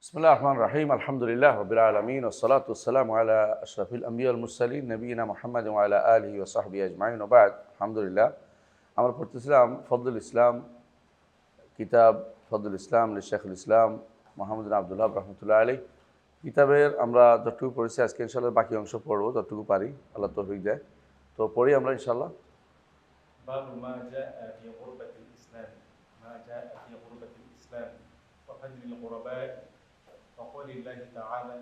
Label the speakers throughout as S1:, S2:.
S1: বিসমিল্লাহির রহমানির রহিম আলহামদুলিল্লাহ রাব্বিল আলামিন ওয়াসসালাতু ওয়াসসালামু আলা আশরাফিল আম্বিয়া ওয়াল মুরসালিন নবিয়িনা মুহাম্মাদ ওয়া আলা আলিহি ওয়া সাহবিহি আজমাইন ওয়া বা'দ। আলহামদুলিল্লাহ, আমরা পড়তেছিলাম ফজলুল ইসলাম, কিতাব ফজলুল ইসলাম লিশেখুল ইসলাম মুহাম্মদ বিন আব্দুল ওয়াহাব রাহমাতুল্লাহ আলাইহি। কিতাবের আমরা যতটুকু পড়েছি আজকে ইনশাআল্লাহ বাকি অংশ পড়বো, যতটুকু পারি আল্লাহ তৌফিক দেয়। তো পড়ি আমরা ইনশাআল্লাহ।
S2: باب ما جاء في غربة الإسلام ما جاء في غربة الإسلام وفضل الغرباء وقول الله تعالى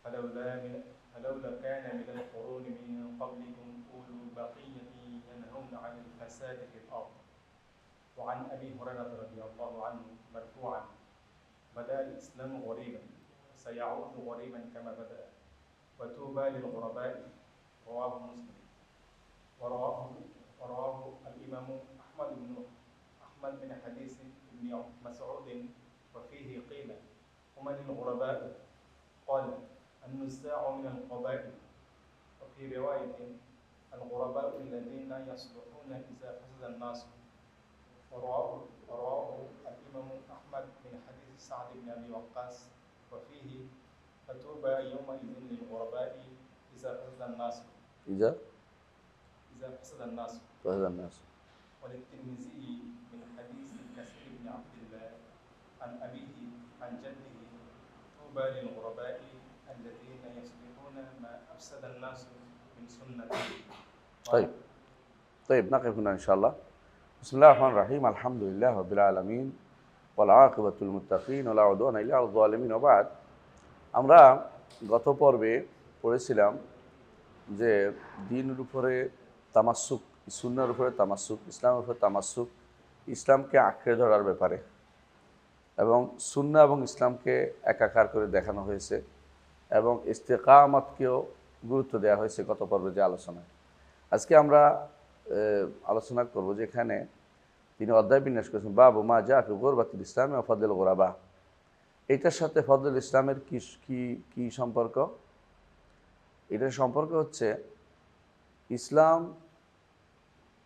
S2: فلولا كان من القرون من قبلكم أولو بقية ينهون عن الفساد في الأرض. وعن أبي هريرة رضي الله عنه مرفوعا بدأ الإسلام غريبا سيعود غريبا كما بدأ وتوبى للغرباء. رواه مسلم ورواه الإمام أحمد من حديث ابن مسعود وفيه قيل ومن الغرباء؟ قال النزاع من القبائل. وفي رواية الغرباء الذين يصلحون إذا فسد الناس. ورواه الإمام أحمد من حديث سعد بن أبي وقاص وفيه فتوبى يومئذ للغرباء إذا فسد الناس
S1: إذا
S2: فسد الناس.
S1: فسد الناس.
S2: وللترمذي من حديث كثير بن عبد الله عن أبيه عن جده طوبى للغرباء الذين يصلحون ما أفسد الناس من سنته.
S1: طيب نقف هنا إن شاء الله. بسم الله الرحمن الرحيم الحمد لله رب العالمين والعاقبة للمتقين ولا عدوان إلا على الظالمين وبعد। আমরা গত পর্বে পড়েছিলাম যে দ্বীনের উপরে তামাসসুক, সুন্নাহর উপরে তামাসসুক, ইসলামের উপরে তামাসসুক, ইসলামকে আঁকড়ে ধরার ব্যাপারে, এবং সুন্নাহ এবং ইসলামকে একাকার করে দেখানো হয়েছে এবং ইস্তেকামতকেও গুরুত্ব দেওয়া হয়েছে গত পর্বে যে আলোচনায়। আজকে আমরা আলোচনা করব যে এখানে তিনি অধ্যায় বিন্যাস করেছেন বাবু মা জা ফি গুরবাতিল ইসলাম ওয়া ফদলুল গুরাবা। এটার সাথে ফজলুল ইসলামের কি সম্পর্ক? এটার সম্পর্ক হচ্ছে ইসলাম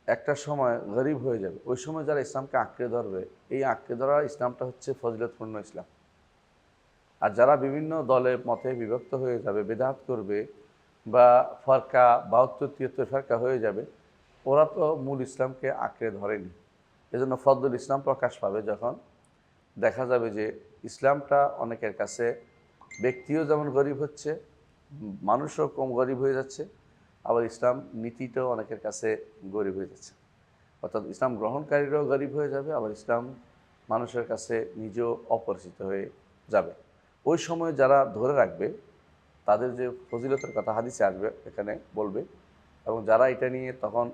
S1: একটা সময় গরিব হয়ে যাবে, ওই সময় যারা ইসলামকে আঁকড়ে ধরবে, এই আঁকড়ে ধরা ইসলামটা হচ্ছে ফজিলতপূর্ণ ইসলাম। আর যারা বিভিন্ন দলে মতে বিভক্ত হয়ে যাবে, বেদাত করবে বা ফরকা 72-73 ফরকা হয়ে যাবে, ওরা তো মূল ইসলামকে আঁকড়ে ধরেনি। এজন্য ফজলুল ইসলাম প্রকাশ পাবে যখন দেখা যাবে যে ইসলামটা অনেকের কাছে ব্যক্তিও যেমন গরিব হচ্ছে, মানুষও কম গরিব হয়ে যাচ্ছে, আবার ইসলাম নীতিটাও অনেকের কাছে গরিব হয়ে যাচ্ছে। অর্থাৎ ইসলাম গ্রহণকারীরাও গরিব হয়ে যাবে, আবার ইসলাম মানুষের কাছে নিজেও অপরিচিত হয়ে যাবে। ওই সময় যারা ধরে রাখবে তাদের যে ফজিলতের কথা হাদিসে আসবে এখানে বলবে, এবং যারা এটা নিয়ে তখন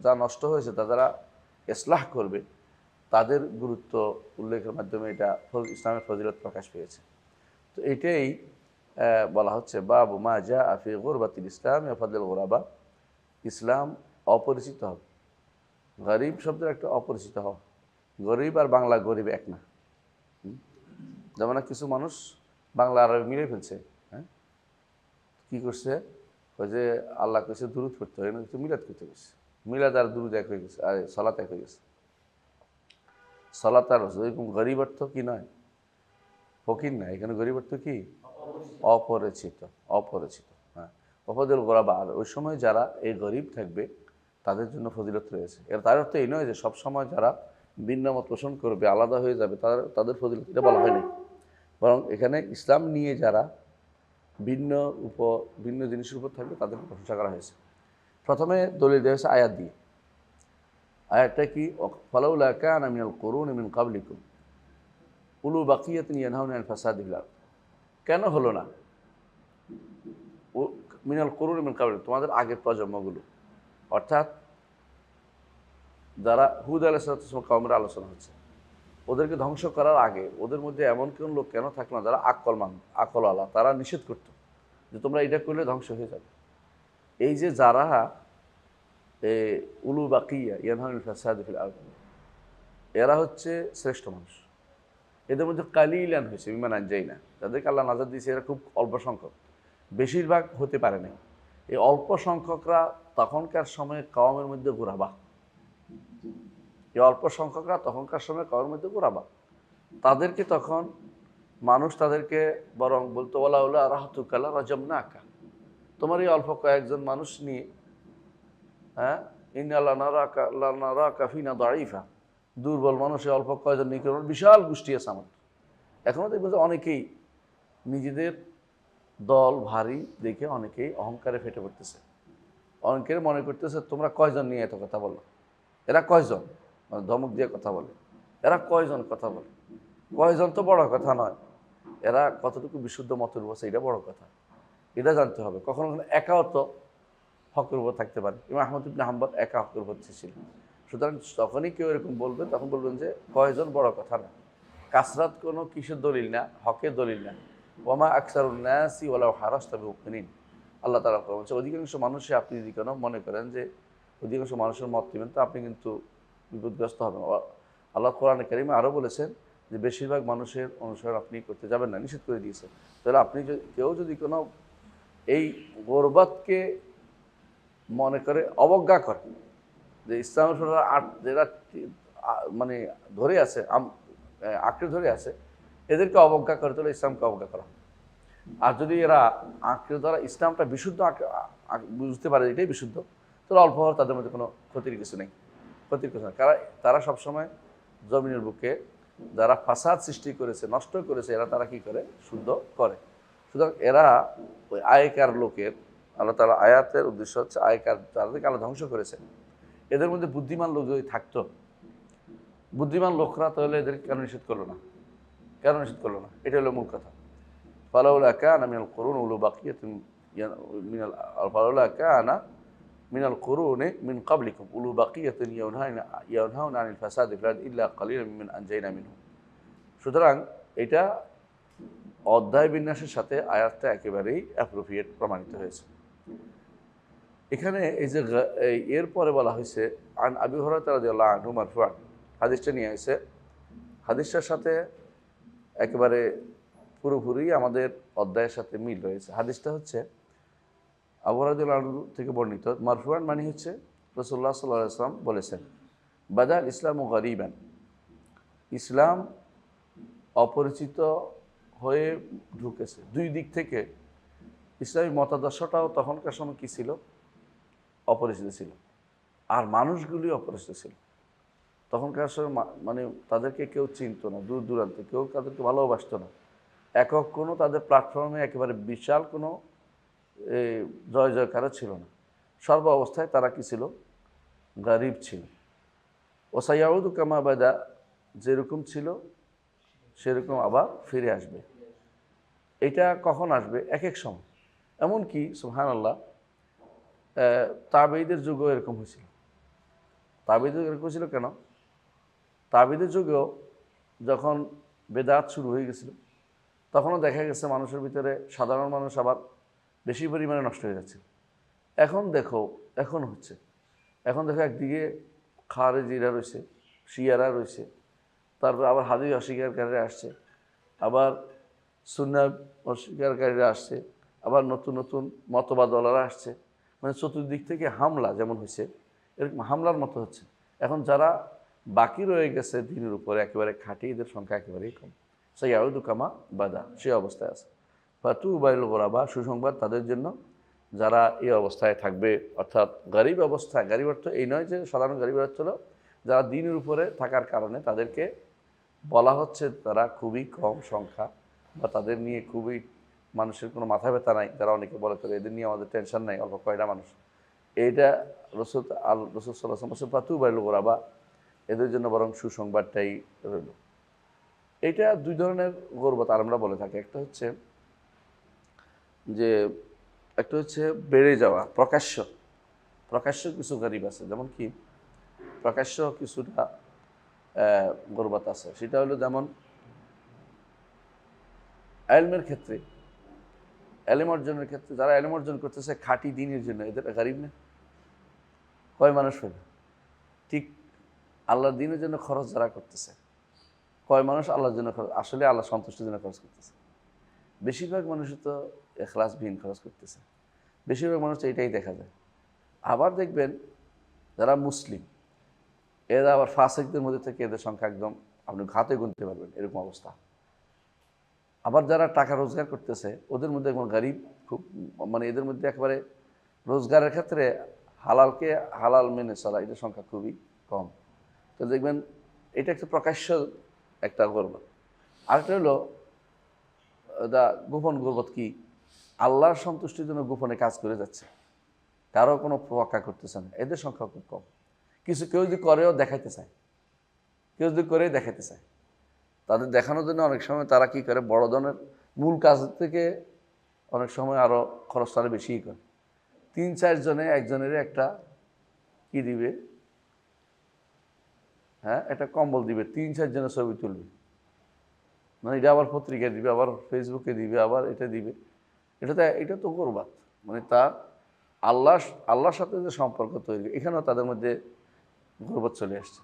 S1: যা নষ্ট হয়েছে তা যারা ইসলাহ করবে তাদের গুরুত্ব উল্লেখের মাধ্যমে এটা ইসলামের ফজিলত প্রকাশ পেয়েছে। তো এইটাই বলা হচ্ছে বাবু মা জা ফি গুরবাতিল ইসলাম ওয়া ফদলুল গুরাবা। ইসলাম অপরিচিত হবে, গরিব শব্দের একটা অপরিচিত হওয়া। গরিব আর বাংলা গরিব এক না। যেমন কিছু মানুষ বাংলা আরবি মিলে ফেলছে। হ্যাঁ, কী করছে? ওই যে আল্লাহ কইছে দুরুদ পড়তে হয় না, কিছু মিলাদ করতে গেছে। মিলাদ আর দুরুদ এক হয়ে গেছে, আর সালাত এক হয়ে গেছে। সালাত আর এরকম গরিব অর্থ কি নয়, ফকির না, এখানে গরিব অর্থ কি? অপরিচিত। হ্যাঁ, ফজলুল গুরাবা। আর ওই সময় যারা এই গরিব থাকবে তাদের জন্য ফজিলত রয়েছে। তার অর্থ এই নয় যে সব সময় যারা ভিন্ন মত পোষণ করবে, আলাদা হয়ে যাবে, তাদের ফজিলত এটা বলা হয়নি। বরং এখানে ইসলাম নিয়ে যারা ভিন্ন জিনিসের উপর থাকবে তাদের প্রশংসা করা হয়েছে। প্রথমে দলিল দেওয়া হয়েছে আয়াত দিয়ে। আয়াতটা কি? ফালাউলা কানা মিনাল কুরুনি মিন ক্বাবলিকুম উলু বাকিয়াতিন ইয়ানহাউনা আনিল ফাসাদি ফিল আরদ। কেন হলো না? মিনাল কুরুনি মিন ক্বাবলিকুম, তোমাদের আগের প্রজন্মগুলো, অর্থাৎ যারা হুদ আলাইহিস সালাম কওমের আলোচনা হচ্ছে, ওদেরকে ধ্বংস করার আগে ওদের মধ্যে এমন কোন লোক কেন থাকলো না যারা আকলওয়ালা, তারা নিষেধ করতো যে তোমরা এটা করলে ধ্বংস হয়ে যাবে। এই যে যারা উলু বাকিয়া ইয়ানহাউনা আনিল ফাসাদি ফিল আরদ, এরা হচ্ছে শ্রেষ্ঠ মানুষ। এদের মধ্যে কালিলান হয়েছে বিমান আনজাই না, যাদেরকে আল্লাহ নাজাত দিয়েছে এরা খুব অল্প সংখ্যক, বেশিরভাগ হতে পারে নাই। এই অল্প সংখ্যকরা তখনকার সময়ে কওমের মধ্যে গুরাবা, এই অল্প সংখ্যকরা তখনকার সময় কওমের মধ্যে গুরাবা, তাদেরকে তখন মানুষ তাদেরকে বরং বলতো ওলা ওলা রাহতুকালা রাজামনাকা, তোমার এই অল্প কয়েকজন মানুষ নিয়ে, হ্যাঁ, ইন্নাল্লাহ নারাকা ফিনা দাঈফা, দুর্বল মানুষের অল্প কয়েকজন নিয়ে বিশাল গোষ্ঠী আছে আমার। এখনও দেখবো যে অনেকেই নিজেদের দল ভারী দেখে অনেকেই অহংকারে ফেটে পড়তেছে, অনেকের মনে করতেছে তোমরা কয়জন নিয়ে এত কথা বলো, এরা কয়জন, মানে ধমক দিয়ে কথা বলে, এরা কয়জন কথা বলে, কয়জন তো বড় কথা নয়, এরা কতটুকু বিশুদ্ধ মতের বসে এটা বড় কথা, এটা জানতে হবে। কখনো কখনো একাও তো হকের উপর থাকতে পারে। ইমাম আহমদ ইবনে হাম্বল একা হকের উপর ছিলেন। সুতরাং যখনই কেউ এরকম বলবে তখন বলবেন যে কয়জন বড় কথা না, কাসরাত কোনো কিসের দলিল না, হকের দলিল না। ওয়ামা আকসারুন নাসি ওয়ালাউ হারাসতা বিমুমিনিন, আল্লাহ তাআলা বলছেন অধিকাংশ মানুষই, আপনি যদি কোনো মনে করেন যে অধিকাংশ মানুষের মত নেবেন তো আপনি কিন্তু বিপদগ্রস্ত হবেন। আল্লাহ কোরআনে কারিমে আরও বলেছেন যে বেশিরভাগ মানুষের অনুসরণ আপনি করতে যাবেন না, নিষেধ করে দিয়েছেন। তাহলে আপনি কেউ যদি কোনো এই গরবাতকে মনে করে অবজ্ঞা করে, যে ইসলামের যেটা মানে ধরে আছে, আঁকড়ে ধরে আছে, এদেরকে অবজ্ঞা করে তাহলে ইসলামকে অবজ্ঞা করা। আর যদি এরা আঁকড়ে ধরা ইসলামটা বিশুদ্ধ বুঝতে পারে এটাই বিশুদ্ধ, তাহলে অল্প হওয়ার তাদের মধ্যে কোনো ক্ষতির কিছু নেই, ক্ষতির কিছু নেই। কারণ তারা সবসময় জমিনের বুকে যারা ফাসাদ সৃষ্টি করেছে, নষ্ট করেছে, তারা কি করে, শুদ্ধ করে। সুতরাং এরা ওই আয়কার লোকের, আল্লাহ তাআলা আয়াতের উদ্দেশ্য হচ্ছে আয়কার, তাদেরকে আল্লাহ ধ্বংস করেছে। এদের মধ্যে বুদ্ধিমান লোক যদি থাকতো, বুদ্ধিমান লোকরা, তাহলে এদেরকে কেন নিষেধ করলো না, কেন নিষেধ করলো না, এটা হলো মূল কথা। ফালাউলা কানা মিনাল কুরুন উলু বাকিয়াতিন ফালাউলা কানা মিনাল কুরুনি মিন ক্বাবলিকুম উলু বাকিয়াতিন ইয়ানহাউনা আনিল ফাসাদি ফিল আরদি ইল্লা কালিলাম মিমান আনজাইনা মিনহুম। সুতরাং এটা অধ্যায় বিন্যাসের সাথে আয়াতটা একেবারেই অ্যাপ্রোপ্রিয়েট প্রমাণিত হয়েছে। এখানে এই যে এরপরে বলা হয়েছে আন আবি হুরায়রা রাদিয়াল্লাহু আনহু মারফুআন, হাদিসটা নিয়ে এসে হাদিসটার সাথে একেবারে পুরোপুরি আমাদের অধ্যায়ের সাথে মিল রয়েছে। হাদিসটা হচ্ছে আবু হুরায়রা রাদিয়াল্লাহু আনহু থেকে বর্ণিত। মারফুআন মানে হচ্ছে রাসূলুল্লাহ সাল্লাল্লাহু আলাইহি ওয়াসাল্লাম বলেছেন, বাদাল ইসলামু গরিবান, ইসলাম অপরিচিত হয়ে ঢুকেছে। দুই দিক থেকে ইসলামী মতাদর্শটাও তখনকার সময় কী ছিল, অপরিচিত ছিল, আর মানুষগুলি অপরিচিত ছিল। তখনকার সময় মানে তাদেরকে কেউ চিনত না, দূর দূরান্তে কেউ তাদেরকে ভালোবাসত না। একক কোনো তাদের প্ল্যাটফর্মে একেবারে বিশাল কোনো জয় জয়কারও ছিল না। সর্ব অবস্থায় তারা কী ছিল, গরিব ছিল। ওসাইয়াউদু কামা বাদা, যেরকম ছিল সেরকম আবার ফিরে আসবে। এটা কখন আসবে, এক এক সময়। এমনকি সুবহানাল্লাহ, তাবেঈদের যুগেও এরকম হয়েছিল। তাবেঈদের এরকম হয়েছিল কেন, তাবেঈদের যুগেও যখন বেদাত শুরু হয়ে গেছিল, তখনও দেখা গেছে মানুষের ভিতরে সাধারণ মানুষ আবার বেশি পরিমাণে নষ্ট হয়ে যাচ্ছে। এখন দেখো, এখন হচ্ছে, এখন দেখো একদিকে খারেজিরা রয়েছে, শিয়ারা রয়েছে, তারপর আবার হাদিস অস্বীকারীরা আসছে, আবার সুন্নাহ অস্বীকারীরা আসছে, আবার নতুন নতুন মতবাদওয়ালারা আসছে। মানে চতুর্দিক থেকে হামলা যেমন হয়েছে, এরকম হামলার মতো হচ্ছে। এখন যারা বাকি রয়ে গেছে দিনের উপরে একেবারে খাঁটি, এদের সংখ্যা একেবারেই কম। সাইয়াউদু কামা বাদা, সে অবস্থায় আছে। ফাতু বাইল গোরাবা, সুসংবাদ তাদের জন্য যারা এই অবস্থায় থাকবে, অর্থাৎ গরিব অবস্থায়। গরিব অর্থ এই নয় যে সাধারণ গরিব অর্থ হলো যারা দিনের উপরে থাকার কারণে তাদেরকে বলা হচ্ছে তারা খুবই কম সংখ্যা, বা তাদের নিয়ে খুবই মানুষের কোনো মাথা ব্যথা নাই। তারা অনেকে বলে করে এদের নিয়ে আমাদের টেনশন নাই, অল্প কয়টা মানুষ। এইটা রসুল সাল্লাল্লাহু আলাইহি ওয়াসাল্লাম ফাতু বাইল গোরাবা, এদের জন্য বরং সুসংবাদটাই রইল। এইটা দুই ধরনের গর্বত আমরা বলে থাকি। একটা হচ্ছে যে বেড়ে যাওয়া, প্রকাশ্য কিছু গরিব আছে, যেমন কি প্রকাশ্য কিছুটা গর্বত আছে। সেটা হলো যেমন এলমের ক্ষেত্রে, এলেম অর্জনের ক্ষেত্রে যারা এলেম অর্জন করতেছে খাঁটি দিনের জন্য, এদের গরিব না? কয় মানুষ হইল? ঠিক আল্লাহর দিনের জন্য খরচ যারা করতেছে, কয় মানুষ আল্লাহর জন্য খরচ, আসলে আল্লাহ সন্তুষ্টির জন্য খরচ করতেছে? বেশিরভাগ মানুষই তো এখলাসবিহীন খরচ করতেছে, বেশিরভাগ মানুষ তো এটাই দেখা যায়। আবার দেখবেন যারা মুসলিম, এরা আবার ফাসিকদের মধ্যে থেকে এদের সংখ্যা একদম আপনি হাতে গুনতে পারবেন, এরকম অবস্থা। আবার যারা টাকা রোজগার করতেছে ওদের মধ্যে একদম গরিব খুব, মানে এদের মধ্যে একেবারে রোজগারের ক্ষেত্রে হালালকে হালাল মেনে চলা এটার সংখ্যা খুবই কম। তো দেখবেন এটা একটা প্রকাশ্য একটা গর্বত। আরেকটা হলো গোপন গর্বত কি, আল্লাহর সন্তুষ্টির জন্য গোপনে কাজ করে যাচ্ছে, কারো কোনো প্রকাশ করতেছে না, এদের সংখ্যা খুব কম। কেউ যদি করেও দেখাইতে চায়, কেউ যদি করে দেখাইতে চায়, তাদের দেখানোর জন্য অনেক সময় তারা কি করে, বড় ধরনের মূল কাজ থেকে অনেক সময় আরও খরচ তারা বেশিই করে। 3-4 জনে একজনের একটা কি দিবে, হ্যাঁ একটা কম্বল দিবে, 3-4 জনের ছবি তুলবে, মানে এটা আবার পত্রিকায় দিবে, আবার ফেসবুকে দিবে, আবার এটা দিবে। এটা তো গর্বাত, মানে তার আল্লাহর সাথে যে সম্পর্ক তৈরি, এখানেও তাদের মধ্যে গর্বত চলে আসছে।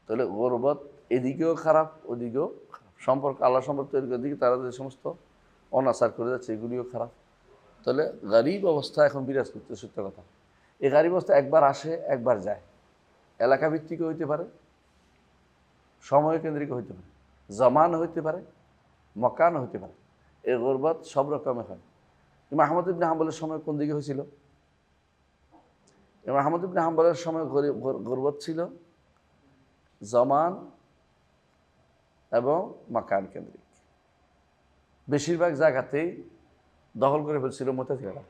S1: তাহলে গর্বত এদিকেও খারাপ, ওদিকেও খারাপ। সম্পর্ক আল্লাহ সম্পর্ক তৈরি করার দিকে তারা যে সমস্ত অনাচার করে যাচ্ছে এগুলিও খারাপ। তাহলে গরিব অবস্থা এখন বিরাজ করতে, সত্য কথা। এই গরিব অবস্থা একবার আসে একবার যায়, এলাকা ভিত্তিকও হইতে পারে, সময় কেন্দ্রিক হইতে পারে, জমান হইতে পারে, মকান হইতে পারে। এই গর্বত সব রকমের হয়। ইমাম আহমদ ইবনে হাম্বলের সময় কোন দিকে হয়েছিল? ইমাম আহমদ ইবনে হাম্বলের সময় গর্বত ছিল জমান এবং মাকান কেন্দ্রিক। বেশিরভাগ জায়গাতেই দখল করে ফেলছিল মুতাজিলারা।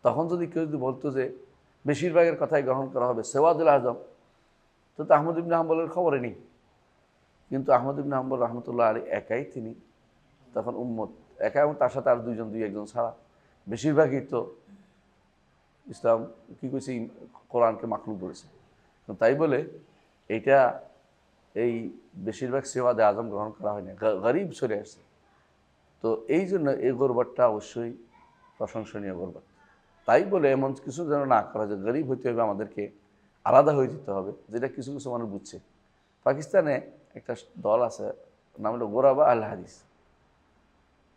S1: তখন যদি কেউ যদি বলতো যে বেশিরভাগের কথাই গ্রহণ করা হবে, সেওয়াদুল আজম, তো আহমদ ইবনে হাম্বলের খবরে নেই। কিন্তু আহমদ ইবনে হাম্বল রহমতুল্লাহ আলী একাই, তিনি তখন উম্মত একা, এবং তার সাথে আর দুই একজন ছাড়া বেশিরভাগই তো ইসলাম কী করেছে, কোরআনকে মাখলুক করেছে। তাই বলে এইটা এই বেশিরভাগ সেওয়াদে আজম গ্রহণ করা হয় না, গরিব চলে আসছে। তো এই জন্য এই গর্বটা অবশ্যই প্রশংসনীয় গর্ব। তাই বলে এমন কিছু যেন না করা যায়, গরিব হইতে হবে, আমাদেরকে আলাদা হয়ে যেতে হবে, যেটা কিছু কিছু মানুষ বুঝছে। পাকিস্তানে একটা দল আছে, নাম হলো গোরাবা আল হাদিস।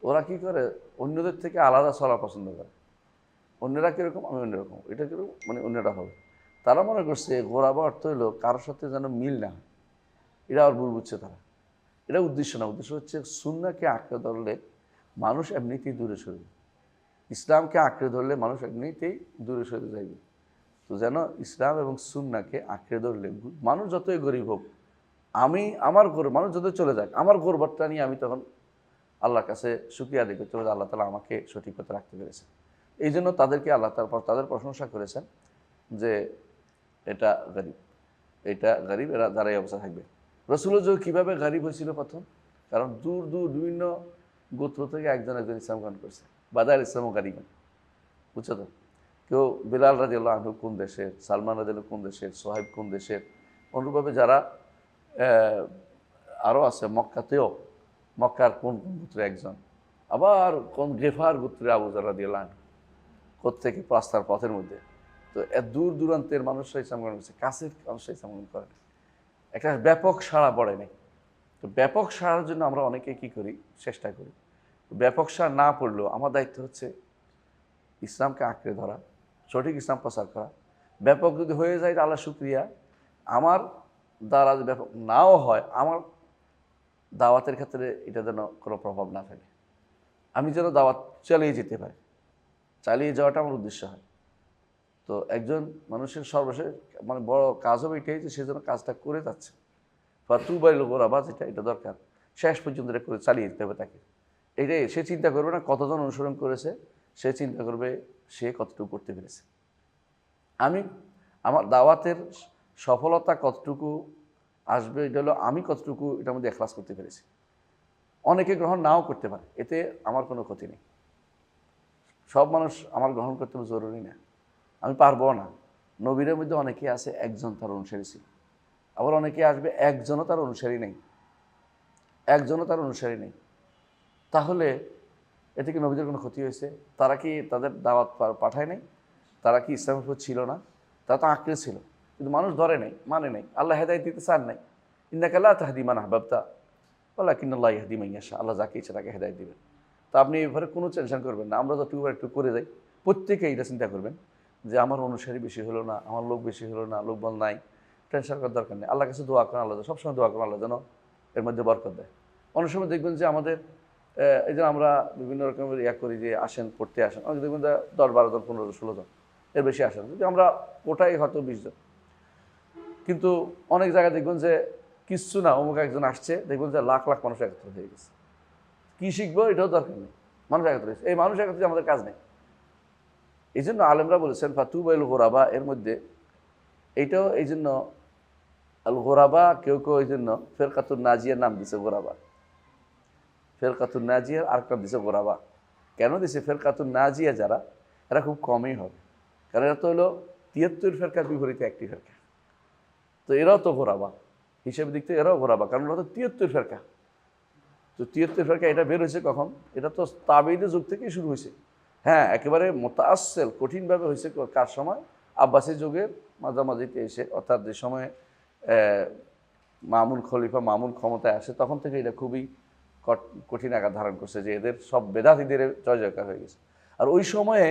S1: ওরা কি করে, অন্যদের থেকে আলাদা চলা পছন্দ করে। অন্যরা কীরকম, আমি অন্যরকম, এটা কীরকম, মানে অন্যরা হবে। তারা মনে করছে গোরাবা অর্থ হইলো কারোর সাথে যেন মিল না হয়, এটা আর ভুল বুঝছে তারা। এটা উদ্দেশ্য না, উদ্দেশ্য হচ্ছে সুন্নাহকে আঁকড়ে ধরলে মানুষ এমনিতেই দূরে সরবে, ইসলামকে আঁকড়ে ধরলে মানুষ এমনিতেই দূরে সরে যাইবে। তো যেন ইসলাম এবং সুন্নাহকে আঁকড়ে ধরলে মানুষ যতই গরিব হোক, মানুষ যতই চলে যাক, আমার গর্বটা নিয়ে আমি তখন আল্লাহর কাছে শুকরিয়া আদায় করতে হবে, আল্লাহ তাআলা আমাকে সঠিক পথে রাখতে পেরেছেন। এই জন্য তাদেরকে আল্লাহ তাদের প্রশংসা করেছেন যে এটা গরিব, এরা যারা এই অবস্থা থাকবে। রাসূলুল্লাহ কীভাবে গরিব হয়েছিল প্রথম? কারণ দূর বিভিন্ন গোত্র থেকে একজন ইসলাম গ্রহণ করছে। বাদার ইসলাম ও গরিব, বুঝছো তো? কেউ বিলাল রাদিয়াল্লাহু আনহু কোন দেশের, সালমান রাদিয়াল্লাহু কোন দেশের, সোহাইব কোন দেশের, অনুরূপভাবে যারা আরও আছে মক্কার কোন গোত্রে একজন, আবার কোন গেফার গোত্রে আবু যর রাদিয়াল্লাহু আনহু, কোত্থেকে রাস্তার পথের মধ্যে। তো দূর দূরান্তের মানুষরা ইসলাম গ্রহণ করছে, কাছের মানুষরা ইসলাম গ্রহণ করে না, একটা ব্যাপক সাড়া পড়ে নাই। তো ব্যাপক সাড়ার জন্য আমরা অনেকে কী করি, চেষ্টা করি। ব্যাপক সাড়া না পড়লেও আমার দায়িত্ব হচ্ছে ইসলামকে আঁকড়ে ধরা, সঠিক ইসলাম প্রচার করা। ব্যাপক যদি হয়ে যায় আল্লাহ শুকরিয়া, আমার দ্বারা যদি ব্যাপক নাও হয়, আমার দাওয়াতের ক্ষেত্রে এটা যেন কোনো প্রভাব না ফেলে, আমি যেন দাওয়াত চালিয়ে যেতে পারি, চালিয়ে যাওয়াটা আমার উদ্দেশ্য হয়। তো একজন মানুষের সর্বশেষ মানে বড় কাজ হবে এটাই যে সে যেন কাজটা করে যাচ্ছে, ফাতুবাইল গোরাবা, এটা দরকার, শেষ পর্যন্ত এটা করে চালিয়ে যেতে হবে তাকে। এটাই সে চিন্তা করবে না কতজন অনুসরণ করেছে, সে চিন্তা করবে সে কতটুকু করতে পেরেছে। আমার দাওয়াতের সফলতা কতটুকু আসবে, এটা হলো আমি কতটুকু এটার মধ্যে এখলাস করতে পেরেছি। অনেকে গ্রহণ নাও করতে পারে, এতে আমার কোনো ক্ষতি নেই। সব মানুষ আমার গ্রহণ করতে জরুরি না, আমি পারবো না। নবীদের মধ্যে অনেকে আছে একজন তার অনুসারী ছিল, আবার অনেকে আসবে একজনও তার অনুসারী নেই। তাহলে এতে কি নবীদের কোনো ক্ষতি হয়েছে? তারা কি তাদের দাওয়াত পাঠায় নাই? তারা কি ইসলামের উপর ছিল না? তারা তো আঁকড়ে ছিল, কিন্তু মানুষ ধরে নাই, মানে নাই। আল্লাহ হেদায়েত দিতে চান নাই। ইন্নাকা লা তাহদি মান আহবাবতা ওয়ালাকিন্নাল্লাহু ইয়াহদি মান ইয়াশা। আল্লাহ যাকে ইচ্ছা তাকে হেদায়েত দিবেন। তো আপনি এবারে কোনো টেনশন করবেন না। আমরা যতটুকু একটু করে যাই, প্রত্যেকেই এটা চিন্তা করবেন যে আমার অনুসারী বেশি হলো না, আমার লোক বেশি হলো না, লোকবল নাই, টেনশন করার দরকার নেই। আল্লাহর কাছে দোয়া করেন, আল্লাহ সবসময় দোয়া করেন, আল্লাহ যেন এর মধ্যে বরকত দেয়। অনেক সময় দেখবেন যে আমাদের এই যে আমরা বিভিন্ন রকমের করি যে আসেন পড়তে আসেন, অনেক দেখবেন 10-12 জন 15 জন 16 জন এর বেশি আসেন, যদি আমরা ওটাই হয়তো 20 জন, কিন্তু অনেক জায়গায় দেখবেন যে কিচ্ছু না, অমুক একজন আসছে, দেখবেন যে লাখ লাখ মানুষ একত্র হয়ে গেছে। কী শিখবো এটাও দরকার নেই, মানুষ একত্র হয়েছে, এই মানুষ একত্রে আমাদের কাজ নেই। এই জন্য আলেমরা বলেছেন ফাতুবাইল গোরাবা, এর মধ্যে এইটাও এই জন্য আল গোরাবা, কেউ কেউ এই জন্য ফেরকাতুন নাজিয়ার নাম দিছে গোরাবা, ফেরকাতুন নাজিয়ার আর নাম দিছে গোরাবা। কেন দিছে? ফেরকাতুন নাজিয়া যারা, এরা খুব কমই হবে, কারণ এরা তো হলো 73 ফেরকার বিপরীতে একটি ফেরকা, তো এরাও তো গোরাবা, হিসেবে দিক থেকে এরাও গোরাবা, কারণ ওরা তো 73 ফেরকা। তো 73 ফেরকা এটা বের হয়েছে কখন? এটা তো তাবেঈদের যুগ থেকেই শুরু হয়েছে। হ্যাঁ, একেবারে মোতাআসসিল কঠিনভাবে হয়েছে কার সময়? আব্বাসী যুগের মাঝামাঝিতে এসে, অর্থাৎ যে সময়ে মামুন খলিফা মামুন ক্ষমতায় আসে, তখন থেকে এটা খুবই কঠিন আকার ধারণ করছে, যে এদের সব বেদাতীদের জয় জয়কার হয়ে গেছে। আর ওই সময়ে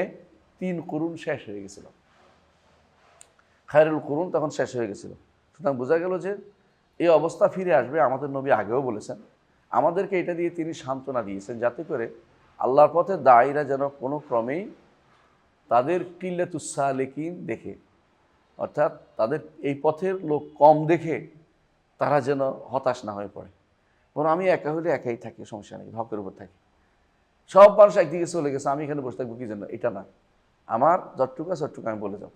S1: 3 কুরুন শেষ হয়ে গেছিল, খায়রুল কুরুন তখন শেষ হয়ে গেছিল। সুতরাং বোঝা গেল যে এই অবস্থা ফিরে আসবে, আমাদের নবী আগেও বলেছেন। আমাদেরকে এটা দিয়ে তিনি সান্ত্বনা দিয়েছেন, যাতে করে আল্লাহর পথে দায়ীরা যেন কোনো ক্রমেই তাদের কিল্লাতুস সালিকিন দেখে, অর্থাৎ তাদের এই পথের লোক কম দেখে তারা যেন হতাশ না হয়ে পড়ে, বরং আমি একা হলে একাই থাকি, সমস্যা নেই, হকের উপর থাকি, সব মানুষ একদিকে চলে গেছে, আমি এখানে বসে থাকবো কি জন্য? এটা না, আমার যতটুকু আছে ততটুকু আমি বলে যাব।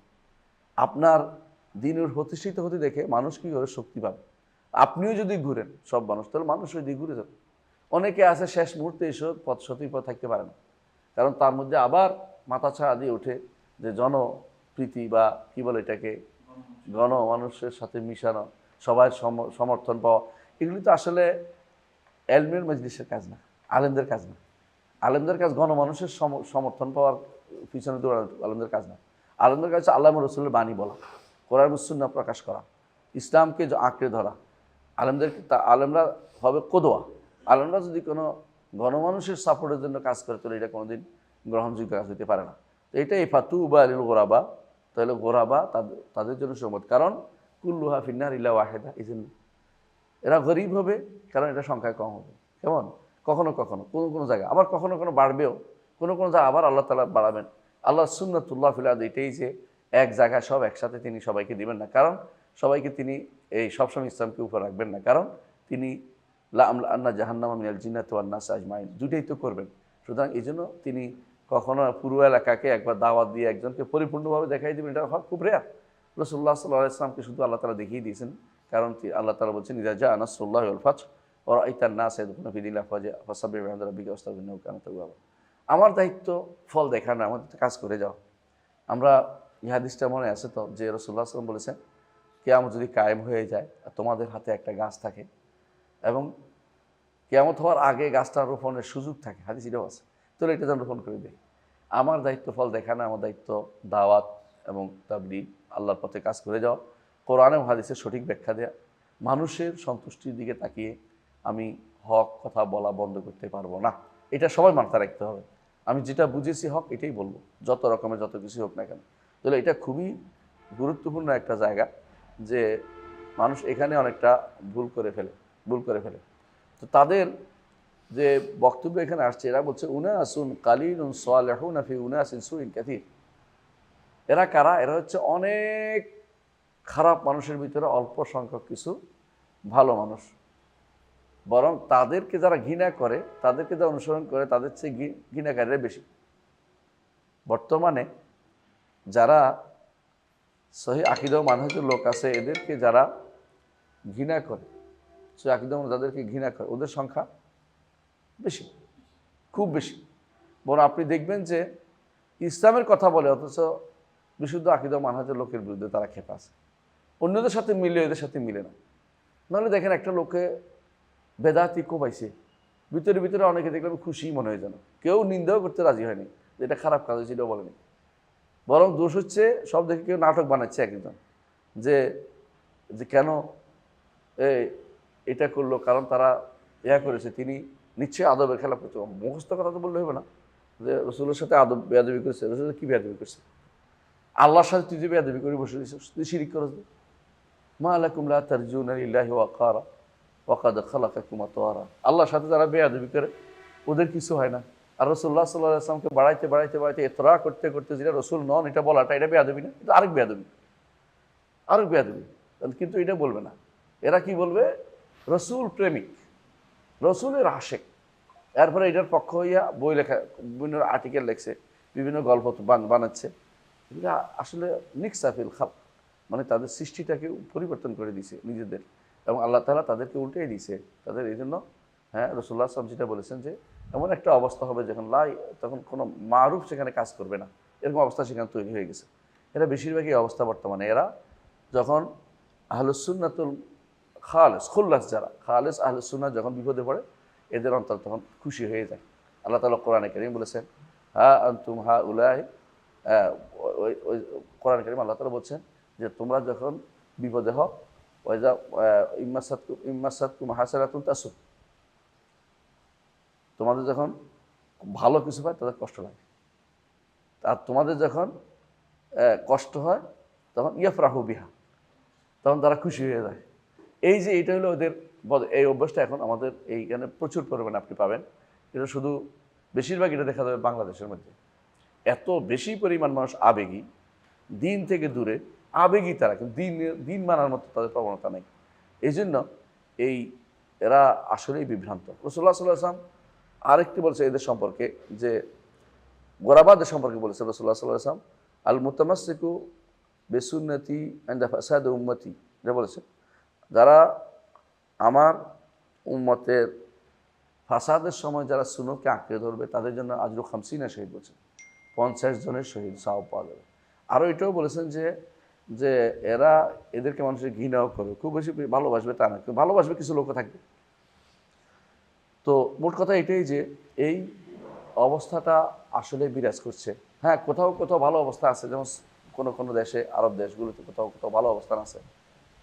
S1: আপনার দিনের প্রতিষ্ঠিত হতে দেখে মানুষ কী করে শক্তি পাবে। আপনিও যদি ঘুরেন সব মানুষ, তাহলে মানুষ ওই দিকে ঘুরে যাবে। অনেকে আছে শেষ মুহূর্তে এসে সঠিক পথ থাকতে পারে না, কারণ তার মধ্যে আবার মাথা ছাড়া দিয়ে ওঠে যে জনপ্রীতি বা কি বলে এটাকে, মানুষের সাথে মিশানো, সবার সমর্থন পাওয়া, এগুলি তো আসলে এলমের মজলিসের কাজ না, আলেমদের কাজ না। আলেমদের কাজ গণমানুষের সমর্থন পাওয়ার পিছনে দৌড়ানো আলেমদের কাজ না। আলেমদের কাজ হচ্ছে আল্লাহ রসুলের বাণী বলা, কোরআন সুন্নাহ প্রকাশ করা, ইসলামকে আঁকড়ে ধরা। আলেমরা হবে কোদোয়া। আলেমরা যদি কোনো গণমানুষের সাপোর্টের জন্য কাজ করে, তাহলে এটা কোনোদিন গ্রহণযোগ্য কাজ হতে পারে না। তো এটাই ফাতুবা লিল গোরাবা, তাহলে গোরাবা তাদের জন্য সম্মত, কারণ কুল্লুহা ফিন্নার ইল্লা ওয়াহিদা, এই জন্য এরা গরিব হবে, কারণ এটা সংখ্যায় কম হবে। কেমন? কখনো কখনো কোনো কোনো জায়গায়, আবার কখনো কোনো বাড়বেও, কোনো কোনো জায়গায় আবার আল্লাহ তাআলা বাড়াবেন। আল্লাহ সুন্নাতুল্লাহ ফিল আরদ, এটাই যে এক জায়গায় সব একসাথে তিনি সবাইকে দিবেন না, কারণ সবাইকে তিনি এই সবসময় ইসলামকে উপর রাখবেন না, কারণ তিনি লা আমলা আন্না জাহান্নামা মিনাল জিন্নাতি ওয়ান নাস আজমাইন, দুটাই তো করবেন। সুতরাং এই জন্য তিনি কখনো পুরো এলাকাকে একবার দাওয়াত দিয়ে একজনকে পরিপূর্ণভাবে দেখাই দেবেন, এটা খুব রেয়ার। রাসূলুল্লাহ সাল্লাল্লাহু আলাইহি ওয়াসাল্লামকে শুধু আল্লাহ তাআলা দেখিয়ে দিয়েছেন, কারণ আল্লাহ তাআলা বলছেন ইযা জাআ নাসরুল্লাহি ওয়াল ফাতহ ওয়া রাআইতান নাসা ইয়াদখুলুনা ফি দীনিল্লাহি আফওয়াজা ফাসাব্বিহ বিহামদি রাব্বিকা ওয়াস্তাগফিরহু ইন্নাহু কানা তাওয়াবা। আমার দায়িত্ব ফল দেখা না, আমাদের কাজ করে যাও। আমরা এই হাদিসটা মনে আছে তো, যে রাসূলুল্লাহ সাল্লাল্লাহু আলাইহি ওয়াসাল্লাম বলেছেন কিয়ামত যদি কায়েম হয়ে যায় আর তোমাদের হাতে একটা গাছ থাকে, এবং কিয়ামত হওয়ার আগে গাছটা রোপণের সুযোগ থাকে, হাদিস এটাও আছে, তাহলে এটা যেন রোপণ করে দেয়। আমার দায়িত্ব ফল দেখা না, আমার দায়িত্ব দাওয়াত এবং তাবলীগ, আল্লাহর পথে কাজ করে যাওয়া, কোরআন এবং হাদিসের সঠিক ব্যাখ্যা দেওয়া। মানুষের সন্তুষ্টির দিকে তাকিয়ে আমি হক কথা বলা বন্ধ করতে পারবো না, এটা সবাই মাথায় রাখতে হবে। আমি যেটা বুঝেছি হক এটাই বলবো, যত রকমের যত কিছু হোক না কেন। তাহলে এটা খুবই গুরুত্বপূর্ণ একটা জায়গা, যে মানুষ এখানে অনেকটা ভুল করে ফেলে। তো তাদের যে বক্তব্য এখানে আসছে, এরা বলছে উনাসুন কালিলুন সালিহুনা ফি উনাসিন সুইন কাসীর। এরা কারা? এরা হচ্ছে অনেক খারাপ মানুষের ভিতরে অল্প সংখ্যক কিছু ভালো মানুষ, বরং তাদেরকে যারা ঘৃণা করে, তাদেরকে যারা অনুসরণ করে, তাদের চেয়ে ঘৃণাকারীরা বেশি। বর্তমানে যারা সহিহ আকীদা ও মানহাজের লোক আছে, এদেরকে যারা ঘৃণা করে, সহিহ আকীদা যাদেরকে ঘৃণা করে, ওদের সংখ্যা বেশি, খুব বেশি। বরং আপনি দেখবেন যে ইসলামের কথা বলে, অথচ বিশুদ্ধ আকীদা ও মানহাজের লোকের বিরুদ্ধে তারা ক্ষেপে আছে। অন্যদের সাথে মিলে এদের সাথে মিলে না। নাহলে দেখেন একটা লোকে বেদাতি কোবাইছে, ভিতরে ভিতরে অনেকে দেখলাম খুশি মনে হয়, যেন কেউ নিন্দাও করতে রাজি হয়নি, এটা খারাপ কাজ হয়েছে এটাও বলেনি। বরং দোষ হচ্ছে সব দেখে কেউ নাটক বানাচ্ছে একজন, যে কেন এটা করলো, কারণ তারা করেছে, তিনি নিশ্চয়ই আদবের খেলাপ করছে। মুখস্থ কথা তো বললে হবে না, যে রসুলের সাথে আদব বেয়াদবি করছে, রসুলের কী বেয়াদবি করছে? আল্লাহর সাথে তুই যে বেয়াদবি করে বসে দিয়েছিস, তুই শিরিক করছ। মা লাকুম লা তারজুনা লিল্লাহি ওয়াকারা ওয়া কাদ খালাকাকুম আতওয়ারা। আল্লাহর সাথে যারা বেয়াদবি করে, ওদের কিছু হয় না। আর রসুল্লাহ সাল্লাহ আসলামকে বাড়াইতে বাড়াইতে বাড়াইতে এতরা করতে করতে যেটা রসুল নন এটা বলাটা এটা বেয়াদবি না, এটা আরেক বেয়াদবি, আরেক বেয়াদবি। কিন্তু এটা বলবে না। এরা কি বলবে? রসুল প্রেমিক, রসুলের আশেক। এরপরে এটার পক্ষ হইয়া বই লেখা, বিভিন্ন আর্টিকেল লেখছে, বিভিন্ন গল্প বানাচ্ছে। এগুলো আসলে নিকসাফিল খাল, মানে তাদের সৃষ্টিটাকে পরিবর্তন করে দিয়েছে নিজেদের, এবং আল্লাহ তাআলা তাদেরকে উল্টেই দিয়েছে তাদের। এই জন্য হ্যাঁ, রাসূলুল্লাহ সাল্লাল্লাহু আলাইহি ওয়াসাল্লাম যেটা বলেছেন যে এমন একটা অবস্থা হবে যখন তখন কোনো মারুফ সেখানে কাজ করবে না, এরকম অবস্থা সেখানে তৈরি হয়ে গেছে। এরা বেশিরভাগই অবস্থা বর্তমানে। এরা যখন আহলুস সুন্নাতুল খুল্লাস, যারা খালেস আহলুস সুন্নাহ যখন বিপদে পড়ে, এদের অন্তর তখন খুশি হয়ে যায়। আল্লাহ তাআলা কোরআনে কারীম বলেছেন, হা আনতুম হা উলাই, ওই কোরআন কারীম আল্লাহ তাআলা বলছেন যে তোমরা যখন বিপদে হও, ওয়াইজা ইম্মাসাতকুম হাসানাতুন তাসুব, তোমাদের যখন ভালো কিছু হয় তাদের কষ্ট লাগে, আর তোমাদের যখন কষ্ট হয় তখন ইয়াফরাহু বিহা, তখন তারা খুশি হয়ে যায়। এই যে এটা হলো ওদের এই অভ্যাসটা এখন আমাদের এইখানে প্রচুর পরিমাণে আপনি পাবেন। এটা শুধু বেশিরভাগ এটা দেখা যাবে বাংলাদেশের মধ্যে। এত বেশি পরিমাণ মানুষ আবেগী, দিন থেকে দূরে, আবেগী তারা, কিন্তু দিন মানার মতো তাদের প্রবণতা নেই। এই জন্য এরা আসলেই বিভ্রান্ত। রাসূলুল্লাহ সাল্লাল্লাহু আলাইহি ওয়াসাল্লাম আরেকটি বলছে এদের সম্পর্কে, যে গোরাবাদের সম্পর্কে বলেছে রাসূলুল্লাহ সাল্লাল্লাহু আলাইহি ওয়াসাল্লাম, আল মুতামাসসিকু বিসুন্নতি ইনদা ফাসাদ উম্মতি, এটা বলেছে যারা আমার উম্মতের ফাসাদের সময় যারা সুন্নতকে আঁকড়ে ধরবে তাদের জন্য আজরু খামসিনা শহীদ বলছেন, 50 জনের শহীদ সওয়াব পাওয়া যাবে। আরও এটাও বলেছেন যে এরা এদেরকে মানুষের ঘৃণাও করবে, খুব বেশি ভালোবাসবে তা না, ভালোবাসবে কিছু লোকও থাকবে। তো মোট কথা এটাই যে এই অবস্থাটা আসলে বিরাজ করছে। হ্যাঁ, কোথাও কোথাও ভালো অবস্থা আছে, যেমন কোনো দেশে, আরব দেশগুলোতে কোথাও কোথাও ভালো অবস্থান আছে,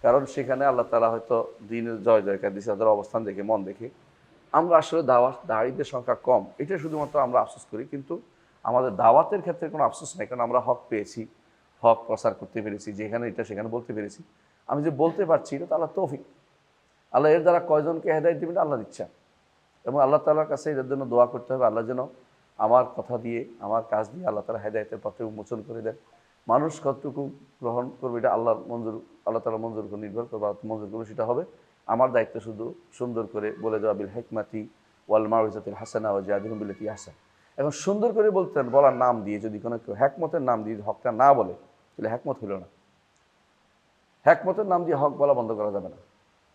S1: কারণ সেখানে আল্লাহ তাআলা হয়তো দিনের জয় জয়কার দিচ্ছে তাদের অবস্থান দেখে, মন দেখে। আমরা আসলে দাওয়াতের সংখ্যা কম, এটা শুধুমাত্র আমরা আফসোস করি, কিন্তু আমাদের দাওয়াতের ক্ষেত্রে কোনো আফসোস নেই, কারণ আমরা হক পেয়েছি, হক প্রচার করতে পেরেছি, যেখানে এটা সেখানে বলতে পেরেছি। আমি যে বলতে পারছি এটা তো আল্লাহ তৌফিক। আল্লাহ এর দ্বারা কয়জনকে হেদায়েত দিবেন আল্লাহর ইচ্ছা, এবং আল্লাহ তাআলার কাছে এদের জন্য দোয়া করতে হবে, আল্লাহ যেন আমার কথা দিয়ে, আমার কাজ দিয়ে আল্লাহ তাআলা হেদায়েতের পথে উন্মোচন করে দেন। মানুষ কতটুকু গ্রহণ করবে এটা আল্লাহ তাআলা মঞ্জুর উপর নির্ভর করবে, মঞ্জুর করবে সেটা হবে। আমার দায়িত্ব শুধু সুন্দর করে বলে দেওয়া, বিল হিকমাতি ওয়াল মাউইজাতিল হাসানা ওয়া জাদিলহুম বিল্লাতি আহসান। এখন সুন্দর করে বলার নাম দিয়ে যদি কোনো কেউ হিকমতের নাম দিয়ে হকটা না বলে, তাহলে হিকমত হলো না। হিকমতের নাম দিয়ে হক বলা বন্ধ করা যাবে না।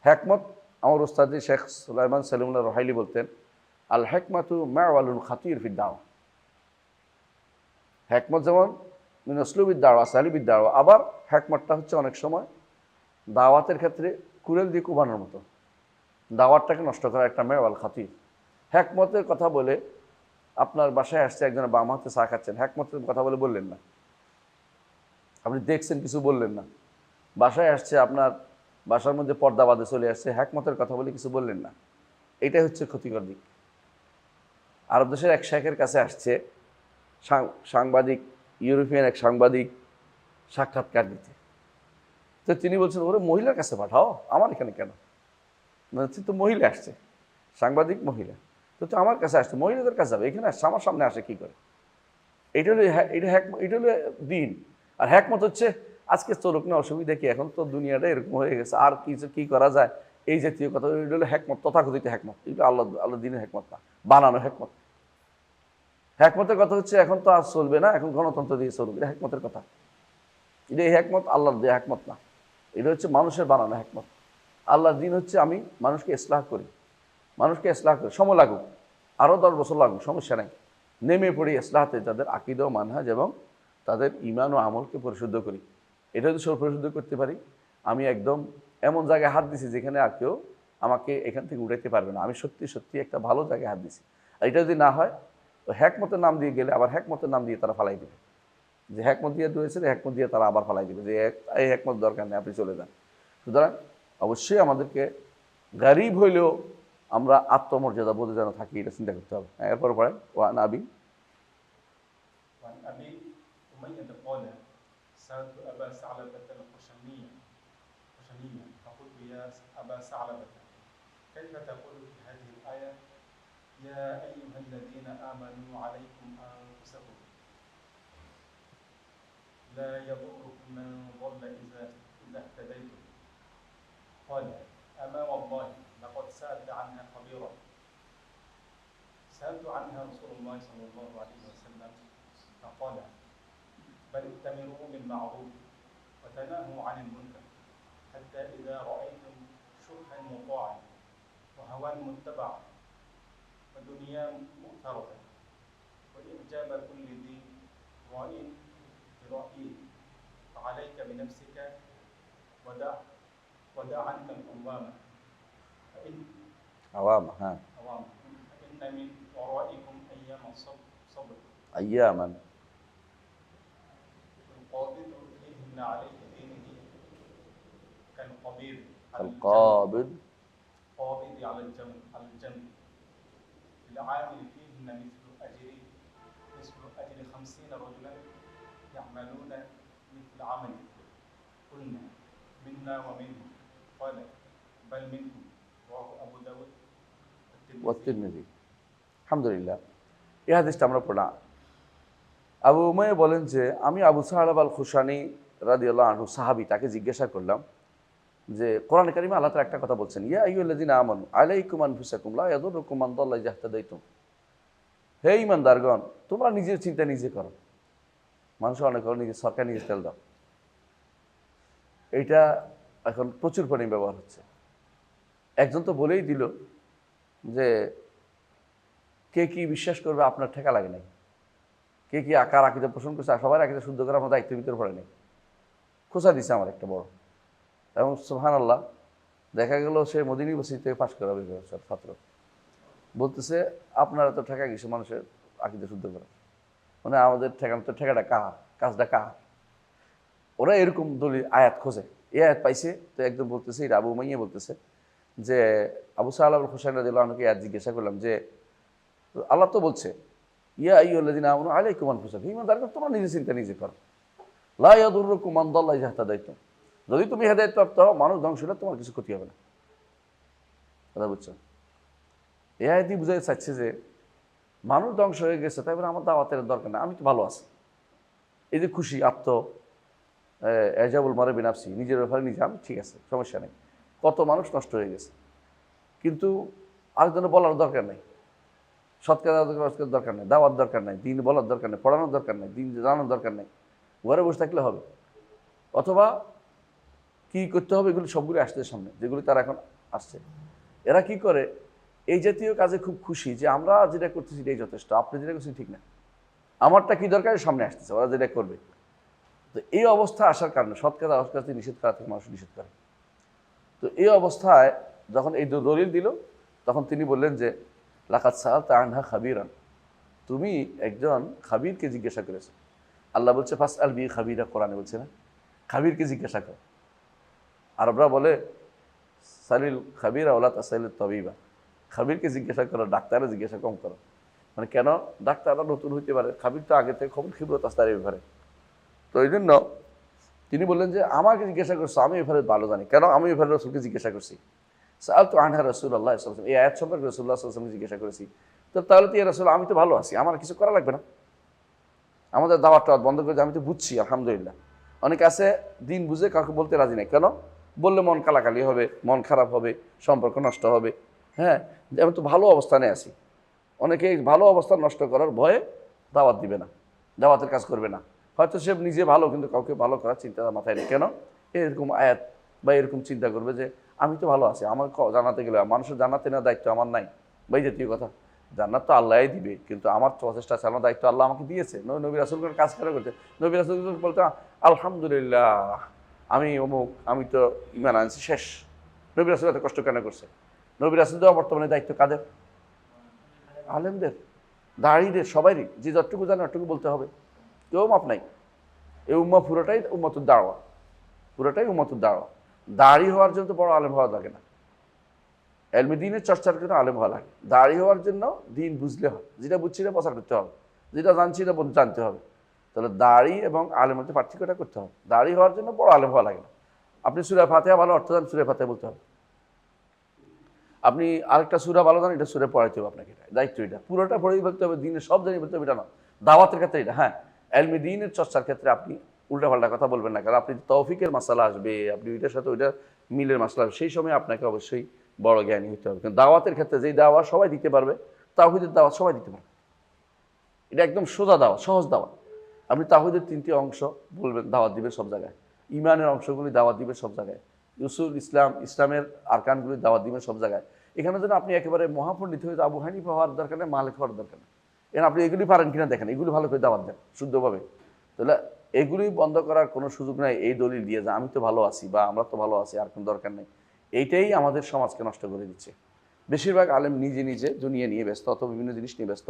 S1: হিকমত, আমার উস্তাদ শেখ সুলাইমান সালিমুল্লাহ রুহাইলি বলতেন, আল হিকমাতু মাওয়ালুল খাতির ফিদ দাওয়া। হিকমত যেমন মিন উসলুবিদ দাওয়া, সালিবিদ দাওয়া, আবার হিকমতটা হচ্ছে অনেক সময় দাওয়াতের ক্ষেত্রে কুড়েল দিয়ে কুবানোর মতো, দাওয়াতটাকে নষ্ট করা একটা মেওয়াল খাতির। হিকমতের কথা বলে আপনার বাসায় আসছে একজনের বাম হাতে চা খাচ্ছেন, হিকমতের কথা বলে বললেন না, আপনি দেখছেন কিছু বললেন না। বাসায় আসছে আপনার বাসার মধ্যে পর্দা বাঁধে চলে আসছে, হিকমতের কথা বলে কিছু বললেন না, এটাই হচ্ছে ক্ষতিকর দিক। আরব দেশের এক শেখের কাছে আসছে সাংবাদিক, ইউরোপিয়ান এক সাংবাদিক সাক্ষাৎকার দিতে। তো তিনি বলছেন, ওরে মহিলার কাছে পাঠাও, আমার এখানে কেন? তো মহিলা আসছে, সাংবাদিক মহিলা, তো আমার কাছে আসছে, মহিলাদের কাছে যাবে, এখানে আসছে, আমার সামনে আসে কী করে? এটা হলো দিন। আর হিকমত হচ্ছে আজকে চলুক না, অসুবিধা কি, এখন তো দুনিয়াটা এরকম হয়ে গেছে, আর কিছু কী করা যায়, এই জাতীয় কথা। এটা হলো হিকমত, তথাকথিত হিকমত। এগুলো আল্লাহ দিনের হিকমত না, বানানো হিকমত। হিকমতের কথা হচ্ছে এখন তো আর চলবে না, এখন গণতন্ত্র দিয়ে চলবে, এটা হিকমতের কথা। এটা এই হিকমত আল্লাহর দেয়া হিকমত না, এটা হচ্ছে মানুষের বানানো হিকমত। আল্লাহর দিন হচ্ছে আমি মানুষকে ইসলাহ করি, সময় লাগুক, আরও 10 বছর লাগুক, সমস্যা নেই, নেমে পড়ি ইসলাহতে, তাদের আকীদা ও মানহাজ এবং তাদের ঈমান ও আমলকে পরিশুদ্ধ করি। এটা যদি পরিশুদ্ধ করতে পারি, আমি একদম এমন জায়গায় হাত দিছি যেখানে আর কেউ আমাকে এখান থেকে উঠাইতে পারবে না। আমি সত্যি সত্যি একটা ভালো জায়গায় হাত দিছি। আর এটা যদি না হয়, তো হিকমতের নাম দিয়ে গেলে আবার হিকমতের নাম দিয়ে তারা ফালাই দেবে, যে হিকমত দিয়ে দিয়েছে, হিকমত দিয়ে তারা আবার ফালাই দেবে, যে এই হিকমত দরকার নেই, আপনি চলে যান। সুতরাং অবশ্যই আমাদেরকে গরিব হইলেও আমরা আত্মমর্যাদা বোধে যেন থাকি, এটা চিন্তা করতে হবে। এরপর পড়েন, ওয়ান আবি
S2: وعن أبي أمية قال سألت أبا ثعلبة الخشنية فقلت يا أبا ثعلبة كيف تقول في هذه الآية يا أيها الذين آمنوا عليكم أنفسكم لا يضركم من ضل إذا اهتديتم قال أما والله لقد سألت عنها خبيرا سألت عنها رسول الله صلى الله عليه وسلم فقال بل ائتمروا بالمعروف وتناهوا عن المنكر حتى إذا رأيتم شحا مطاعا وهوى متبعا ودنيا مؤثرة وإعجاب كل ذي رأي برأيه فعليك بنفسك ودع عنك الأمامة فإن
S1: عوامة ها
S2: فإن من ورائكم أيام صبر
S1: أياما
S2: القابض فيهن عليه دينه كالقبيض
S1: القابض
S2: على الجنب للعامل فيهن مثل أجر 50 رجلا يعملون مثل عمله قلنا منا ومنهم قال بل منكم رواه أبو داود
S1: والترمذي আলহামদুলিল্লাহ। এই হাদিসটা আমরা পড়লাম। আবু উমাইয়া বলেন যে আমি আবু সাহাব আল খুশানি রাদিয়াল্লাহু আনহু সাহাবী, তাকে জিজ্ঞাসা করলাম যে কোরআন কারিমে আল্লাহ তাআলা একটা কথা বলছেন, ইয়া আইয়ুহাল্লাযীনা আমানু আলাইকুম আনফুসাকুম লা ইয়াদুররুকুম মান দাল্লা ইযা ইহতাদাইতুম। হে ঈমানদারগণ, তোমরা নিজের চিন্তা নিজে করো। মানুষ অনেক নিজের সরকার নিজে তেল দাও, এইটা এখন প্রচুর পরিমাণে ব্যবহার হচ্ছে। একজন তো বলেই দিল যে কে কি বিশ্বাস করবে আপনার ঠেকা লাগে নাই, কে কি আকার আকিদা পোষণ করছে, সবার আকিদা শুদ্ধ করা আমার দায়িত্বের ভিতরে পড়ে নেই। খোঁচা দিছে আমার একটা বড়, এবং সুবহানাল্লাহ দেখা গেল সে মদিনা ইউনিভার্সিটি থেকে পাশ করা ছাত্র, বলতেছে আপনারা তো ঠেকা গেছে মানুষের আকিদা শুদ্ধ করা, মানে আমাদের ঠেকানো তো ঠেকাটা কাহা, কাজটা কাহা। ওরা এরকম দলিল আয়াত খোঁজে, এই আয়াত পাইছে তো একদম বলতেছে, এটা আবু উমাইয়া বলতেছে যে আবু সাহাব আল খুশানি রাদিয়াল্লাহু আনহুকে আয়াত জিজ্ঞাসা করলাম যে আল্লাহ তো বলছে ইয়া আইয়ুহাল্লাযীনা আমানু আলাইকুম আনফুসাকুম, ঈমানদারগণ তোমরা নিজে চিন্তা নিজে করো, লা ইয়াদুররুকুম মান দাল্লা ইযা ইহতাদাইতুম, যদি তুমি হেদায়েত প্রাপ্ত হও মানুষ ধ্বংস হলে তোমার কিছু ক্ষতি হবে না। কথা বুঝছো? এই আয়াতই বুঝাই চাচ্ছে যে মানুষ ধ্বংস হয়ে গেছে, তাই বলে আমার দাওয়াতের দরকার না, আমি তো ভালো আছি। এই যে খুশি এজাবুল মারে বিনাফসি, নিজের ব্যাপারে নিজে আমি ঠিক আছে, সমস্যা নেই। কত মানুষ নষ্ট হয়ে গেছে, কিন্তু আরেকজনের বলার দরকার নেই, সৎ কাজ দরকার নেই, দাওয়ার দরকার নেই, দিন বলার দরকার নেই, পড়ানোর দরকার নেই, দিন জানানোর দরকার নেই, ঘরে বসে থাকলে হবে। অথবা কি করতে হবে, এগুলো সবগুলো আসছে সামনে, যেগুলি তারা এখন আসছে। এরা কি করে, এই জাতীয় কাজে খুব খুশি যে আমরা যেটা করতেছি এটাই যথেষ্ট, আপনি যেটা করছেন ঠিক না, আমারটা কি দরকার সামনে আসতেছে, ওরা যেটা করবে। তো এই অবস্থা আসার কারণে সৎ কাজ অসৎ কাজ নিষেধ করা থেকে মানুষ নিষেধ করে। তো এই অবস্থায় যখন এই দলিল দিল, তখন তিনি বললেন যে লাকাদ সাআলতা আনহা খাবীরান, তুমি একজন খাবীরকে জিজ্ঞাসা করেছো। আল্লাহ বলছে ফাসআল বি খাবীরা, কোরআনে বলছে না, খাবীরকে জিজ্ঞাসা করো। আরবরা বলে সালিল খাবীরা ওলা তাসাইলিত তাবিবা, খাবীরকে জিজ্ঞাসা করো, ডাক্তাররা জিজ্ঞাসা কম করো। মানে কেন, ডাক্তাররা নতুন হইতে পারে, খাবীর তো আগে থেকে খবর খিবরত আছে তার এই ব্যাপারে। তো এই জন্য তিনি বললেন যে আমাকে জিজ্ঞাসা করছো, আমি এভাবে ভালো জানি, কেন আমি এভাবে রসুলকে জিজ্ঞাসা করছি। সাআলতু আনহা রাসূলুল্লাহ সাল্লাল্লাহু আলাইহি ওয়াসাল্লাম, এই আয়াত সম্পর্কে রাসূলুল্লাহ সাল্লাল্লাহু আলাইহি ওয়াসাল্লাম জিজ্ঞাসা করেছি। তো তাহলে তো ইয়া রাসূল আমি তো ভালো আছি, আমার কিছু করা লাগবে না, আমাদের দাওয়াতটা বন্ধ করে আমি তো বুঝছি আলহামদুলিল্লাহ। অনেকে আছে দিন বুঝে কাউকে বলতে রাজি নাই, কেন বললে মন কালাকালি হবে, মন খারাপ হবে, সম্পর্ক নষ্ট হবে। হ্যাঁ, আমি তো ভালো অবস্থানে আছি। অনেকে ভালো অবস্থান নষ্ট করার ভয়ে দাওয়াত দিবে না, দাওয়াতের কাজ করবে না। হয়তো সে নিজে ভালো, কিন্তু কাউকে ভালো করার চিন্তা মাথায় নেই, কেন এরকম আয়াত বা এরকম চিন্তা করবে যে আমি তো ভালো আছি, আমার জানাতে গেলে মানুষের জানাতে নেওয়ার দায়িত্ব আমার নাই, বা এই জাতীয় কথা। জান্নাত তো আল্লাহই দিবে, কিন্তু আমার প্রচেষ্টা চালানোর দায়িত্ব আল্লাহ আমাকে দিয়েছে। নবী রাসূলের কাজ করে করতে, নবী রাসূল বলতে আলহামদুলিল্লাহ আমি অমুক, আমি তো ঈমান আনছি শেষ। নবী রাসূল এত কষ্ট কেন করছে? নবী রাসূল দেওয়া বর্তমানে দায়িত্ব কাদের? আলেমদের, দাঁড়িদের, সবারই। যে যতটুকু জানে অতটুকু বলতে হবে, কেউ মাপ নাই। এই উম্মাহ পুরোটাই উম্মাতুদ দাওয়া, পুরোটাই উম্মাতুদ দাওয়া। দাড়ি হওয়ার জন্য তো বড় আলেম হওয়া লাগে না, এলমে দিনের চর্চার জন্য আলেম হওয়া লাগে। দাড়ি হওয়ার জন্য দিন বুঝলে হয়, যেটা বুঝছি না প্রচার করতে হবে, যেটা জানছি না জানতে হবে। তাহলে দাড়ি এবং আলেমের মধ্যে পার্থক্যটা করতে হবে। দাড়ি হওয়ার জন্য বড় আলেম হওয়া লাগে না। আপনি সূরা ফাতিহা ভালো অর্থ জানেন, সূরা ফাতিহা বলতে হবে। আপনি আরেকটা সূরা ভালো জানেন, এটা সূরা পড়াইতে হবে আপনাকে, এটা দায়িত্ব, এটা পুরোটা পড়েই বলতে হবে, দিনের সব জানিয়ে বলতে হবে, এটা না। দাওয়াতের ক্ষেত্রে এটা, হ্যাঁ, এলমে দ্বীনের চর্চার ক্ষেত্রে আপনি উল্টাপাল্টা কথা বলবেন না, কারণ আপনি তৌফিকের মাসালা আসবে, আপনি ওইটার সাথে ওইটা মিলের মাসালা আসবে, সেই সময় আপনাকে অবশ্যই বড় জ্ঞানী হতে হবে। কিন্তু দাওয়াতের ক্ষেত্রে যেই দাওয়া সবাই দিতে পারবে, তাওহীদের দাওয়াত সবাই দিতে পারবে, এটা একদম সোজা দাওয়া, সহজ দাওয়া। আপনি তাওহীদের 3টি অংশ বলবেন, দাওয়াত দিবেন সব জায়গায়, ইমানের অংশগুলি দাওয়াত দিবেন সব জায়গায়, উসুল ইসলাম, ইসলামের আরকানগুলি দাওয়াত দিবেন সব জায়গায়। এখানে যেন আপনি একেবারে মহাপণ্ডিত হয়ে আবু হানিফা হওয়ার দরকার নেই, মালিক হওয়ার দরকার নেই, এখানে আপনি এগুলি পারেন কিনা দেখেন, এগুলি ভালো করে দাওয়াত দেন শুদ্ধভাবে। তাহলে এগুলি বন্ধ করার কোনো সুযোগ নাই এই দলিল দিয়ে যে আমি তো ভালো আছি বা আমরা তো ভালো আছি, আর কোনো দরকার নেই। এইটাই আমাদের সমাজকে নষ্ট করে দিচ্ছে। বেশিরভাগ আলেম নিজে নিজে দুনিয়া নিয়ে ব্যস্ত, অথবা বিভিন্ন জিনিস নিয়ে ব্যস্ত,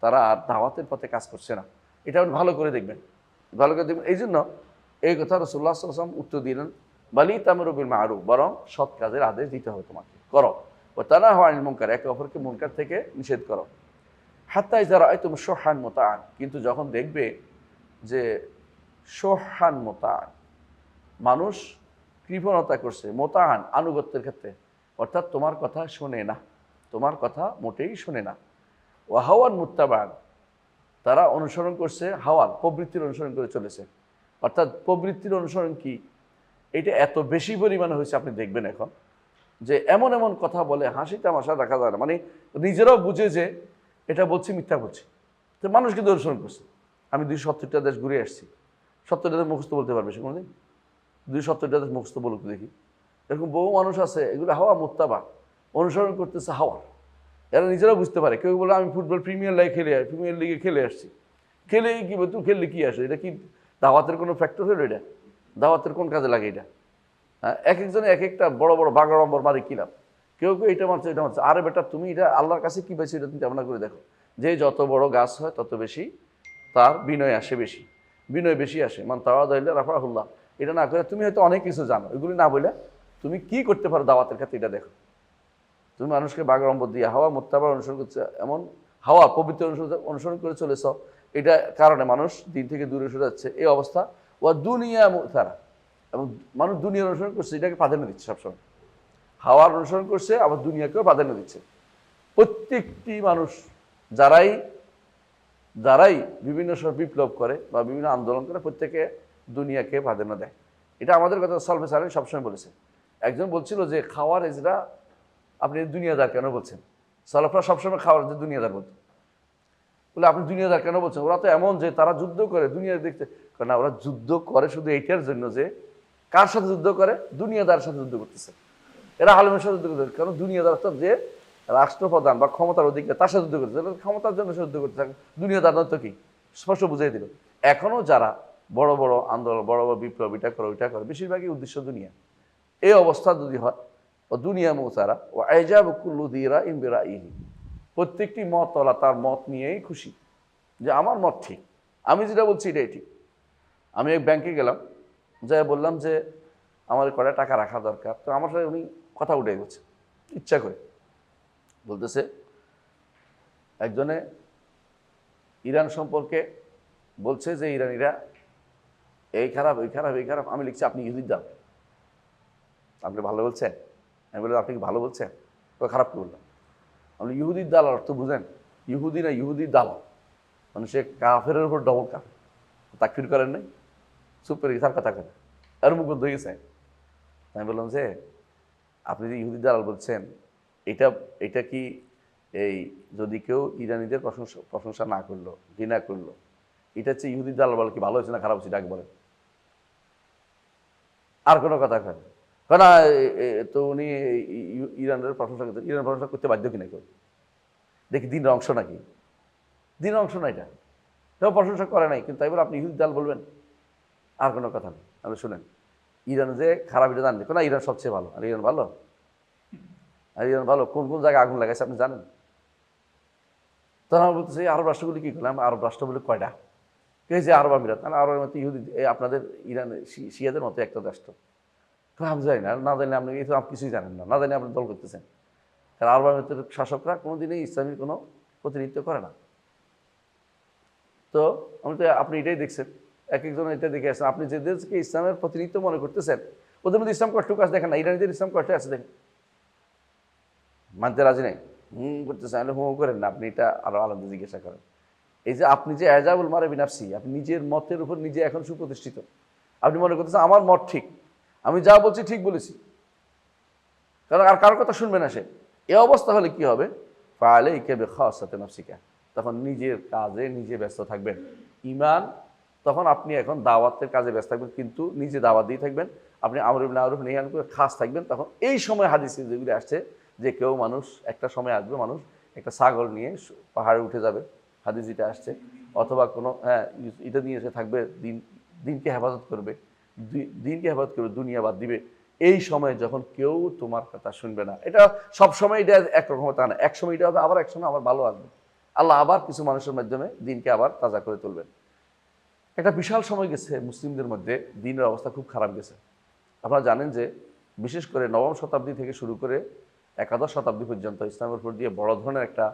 S1: তারা আর দাওয়াতের পথে কাজ করছে না। এটা আপনি ভালো করে দেখবেন, ভালো করে দেখবেন। এই জন্য এই কথা রাসূলুল্লাহ সাল্লাল্লাহু আলাইহি ওয়াসাল্লাম উত্তর দিলেন, বালি তামরু বিল মারুফ, বরং সৎ কাজের আদেশ দিতে হবে তোমাকে, করো। ও তানাহু আনিল মুনকার, একে অপরকে মুনকার থেকে নিষেধ করো। হাত্তা ইযা রাআইতুম শুহহান মুতাআন, কিন্তু যখন দেখবে যে শুহহান মুতাআন, মানুষ কৃপণতা করছে, মুতাআন আনুগত্যের ক্ষেত্রে, অর্থাৎ তোমার কথা শোনে না, তোমার কথা মোটেই শোনে না। ওয়া হাওয়ান মুত্তাবান, তারা অনুসরণ করছে হাওয়ার, প্রবৃত্তির অনুসরণ করে চলেছে। অর্থাৎ প্রবৃত্তির অনুসরণ কি, এটা এত বেশি পরিমাণে হয়েছে, আপনি দেখবেন এখন যে এমন এমন কথা বলে, হাসি তামাশা রাখা যায় না, মানে নিজেরাও বুঝে যে এটা বলছি মিথ্যা বলছি, তো মানুষ কিন্তু অনুসরণ করছে। আমি 270টা দেশ ঘুরে আসছি, 70টা দেশ মুখস্থ বলতে পারবে সে কোনোদিন? 270টা দেশ মুখস্থ বলুক দেখি। এরকম বহু মানুষ আছে, এগুলো হাওয়া মুত্তাবা, অনুসরণ করতেছে হাওয়া। এরা নিজেরাও বুঝতে পারে। কেউ বলে আমি ফুটবল প্রিমিয়ার লিগে খেলে আসছি, খেলে কি তুই খেললে কি আসে, এটা কি দাওয়াতের কোনো ফ্যাক্টর হলো? এটা দাওয়াতের কোন কাজে লাগে এটা? হ্যাঁ, এক একজনে এক একটা বড় বড় বাগাড়ম্বর মারি কিলাম, কেউ কেউ এটা মারছে এটা মারছে। আরে বেটা, তুমি এটা আল্লাহর কাছে কি পাইছো, এটা তুমি তেমন করে দেখো। যে যত বড় গাছ হয় তত বেশি তার বিনয় আসে, বেশি বিনয় বেশি আসে। মান তাওয়াদা রাফাহুল্লাহ, এটা না করে তুমি হয়তো অনেক কিছু জানো, এগুলি না বলে তুমি কি করতে পারো দাওয়াতের ক্ষেত্রে, এটা দেখো। তুমি মানুষকে বাগাড়ম্বর দিয়ে হাওয়া মুত্তাবার অনুসরণ করছে, এমন হাওয়া পবিত্র অনুসরণ করে চলেছ, এটা কারণে মানুষ দিন থেকে দূরে সরে যাচ্ছে, এই অবস্থা। ও দুনিয়া তারা, এবং মানুষ দুনিয়ার অনুসরণ করছে, এটাকে প্রাধান্য দিচ্ছে সবসময়। হাওয়ার অনুসরণ করছে, আবার দুনিয়াকেও প্রাধান্য দিচ্ছে। প্রত্যেকটি মানুষ যারাই যারাই বিভিন্ন সময় বিপ্লব করে বা বিভিন্ন আন্দোলন করে, প্রত্যেকে দুনিয়াকে প্রাধান্য দেয়। এটা আমাদের কথা সলভে সালেন সবসময় বলেছে। একজন বলছিল যে খাওয়ার এজরা, আপনি দুনিয়াদার কেন বলছেন? সালাফরা সবসময় খাওয়ার যে দুনিয়াদার বলতো, বলে আপনি দুনিয়াদার কেন বলছেন? ওরা তো এমন যে তারা যুদ্ধ করে দুনিয়া দেখতে, না ওরা যুদ্ধ করে শুধু এইটার জন্য যে কার সাথে যুদ্ধ করে? দুনিয়াদার সাথে যুদ্ধ করতেছে। এরা আলেমের সাথে যুদ্ধ করতেছে, কারণ দুনিয়াদার অর্থাৎ যে রাষ্ট্রপ্রধান বা ক্ষমতার অধিকার, তার সাথে যুদ্ধ করতেছে, ক্ষমতার জন্য যুদ্ধ করতে থাকে। দুনিয়াদার নয় তো কি, স্পষ্ট বুঝিয়ে দিল। এখনও যারা বড় বড় আন্দোলন, বড় বড় বিপ্লব, এটা করে ওইটা করে, বেশিরভাগই উদ্দেশ্য দুনিয়া। এই অবস্থা যদি হয়, ও দুনিয়া মৌসারা ও আইজাব কুল্লুদিরা ইমবেরা ইহি, প্রত্যেকটি মতওয়ালা তার মত নিয়েই খুশি, যে আমার মত ঠিক, আমি যেটা বলছি এটাই ঠিক। আমি এক ব্যাংকে গেলাম, যাই বললাম যে আমার কটা টাকা রাখা দরকার, তো আমার সাথে উনি কথা উঠে গেছে ইচ্ছা করে, বলতেছে একজনে ইরান সম্পর্কে বলছে যে ইরানিরা এই খারাপ ওই খারাপ এই খারাপ। আমি লিখছি আপনি ইহুদির দাম, আপনি ভালো বলছেন? আমি বললাম আপনি কি ভালো বলছেন? তো খারাপ কি বললাম? আপনি ইহুদির দালাল অর্থ বুঝেন? ইহুদি না, ইহুদির দালাল, মানে সে কাফেরের উপর ডবল কাফের। তাকফির করেন নাই, চুপ করে গেছে, আর কথা করে আর মুখ বন্ধ হয়ে গেছে। আমি বললাম যে আপনি যে ইহুদির দালাল বলছেন, এটা কি এই যদি কেউ ইরানিদের প্রশংসা না করলো, ঘৃণা করলো, এটা হচ্ছে ইহুদির দালাল বলে কি ভালো হয়েছে না খারাপ হয়েছে, এটা আগে বলেন। আর কোনো কথা কেন না, তো উনি ইরানের প্রশংসা করতে, ইরানের প্রশংসা করতে বাধ্য কিনা কেউ? দেখি দিনের অংশ নাকি? দিনের অংশ না এটা, কেউ প্রশংসা করে নাই, কিন্তু তাই বলে আপনি ইহুদি দাল বলবেন? আর কোনো কথা নেই। আপনি শুনেন, ইরান যে খারাপ এটা জানেন না, ইরান সবচেয়ে ভালো। আর ইরান ভালো, আর ইরান ভালো কোন কোন জায়গায় আগুন লাগাইছে আপনি জানেন? তখন আমরা বলতেছি আরব রাষ্ট্রগুলি কী করলাম? আরব রাষ্ট্র বলে কয়টা? কে যে আরব আমিরাত, মানে আরবের মতো ইহুদি, আপনাদের ইরান শিয়াদের মতো একটা রাষ্ট্র। আমি জানি না, না জানি আপনি এই তো আপনি কিছুই জানেন না, না জানি আপনি দল করতেছেন। কারণ আরব আমিরাতের শাসকরা কোনোদিনই ইসলামের কোনো প্রতিনিধিত্ব করে না। তো আমি তো, আপনি এটাই দেখছেন, এক একজন এটা দেখে আসছেন, আপনি যে দেশকে ইসলামের প্রতিনিধিত্ব মনে করতেছেন, ওদের মধ্যে ইসলাম কষ্ট কাজ দেখেন না। ইরানিদের ইসলাম কষ্ট আছে দেখেন, মানতে রাজি নেই, করতেছে, আমি করেন না, আপনি এটা আরো আলাদা জিজ্ঞাসা করেন। এই যে আপনি যে এজাবুল মারে বিনাফসি, আপনি নিজের মতের উপর নিজে এখন সুপ্রতিষ্ঠিত, আপনি মনে করতেছেন আমার মত ঠিক, আমি যা বলছি ঠিক বলেছি, কারণ আর কার কথা শুনবে না সে। এ অবস্থা হলে কি হবে? ফাআলাইকা বিখাসাতি নাফসিকা, তখন নিজের কাজে নিজে ব্যস্ত থাকবেন। ঈমান, তখন আপনি এখন দাওয়াতের কাজে ব্যস্ত থাকবেন, কিন্তু নিজে দাওয়াত দিয়ে থাকবেন, আপনি আমর বিল মারুফ নাহি আনিল মুনকার খাস থাকবেন। তখন এই সময় হাদিসে যেগুলি আসছে যে কেউ মানুষ একটা সময় আসবে, মানুষ একটা ছাগল নিয়ে পাহাড়ে উঠে যাবে, হাদিস যেটা আসছে, অথবা কোনো এটা নিয়ে এসে থাকবে, দিনকে হেফাজত করবে, দিনকে হেফাজত করবে, দুনিয়া বাদ দিবে। এই সময় যখন কেউ তোমার কথা শুনবে না, এটা সব সময় এটা একরকম তা না, এক সময় এটা হবে, আবার এক সময় আবার ভালো আসবে, আল্লাহ আবার কিছু মানুষের মাধ্যমে দিনকে আবার তাজা করে তুলবেন। একটা বিশাল সময় গেছে মুসলিমদের মধ্যে, দিনের অবস্থা খুব খারাপ গেছে। আপনারা জানেন যে বিশেষ করে নবম শতাব্দী থেকে শুরু করে একাদশ শতাব্দী পর্যন্ত ইসলামের উপর দিয়ে বড় ধরনের একটা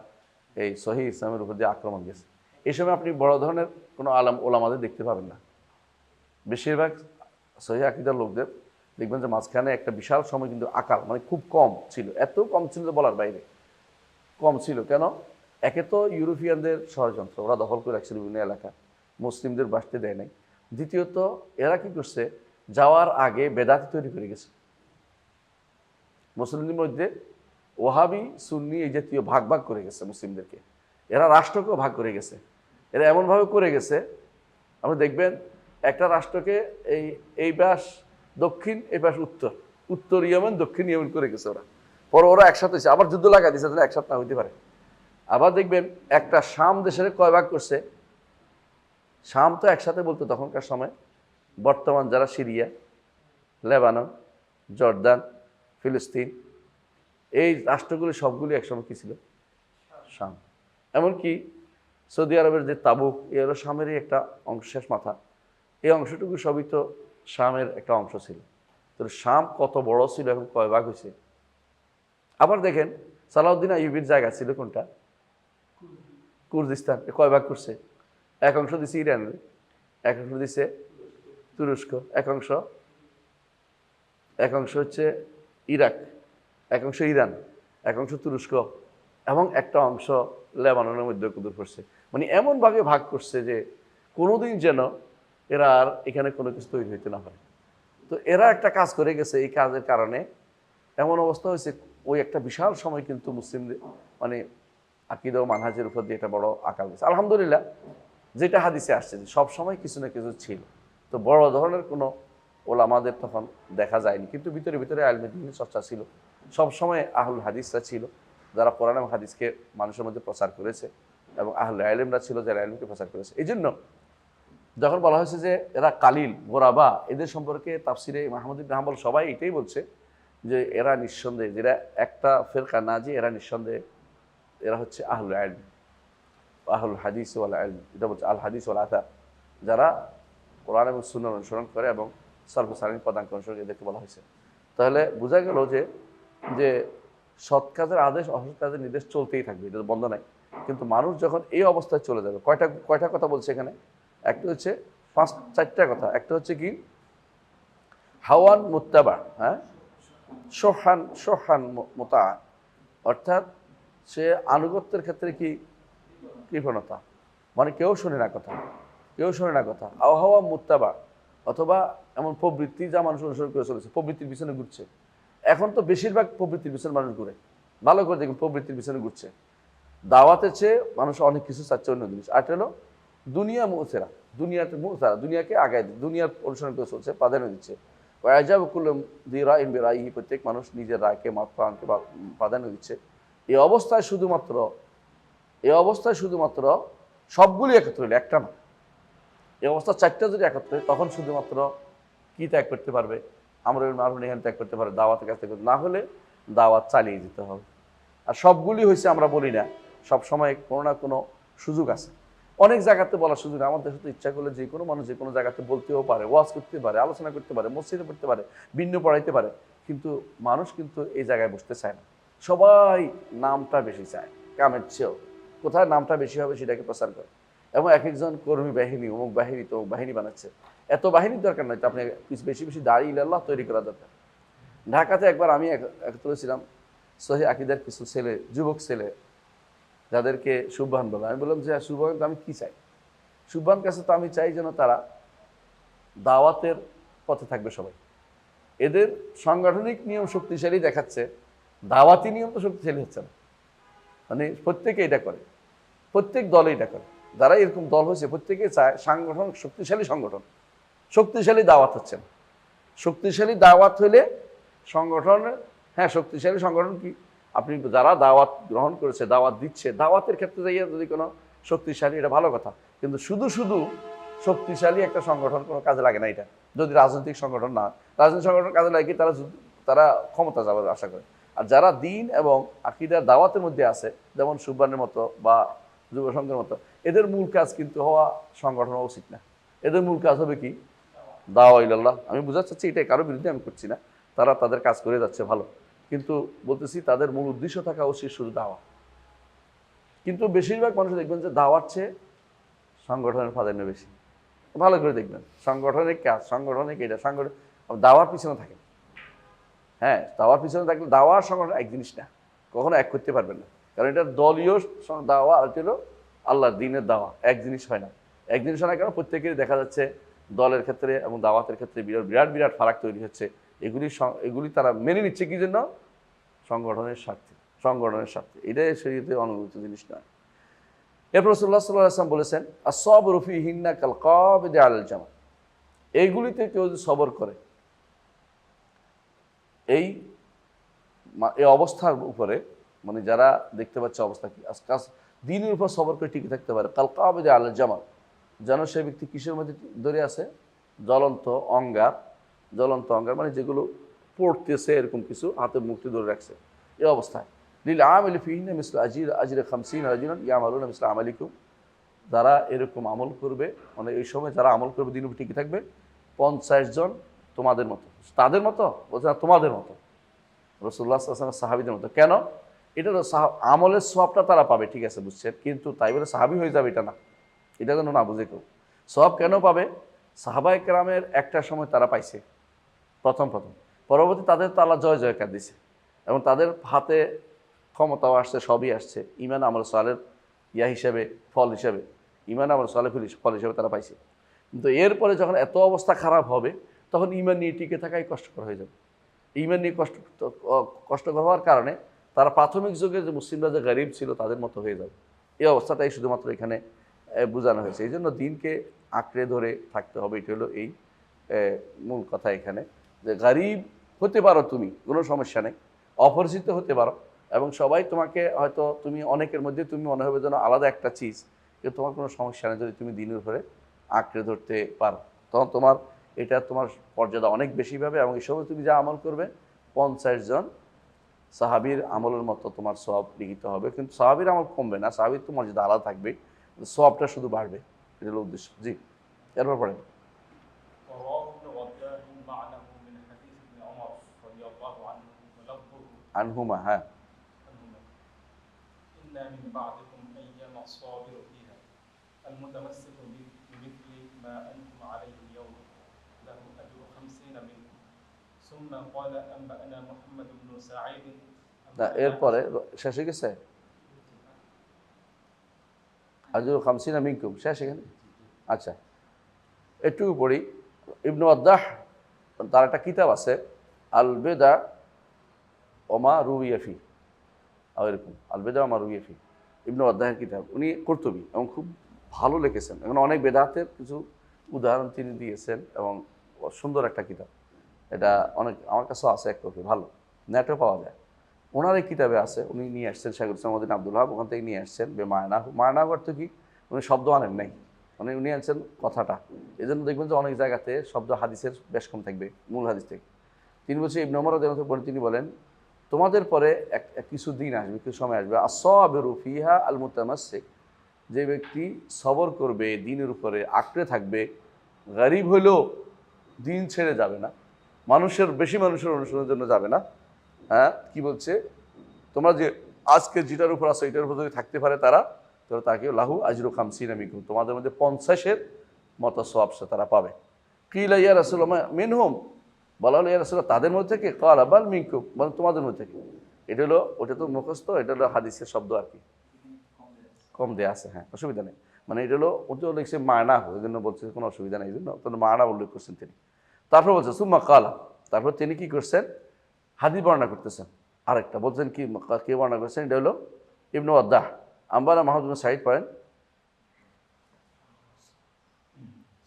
S1: এই সহিহ ইসলামের উপর দিয়ে আক্রমণ গেছে। এই সময় আপনি বড় ধরনের কোনো ওলামাদের দেখতে পাবেন না। বেশিরভাগ সহিহ আকীদার লোকদের দেখবেন যে মাঝখানে একটা বিশাল সময় কিন্তু আকাল, মানে খুব কম ছিল, এত কম ছিল যে বলার বাইরে কম ছিল। কেন? একে তো ইউরোপিয়ানদের ষড়যন্ত্র, ওরা দখল করে রাখছিল বিভিন্ন এলাকা, মুসলিমদের বাসতে দেয় নাই। দ্বিতীয়ত এরা কি করছে, যাওয়ার আগে বেদাতি তৈরি করে গেছে মুসলিমদের মধ্যে, ওহাবি সুন্নি এই জাতীয় ভাগ ভাগ করে গেছে মুসলিমদেরকে। এরা রাষ্ট্রকেও ভাগ করে গেছে, এরা এমনভাবে করে গেছে, আপনি দেখবেন একটা রাষ্ট্রকে এই পাশ দক্ষিণ, এই পাশ উত্তর, উত্তর ইয়েমেন দক্ষিণ ইয়েমেন করে গেছে ওরা। পরে ওরা একসাথে হয়েছে, আবার যুদ্ধ লাগাই দিয়েছে, তাহলে একসাথে না হইতে পারে। আবার দেখবেন একটা শাম দেশের কয় ভাগ করছে, শাম তো একসাথে বলতো তখনকার সময়, বর্তমান যারা সিরিয়া, লেবানন, জর্দান, ফিলিস্তিন, এই রাষ্ট্রগুলি সবগুলি একসময় কী ছিল? শাম। এমনকি সৌদি আরবের যে তাবুক, এ হলো শামেরই একটা অংশ, শেষ মাথা, এই অংশটুকু সবই তো শামের একটা অংশ ছিল। তো শাম কত বড় ছিল, এখন কয় ভাগ হয়েছে। আবার দেখেন সালাউদ্দিন আইয়ুবির জায়গা ছিল কোনটা? কুর্দিস্তান। কয় ভাগ করছে? এক অংশ দিছে ইরানের, এক অংশ দিছে তুরস্ক, এক অংশ হচ্ছে ইরাক, এক অংশ ইরান, এক অংশ তুরস্ক, এবং একটা অংশ লেবাননের মধ্যে কুদুর করছে। মানে এমনভাবে ভাগ করছে যে কোনোদিন যেন এরা আর এখানে কোনো কিছু তৈরি হইতে না পারে। তো এরা একটা কাজ করে গেছে, এই কাজের কারণে এমন অবস্থা হয়েছে, ওই একটা বিশাল সময় কিন্তু মুসলিমদের মানে আকীদা ও মানহাজের উপর দিয়ে একটা বড় আকাল গেছে। আলহামদুলিল্লাহ, যেটা হাদিসে আসছে যে সব সময় কিছু না কিছু ছিল, তো বড় ধরনের কোনো ওলামাদের তখন দেখা যায়নি, কিন্তু ভিতরে ভিতরে আলমে দ্বীন চর্চা ছিল। সব সময় আহলুল হাদিসরা ছিল, যারা কোরআন এবং হাদিসকে মানুষের মধ্যে প্রচার করেছে, এবং আহলুল ইলমরা ছিল, যারা ইলমকে প্রচার করেছে। এই জন্য যখন বলা হয়েছে যে এরা কালিল গোরাবা, এদের সম্পর্কে তাফসিরে মাহমুদ ইবনে হাম্বল সবাই এটাই বলছে যে এরা নিঃসন্দেহে, যেটা একটা ফেরকা না, যে এরা নিঃসন্দেহে এরা হচ্ছে আহলুল ইলম, আহলুল হাদিস ওয়াল ইলম, এটা বলছে আল হাদিস ওয়াল আথার, যারা কোরআন এবং সুন্নাহ অনুসরণ করে এবং সালফে সালিহিন পদাঙ্ক অনুসরণ, এদেরকে বলা হয়েছে। তাহলে বোঝা গেল যে সৎ কাজের আদেশ, অসৎ কাজের নির্দেশ চলতেই থাকবে, এটা বন্ধ নাই। কিন্তু মানুষ যখন এই অবস্থায় চলে যাবে, কয়টা কথা বলছে এখানে? একটা হচ্ছে চারটা কথা। একটা হচ্ছে কি? হাওয়ান মুত্তাবা, হ্যাঁ, সোহান মোতা, অর্থাৎ সে আনুগত্যের ক্ষেত্রে কি কৃপণতা, মানে কেউ শোনে না কথা। আবহাওয়া মুত্তাবা, অথবা এমন প্রবৃত্তি যা মানুষ অনুসরণ করে চলেছে, প্রবৃত্তির পিছনে ঘুরছে। এখন তো বেশিরভাগ প্রবৃত্তির পিছনে মানুষ ঘুরে, ভালো করে দেখুন, প্রবৃত্তির পিছনে ঘুরছে। দাওয়াতের চেয়ে মানুষ অনেক কিছু চাচ্ছে, অন্য জিনিস। আর হলো দুনিয়া মুসেরা, দুনিয়াকে আগায়, দুনিয়ার অনুসরণ করে চলছে, প্রাধান্য দিচ্ছে। প্রত্যেক মানুষ নিজের রায়কে প্রাণকে প্রাধান্য দিচ্ছে। এই অবস্থায় শুধুমাত্র সবগুলি একত্র হইলে, একটা না, এই অবস্থা চারটা যদি একত্র হয়, তখন শুধুমাত্র কি ত্যাগ করতে পারবে? আমরুল মারুফ নাহি ত্যাগ করতে পারবে, দাওয়াতের কাছ থেকে, না হলে দাওয়াত চালিয়ে যেতে হবে। আর সবগুলি হয়েছে, আমরা বলি না, সব সময় কোনো না কোনো সুযোগ আছে। অনেক জায়গাতে বলার সুযোগ, আমাদের সাথে ইচ্ছা করলে যে কোনো মানুষ যে কোনো জায়গাতে বলতেও পারে, ওয়াজ করতে পারে, আলোচনা করতে পারে, মসজিদে পড়তে পারে, ভিন্ন পড়াইতে পারে, কিন্তু মানুষ কিন্তু এই জায়গায় বসতে চায় না। সবাই নামটা বেশি চায়, কামের চেয়েও কোথায় নামটা বেশি হবে সেটাকে প্রচার করে। এবং এক একজন কর্মী বাহিনী, অমুক বাহিনী, তো বাহিনী বানাচ্ছে। এত বাহিনীর দরকার নয়, তো আপনি বেশি বেশি দাঁড়িয়ে ইল্লাল্লাহ তৈরি করা দরকার। ঢাকাতে একবার আমি একত্র ছিলাম, সহি আকিদার কিছু ছেলে, যুবক ছেলে, যাদেরকে সুবহান বলে। আমি বললাম যে সুবহান আমি কি চাই? সুবহান কাছে তো আমি চাই যেন তারা দাওয়াতের পথে থাকবে সবাই। এদের সাংগঠনিক নিয়ম শক্তিশালী দেখাচ্ছে, দাওয়াতি নিয়ম তো শক্তিশালী হচ্ছে না। মানে প্রত্যেকে এটা করে, প্রত্যেক দলে এটা করে। যারা এরকম দল হয়েছে প্রত্যেকে চায় সাংগঠন শক্তিশালী, সংগঠন শক্তিশালী, দাওয়াত হচ্ছে না। শক্তিশালী দাওয়াত হলে সংগঠনের, হ্যাঁ শক্তিশালী সংগঠন কি, আপনি যারা দাওয়াত গ্রহণ করেছে, দাওয়াত দিচ্ছে, দাওয়াতের ক্ষেত্রে যাইয়া যদি কোনো শক্তিশালী, এটা ভালো কথা। কিন্তু শুধু শুধু শক্তিশালী একটা সংগঠন কোনো কাজে লাগে না। এটা যদি রাজনৈতিক সংগঠন না, রাজনৈতিক সংগঠন কাজে লাগে তারা তারা ক্ষমতা যাওয়ার আশা করে। আর যারা দিন এবং আকিদার দাওয়াতের মধ্যে আছে, যেমন সুবহানের মতো বা যুব সংঘের মতো, এদের মূল কাজ কিন্তু হওয়া সংগঠন হওয়া উচিত না। এদের মূল কাজ হবে কি? দাওয়া ইলাল্লাহ। আমি বোঝাতে চাচ্ছি এটাই, কারোর বিরুদ্ধে আমি করছি না, তারা তাদের কাজ করে যাচ্ছে ভালো, কিন্তু বলতেছি তাদের মূল উদ্দেশ্য থাকা উচিত শুধু দাওয়া। কিন্তু বেশিরভাগ মানুষ দেখবেন যে দাওয়ার চেয়ে সংগঠনের প্রাধান্য বেশি। ভালো করে দেখবেন সাংগঠনিক কাজ, সাংগঠনিক এটা সাংগঠনিক, দাওয়ার পিছনে থাকে। হ্যাঁ, দাওয়ার পিছনে থাকলে দাওয়ার সংগঠন এক জিনিস না, কখনো এক করতে পারবেন না। কারণ এটা দলীয় দাওয়া আর হলো আল্লাহর দ্বীনের দাওয়া, এক জিনিস হয় না। এক জিনিস হয় না কেন? প্রত্যেকেরই দেখা যাচ্ছে দলের ক্ষেত্রে এবং দাওয়াতের ক্ষেত্রে বিরাট বিরাট ফারাক তৈরি হচ্ছে। এগুলি তারা মেনে নিচ্ছে কি জন্য? সংগঠনের স্বার্থে, সংগঠনের স্বার্থে। এটাই শরীয়তে অনুমোদিত জিনিস নয়। এরপর রাসূলুল্লাহ সাল্লাল্লাহু আলাইহি ওয়াসাল্লাম বলেছেন, আস-সাবরু ফীহিন্না কাল কাবিদি আলাল জামার। এইগুলিতে কেউ যদি সবর করে, এই অবস্থার উপরে, মানে যারা দেখতে পাচ্ছে অবস্থা কি, আজকাল দিনের উপর সবর করে টিকে থাকতে পারে, কাল কাবিদি আলাল জামার, যেন সেই ব্যক্তি কিসের মধ্যে ধরে আছে? জ্বলন্ত অঙ্গার। জ্বলন্ত অঙ্গার মানে যেগুলো পড়তেছে, এরকম কিছু হাতে মুক্তি ধরে রাখছে এই অবস্থায়। লিল আমিলি ফীহিন্না মিসলু আজরি 50 রাজুলান ইয়ামালুনা মিসলা আমালিকুম। যারা এরকম আমল করবে, মানে এই সময় যারা আমল করবে, দিন উপর টিকে থাকবে, 50 জন তোমাদের মতো। তাদের মতো বলছে না, তোমাদের মতো, রাসূলুল্লাহ সাল্লাল্লাহু আলাইহি ওয়াসাল্লাম সাহাবীদের মতো। কেন? এটা তো আমলের সওয়াবটা তারা পাবে, ঠিক আছে বুঝছেন, কিন্তু তাই বলে সাহাবী হয়ে যাবে এটা না, এটা যেন না বুঝে কেউ। সওয়াব কেন পাবে? সাহাবায়ে কেরামের একটা সময় তারা পাইছে প্রথম, পরবর্তী তাদের তো আল্লাহ জয় জয়কার দিছে এবং তাদের হাতে ক্ষমতাও আসছে, সবই আসছে, ঈমান আমল সালের হিসাবে, ফল হিসাবে, ঈমান আমল সালেহ ফল হিসাবে তারা পাইছে। কিন্তু এরপরে যখন এত অবস্থা খারাপ হবে, তখন ঈমান নিয়ে টিকে থাকাই কষ্টকর হয়ে যাবে। ঈমান নিয়ে কষ্টকর হওয়ার কারণে তারা প্রাথমিক যুগে যে মুসলিমরা যে গরিব ছিল তাদের মতো হয়ে যাবে। এই অবস্থাটাই শুধুমাত্র এখানে বোঝানো হয়েছে। এই জন্য দিনকে আঁকড়ে ধরে থাকতে হবে, এটা হলো এই মূল কথা এখানে, যে গরিব হতে পারো তুমি, কোনো সমস্যা নেই, অপরিচিত হতে পারো, এবং সবাই তোমাকে হয়তো, তুমি অনেকের মধ্যে তুমি মনে হবে যেন আলাদা একটা চিজ, কিন্তু তোমার কোনো সমস্যা নেই যদি তুমি দিনের উপরে আঁকড়ে ধরতে পারো, তখন তোমার এটা তোমার মর্যাদা অনেক বেশি পাবে। এবং এই সময় তুমি যা আমল করবে 50 জন সাহাবীর আমলের মতো তোমার সওয়াব লিখিত হবে। কিন্তু সাহাবীর আমল কমবে না, সাহাবীর তো মর্যাদা আলাদা থাকবে, সওয়াবটা শুধু বাড়বে। এটা হলো উদ্দেশ্য। জি, এরপর পড়েন।
S2: ورواه ابن وضاح معنه من حديث ابن عمر رضي الله عنه ولفظه
S1: আনহুমা, হ্যাঁ,
S2: عنهما إن من بعضكم أيما الصابر فيها المتمسك بمثل ما أنتم عليه اليوم له أجر 50 منكم ثم قال أنبأنا محمد بن سعيد
S1: না এরপরে শেষ হয়ে গেছে, আজরু 50 মিনকুম, শেষ এখানে। আচ্ছা, একটু পড়ি। ইবনু ওয়াদ্দাহ, তার একটা কিতাব আছে, আল বেদা ওমা রুইয়াফি, এরকম আল বেদা ওমা রুইয়াফি, ইবনু ওয়াদ্দাহের কিতাব। উনি কুরতুবী এবং খুব ভালো লিখেছেন, এখন অনেক বেদাতের কিছু উদাহরণ তিনি দিয়েছেন এবং সুন্দর একটা কিতাব। এটা অনেক, আমার কাছেও আছে এক কপি, ভালো, নেটেও পাওয়া যায়। ওনার এই কিতাবে আছে, উনি নিয়ে আসছেন, শাইখুল ইসলাম উদ্দিন আব্দুল ওয়াহাব ওখান থেকে নিয়ে আসছেন। বেমায়নাহু, মায়নাহু অর্থ কি? উনি শব্দ আনেন নাই, উনি আনছেন কথাটা। এই জন্য দেখবেন যে অনেক জায়গাতে শব্দ হাদিসের বেশ কম থাকবে মূল হাদিস থেকে। তিনি বলছেন, ইবনে ওমর রাদিয়াল্লাহু আনহু তিনি বলেন, তোমাদের পরে কিছু দিন আসবে, কিছু সময় আসবে, আস-সাবিরু ফিহা আল মুতামাসসিক, যে ব্যক্তি সবর করবে, দিনের উপরে আঁকড়ে থাকবে, গরিব হলেও দিন ছেড়ে যাবে না, বেশি মানুষের অনুসরণের জন্য যাবে না। হ্যাঁ, কি বলছে? তোমরা যে আজকে যেটার উপর আসো এটার উপর যদি থাকতে পারে তারা, তো তাকে লাহু আজরু 50 মিনকুম, তোমাদের মধ্যে 50-এর মতো সওয়াব তারা পাবে। কিলা ইয়া রাসূলুল্লাহ মিনহুম, বলা হলো ইয়া রাসূলুল্লাহ তাদের মধ্যে থেকে, ক্বালা বাল মিনকুম, মানে তোমাদের মধ্যে থেকে। এটা হলো, ওটা তো মুখস্থ, এটা হলো হাদিসের শব্দ আর কি, কম দেয়া আছে, হ্যাঁ অসুবিধা নেই। মানে এটা হলো ওটা লিখছে মায়না, ওই জন্য বলছে কোনো অসুবিধা নেই, এই জন্য তো মায়না উল্লেখ করছেন তিনি। তারপর বলছে সুম্মা কালা, তারপর তিনি কি করছেন, হাদিস বর্ণনা করতেছেন। আরেকটা বলছেন কি, কে বর্ণনা করছেন, এটা হলো ইবনু ওয়াদ্দাহ। আম্বানা মাহমুদ বিন সাঈদ পড়েন।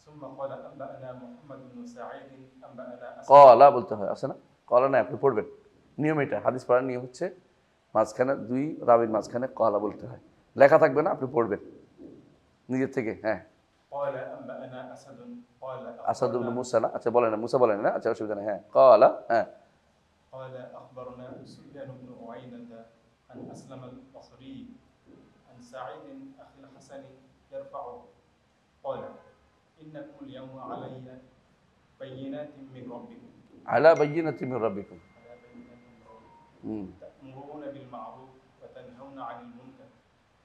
S2: ثم قال أنبأنا محمد بن سعيد أنبأنا أسد
S1: কলা বলতে হয়, আছে না, কলা না, আপনি পড়বেন, নিয়ম এটা, হাদিস পড়ার নিয়ম হচ্ছে মাঝখানে দুই রাবির মাঝখানে কলা বলতে হয়, লেখা থাকবে না, আপনি পড়বেন নিজের থেকে। হ্যাঁ,
S2: قال أنبأنا أسد قال
S1: আসাদ ইবনে
S2: أخبرنا
S1: মুসা না, আচ্ছা বলেন না, মুসা বলেন না, আচ্ছা অসুবিধা নেই, হ্যাঁ কলা, হ্যাঁ।
S2: قال أخبرنا سفيان بن عيينة عن أسلم البصري عن سعيد أخي الحسن يرفعه قال إنكم اليوم علي بينات من ربكم
S1: আলা বাইয়িনাতিন মির রাব্বিকুম,
S2: على بينات من ربكم تأمرون بالمعروف وتنهون عن المنكر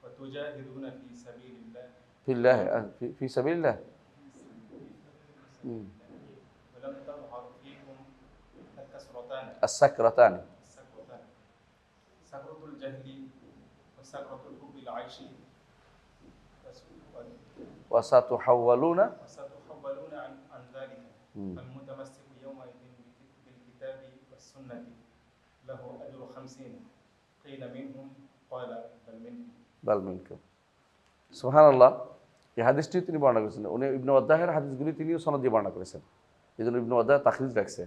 S2: وتجاهدون في سبيل الله
S1: ফিল্লাহ, ফি সাবিলিল্লাহ।
S2: ولم تظهر فيكم الكسرتان
S1: السكرتان
S2: السكرتان سكرة الجهل وسكرة الحب العيش
S1: وستحولون
S2: وستحولون عن ذلك فالمتمسك يومئذ بالكتاب والسنة له أجر 50 قيل منهم قال بل منكم
S1: বাল মিনকুম। সুবহানাল্লাহ, এই হাদিসটি তিনি বর্ণনা করেছেন, উনি ইবনে ওয়াদ্দাহের হাদিসগুলি তিনিও সনদ দিয়ে বর্ণনা করেছেন, এই জন্য ইবনে ওয়াদ্দাহ তাখরিজ রাখছে,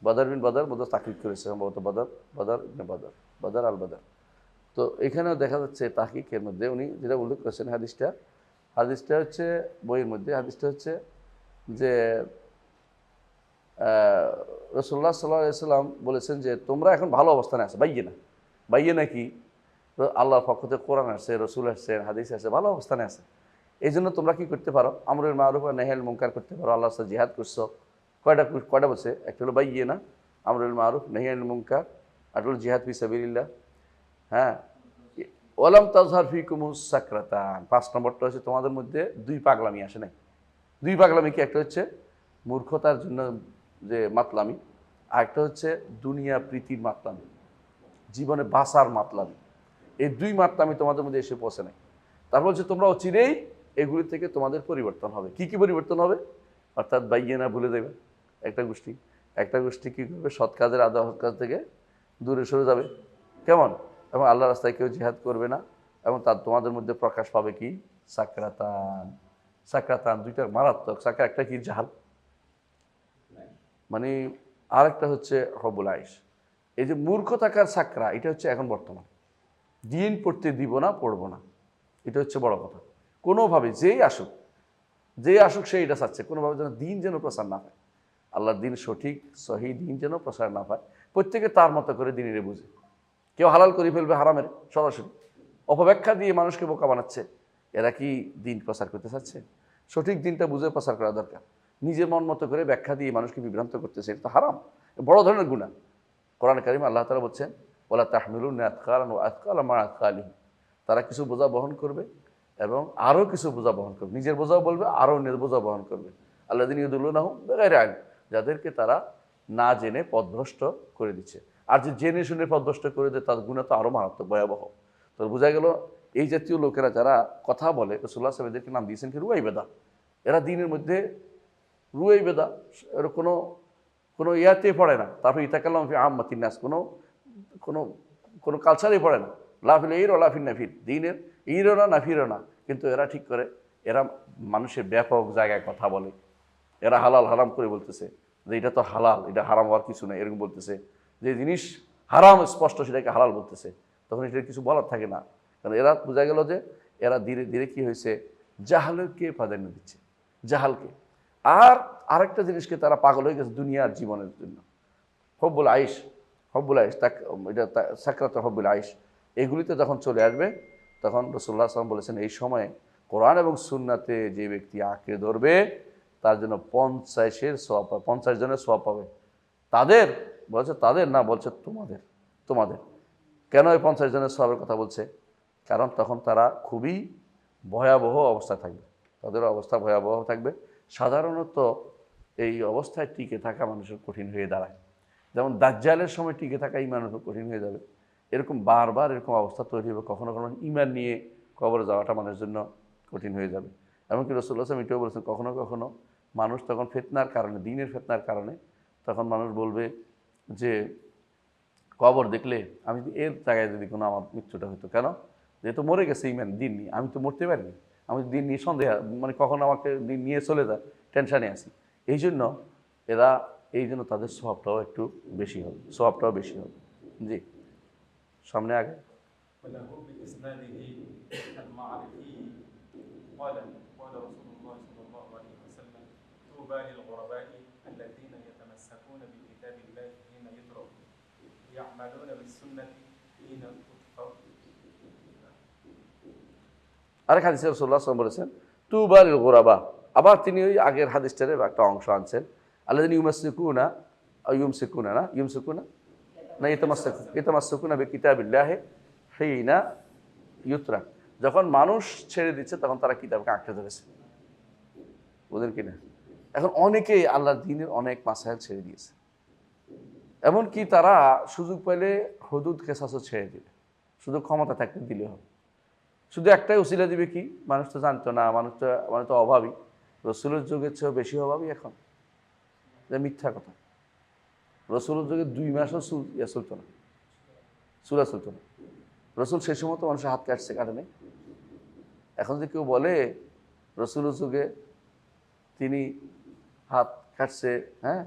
S1: বদর বিন বদর, বদর তাখরিজ করেছে সম্ভবত, বদর ইবনে বদর, বদর আল বদর। তো এখানেও দেখা যাচ্ছে তাহকিকের মধ্যে উনি যেটা উল্লেখ করেছেন, হাদিসটা হচ্ছে বইয়ের মধ্যে, হাদিসটা হচ্ছে যে রাসূলুল্লাহ সাল্লাল্লাহু আলাইহি সাল্লাম বলেছেন যে তোমরা এখন ভালো অবস্থানে আছো, বাইয়ে নাকি আল্লাহর পক্ষ থেকে কোরআন আসছে, রসুল আসছে, হাদিস আসছে, ভালো অবস্থানে আছে। এই জন্য তোমরা কি করতে পারো, আমরুল মারুফ ওয়া নাহয়ুল মুনকার করতে পারো, আল্লাহর সাথে জিহাদ করছো। কয়টা বলছে, একটা হলো বাইয়ে না, আমরুল মারুফ নাহয়ুল মুনকার, আর হলো জিহাদ ফি সাবিলিল্লাহ। হ্যাঁ, ওয়ালাম তাজহার ফিকুমুস সাকরাতান, 5 নম্বরটা হচ্ছে তোমাদের মধ্যে দুই পাগলামি আসে নাই। দুই পাগলামি কি, একটা হচ্ছে মূর্খতার জন্য যে মাতলামি, আর একটা হচ্ছে দুনিয়া প্রীতির মাতলামি, জীবনে বাঁচার মাতলামি। এই দুই মাতলামি তোমাদের মধ্যে এসে পৌঁছে নাই। তারপর হচ্ছে তোমরা অচিরেই এগুলি থেকে তোমাদের পরিবর্তন হবে। কি কি পরিবর্তন হবে, অর্থাৎ বাইয়ে না ভুলে দেবে একটা গোষ্ঠী কী করবে, সৎ কাজের আদা কাজ থেকে দূরে সরে যাবে, কেমন, এবং আল্লাহর রাস্তায় কেউ জিহাদ করবে না, এবং তার তোমাদের মধ্যে প্রকাশ পাবে কি, সাকরাতান, দুইটা মারাত্মক। একটা কি, জাহাল, মানে আরেকটা হচ্ছে হবুল আইশ। এই যে মূর্খ থাকার সাকরা, এটা হচ্ছে এখন বর্তমান, দিন পড়তে দিব না, পড়বো না, এটা হচ্ছে বড় কথা। কোনোভাবে যেই আসুক সে এটা চাচ্ছে, কোনোভাবে যেন দিন যেন প্রচার না পায়, আল্লাহর দিন সঠিক সহি দিন যেন প্রচার না পায়। প্রত্যেকে তার মতো করে দিনের বুঝে, কেউ হালাল করে ফেলবে হারামের সরাসরি, অপব্যাখ্যা দিয়ে মানুষকে বোকা বানাচ্ছে। এরা কি দিন প্রচার করতে চাচ্ছে? সঠিক দিনটা বুঝে প্রচার করা দরকার। নিজের মন মতো করে ব্যাখ্যা দিয়ে মানুষকে বিভ্রান্ত করতেছে, এটা তো হারাম, বড় ধরনের গুনাহ। কোরআন কারীমে আল্লাহ তাআলা বলছেন, ওয়ালা তাহমিলুন্না আথকালান ওয়া আথকালা মা আথকালিহিম, তারা কিছু বোঝা বহন করবে এবং আরও কিছু বোঝা বহন করবে, নিজের বোঝাও বলবে, আরও অন্যের বোঝা বহন করবে। আল্লাযীনা ইউদিল্লুনাহুম বিগাইরি ইলম, যাদেরকে তারা না জেনে পথভ্রষ্ট করে দিচ্ছে। আর যে জেনে শুনে পথভ্রষ্ট করে দেয়, তার গুনাহ তো আরও মারাত্মক, ভয়াবহ। তো বোঝা গেল এই জাতীয় লোকেরা যারা কথা বলে, রাসূলুল্লাহ সাল্লাল্লাহু আলাইহি ওয়াসাল্লাম এদেরকে নাম দিয়েছেন কি, রুয়াইবেদা। এরা দিনের মধ্যে রুয়াইবেদা, এর কোনো ইয়াতে পড়ে না। তারপর ইতাকাল্লাম ফি আম্মাতিন নাস, কোনো কালচারেই পড়ে না। লাফিল ইর ও লাফিল নাফির, দিনের ইরও না নাফিরও না, কিন্তু এরা ঠিক করে, এরা মানুষের ব্যাপক জায়গায় কথা বলে। এরা হালাল হারাম করে বলতেছে যে এটা তো হালাল, এটা হারাম হওয়ার কিছু নেই, এরকম বলতেছে। যে জিনিস হারাম স্পষ্ট সেটাকে হালাল বলতেছে, তখন এটা কিছু বলার থাকে না। কারণ এরা বোঝা গেল যে এরা ধীরে ধীরে কি হয়েছে, জাহালকে প্রাধান্য দিচ্ছে, জাহালকে। আর আরেকটা জিনিসকে তারা পাগল হয়ে গেছে দুনিয়ার জীবনের জন্য, হব্বুল আইশ, এটা সাকরাত হব্বুল আইশ। এগুলিতে যখন চলে আসবে, তখন রাসূলুল্লাহ সাল্লাল্লাহু আলাইহি ওয়াসাল্লাম বলেছেন, এই সময়ে কোরআন এবং সুন্নাতে যে ব্যক্তি আঁকড়ে ধরবে, তার জন্য 50-এর সওয়াব পাবে, 50 জনের সওয়াব পাবে। তাদের বলছে, তাদের না, বলছে তোমাদের। কেন এই 50 জনের সওয়াবের কথা বলছে? কারণ তখন তারা খুবই ভয়াবহ অবস্থায় থাকবে, তাদের অবস্থা ভয়াবহ থাকবে। সাধারণত এই অবস্থায় টিকে থাকা মানুষের কঠিন হয়ে দাঁড়ায়। যেমন দাজ্জালের সময় টিকে থাকা এই মানুষের কঠিন হয়ে যাবে, এরকম বারবার এরকম অবস্থা তৈরি হবে, কখনো কখনো ঈমান নিয়ে কবরে যাওয়াটা মানুষের জন্য কঠিন হয়ে যাবে। এমনকি রাসূলুল্লাহ সাল্লাল্লাহু আলাইহি ওয়াসাল্লাম এটাও বলেছেন, কখনো কখনো মানুষ তখন ফিতনার কারণে, দ্বীনের ফিতনার কারণে তখন মানুষ বলবে যে কবর দেখলে আমি যদি এর জায়গায় যদি কোনো আমার মৃত্যুটা হতো, কেন, যেহেতু মরে গেছে ঈমান দিন নিয়ে, আমি তো মরতে পারিনি, আমি দিন নিয়ে সন্দেহ, মানে কখনো আমাকে দিন নিয়ে চলে যায়, টেনশানে আছি। এই জন্য এরা, এই জন্য তাদের স্বভাবটাও একটু বেশি হবে, স্বভাবটাও বেশি হবে। জি, সামনে আগে।
S2: وله بإسناده المعرفي قال قال رسول الله صلى الله عليه وسلم طوبى للغرباء الذين يتمسكون بكتاب الله حين يتركون يعملون بالسنة حين تطفأ.
S1: আরেক হাদিসে রাসূলুল্লাহ সাল্লাল্লাহু আলাইহি ওয়াসাল্লাম বলেছেন তুবা লিল গুরাবা। আবার তিনি ওই আগের হাদিসটার একটা অংশ আনছেন, আল্লাযিনা ইউমাসসিকুনা ইউমসিকুনা না ইউমসিকুনা না ইতামাসসাকুনা বিকিতাবিল্লাহি হিনা ইউতরাক। যখন মানুষ ছেড়ে দিচ্ছে তখন তারা কিতাবকে আঁকড়ে ধরেছে, বুঝলেন কিনা? এখন অনেকেই আল্লাহর দ্বীনের অনেক মাসাইল ছেড়ে দিয়েছে, এমনকি তারা সুযোগ পেলে হুদুদ কেসাসও ছেড়ে দিবে, শুধু ক্ষমতা থাকতে দিলে হবে। শুধু একটাই উসিলা দিবে কি, মানুষ তো জানতো না, মানুষ তো অভাবী, রসুলের যুগের চেয়েও বেশি অভাবী এখন, যে মিথ্যা কথা। রসুলের যুগে 2 মাসও চলতো না, চুলা চলতো না। রসুল সেই সময় তো মানুষের হাত কাটে নেই। এখন যদি কেউ বলে রসুলের যুগে তিনি হাত কাটছে, হ্যাঁ,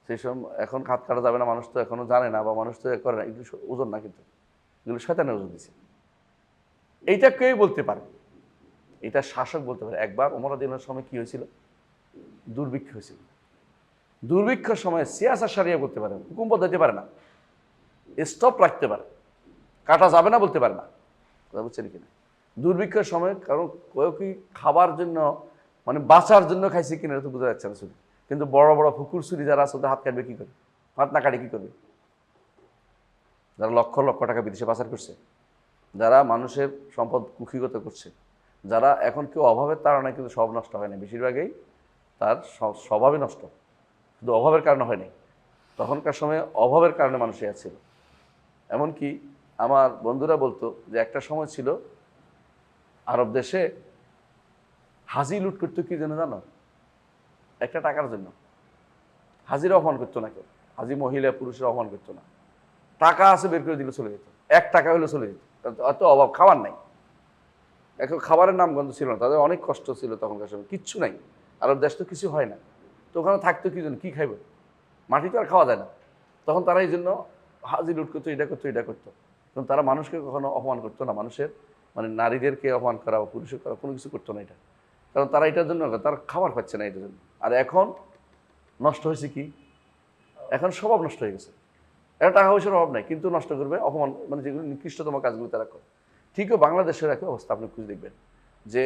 S1: সেই সময় এখন হাত কাটা যাবে না, মানুষ তো এখনো জানে না বা মানুষ তো করে না, এগুলো ওজন না, কিন্তু এগুলো শয়তানের ওজন দিচ্ছে। এইটা কেউ বলতে পারে, এটা শাসক বলতে পারে। একবার ওমর রাদিয়াল্লাহু আনহুর সময় কি হয়েছিল, দুর্ভিক্ষ হয়েছিল। দুর্ভিক্ষের সময় সিয়াসা সারিয়া করতে পারে, হুকুম বদলাতে পারে না, স্টপ রাখতে পারে, কাটা যাবে না বলতে পারে না, কথা বুঝছেন কিনা? দুর্ভিক্ষের সময় কারণ কেউ কি খাবার জন্য, মানে বাঁচার জন্য খাইছে কিনা তো বোঝা যাচ্ছে না শুধু, কিন্তু বড় বড় ফুকুর চুরি যারা আছে ওদের হাত কাটবে কী করবে, হাত না কাটে কী করবে? যারা লক্ষ লক্ষ টাকা বিদেশে পাচার করছে, যারা মানুষের সম্পদ কুক্ষিগত করছে, যারা এখন কেউ অভাবের তাড়নায়, কিন্তু সব নষ্ট হয় না, বেশিরভাগই তার স্বভাবই নষ্ট, শুধু অভাবের কারণে হয় নাই। তখনকার সময়ে অভাবের কারণে মানুষ ছিল। এমনকি আমার বন্ধুরা বলতো যে একটা সময় ছিল আরব দেশে হাজি লুট করতো, কি জন্য জানো? একটা টাকার জন্য। হাজির অপমান করতো না কেউ, হাজি মহিলা পুরুষের অপমান করতো না, টাকা আছে বের করে দিলে চলে যেত, 1 টাকা হলে চলে যেত, অত অভাব, খাবার নাই, এখন খাবারের নাম গন্ধ ছিল না, তাদের অনেক কষ্ট ছিল তখনকার সময়, কিচ্ছু নাই, আরব দেশ তো কিছু হয় না, তো ওখানে থাকতো কি জন্য, কী খাইবে, মাটি তো আর খাওয়া যায় না। তখন তারা এই জন্য হাজি লুট করতো, এটা করতো, কিন্তু তারা মানুষকে কখনো অপমান করতো না, মানুষের মানে নারীদেরকে অপমান করা বা পুরুষের করা কোনো কিছু করতো না এটা, কারণ তারা এটার জন্য, তারা খাবার পাচ্ছে না এটার জন্য। আর এখন নষ্ট হয়েছে কি, এখন স্বভাব নষ্ট হয়ে গেছে, এটা টাকা পয়সার অভাব নাই, কিন্তু নষ্ট করবে, অপমান, মানে যেগুলো নিকৃষ্টতম কাজগুলো তারা করে। ঠিকও বাংলাদেশের একই অবস্থা, আপনি খুঁজে দেখবেন যে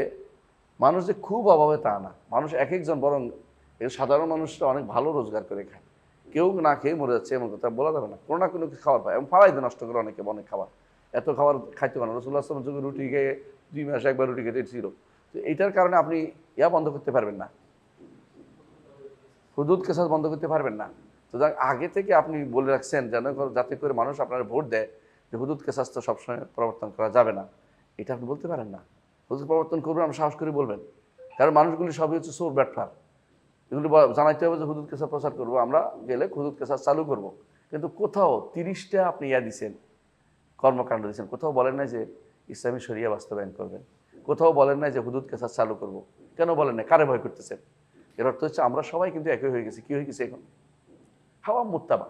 S1: মানুষ যে খুব অভাবে তা না, মানুষ এক একজন, বরং এই সাধারণ মানুষরা অনেক ভালো রোজগার করে খায়, কেউ না খেয়ে মরে যাচ্ছে এমন কথা বলা যাবে না, কোনো না কোনো খাবার পায়, এবং ফালাই দিয়ে নষ্ট করে অনেকে অনেক খাবার, এত খাবার খাইতে পারে না। রাসূলুল্লাহ সাল্লাল্লাহু আলাইহি ওয়াসাল্লাম যুগে রুটি খেয়ে 2 মাস একবার রুটি খেতে ছিল, তো এইটার কারণে আপনি বন্ধ করতে পারবেন না, হুদুদ কেসাস বন্ধ করতে পারবেন না। সুতরাং আগে থেকে আপনি বলে রাখছেন যেন, যাতে করে মানুষ আপনার ভোট দেয় যে হুদুদ কেসাস তো সবসময় প্রবর্তন করা যাবে না, এটা আপনি বলতে পারেন না। হুদুদ প্রবর্তন করবেন, আপনি সাহস করে বলবেন, কারণ মানুষগুলি সবই হচ্ছে চোর ব্যাটফার, এগুলি জানাইতে হবে যে হুদুদ কেসাস প্রচার করবো, আমরা গেলে হুদুদ কেসাস চালু করব। কিন্তু কোথাও 30টা আপনি দিচ্ছেন, কর্মকাণ্ড দিচ্ছেন, কোথাও বলেন না যে ইসলামী শরিয়া বাস্তবায়ন করবেন, কোথাও বলেন না যে হুদুদ কেসাস চালু করব। কেন বলেন না? কারে ভয় করতেছেন? এর অর্থ হচ্ছে আমরা সবাই কিন্তু একই হয়ে গেছি। কি হয়ে গেছে এখন? হাওয়া মুত্তাবা,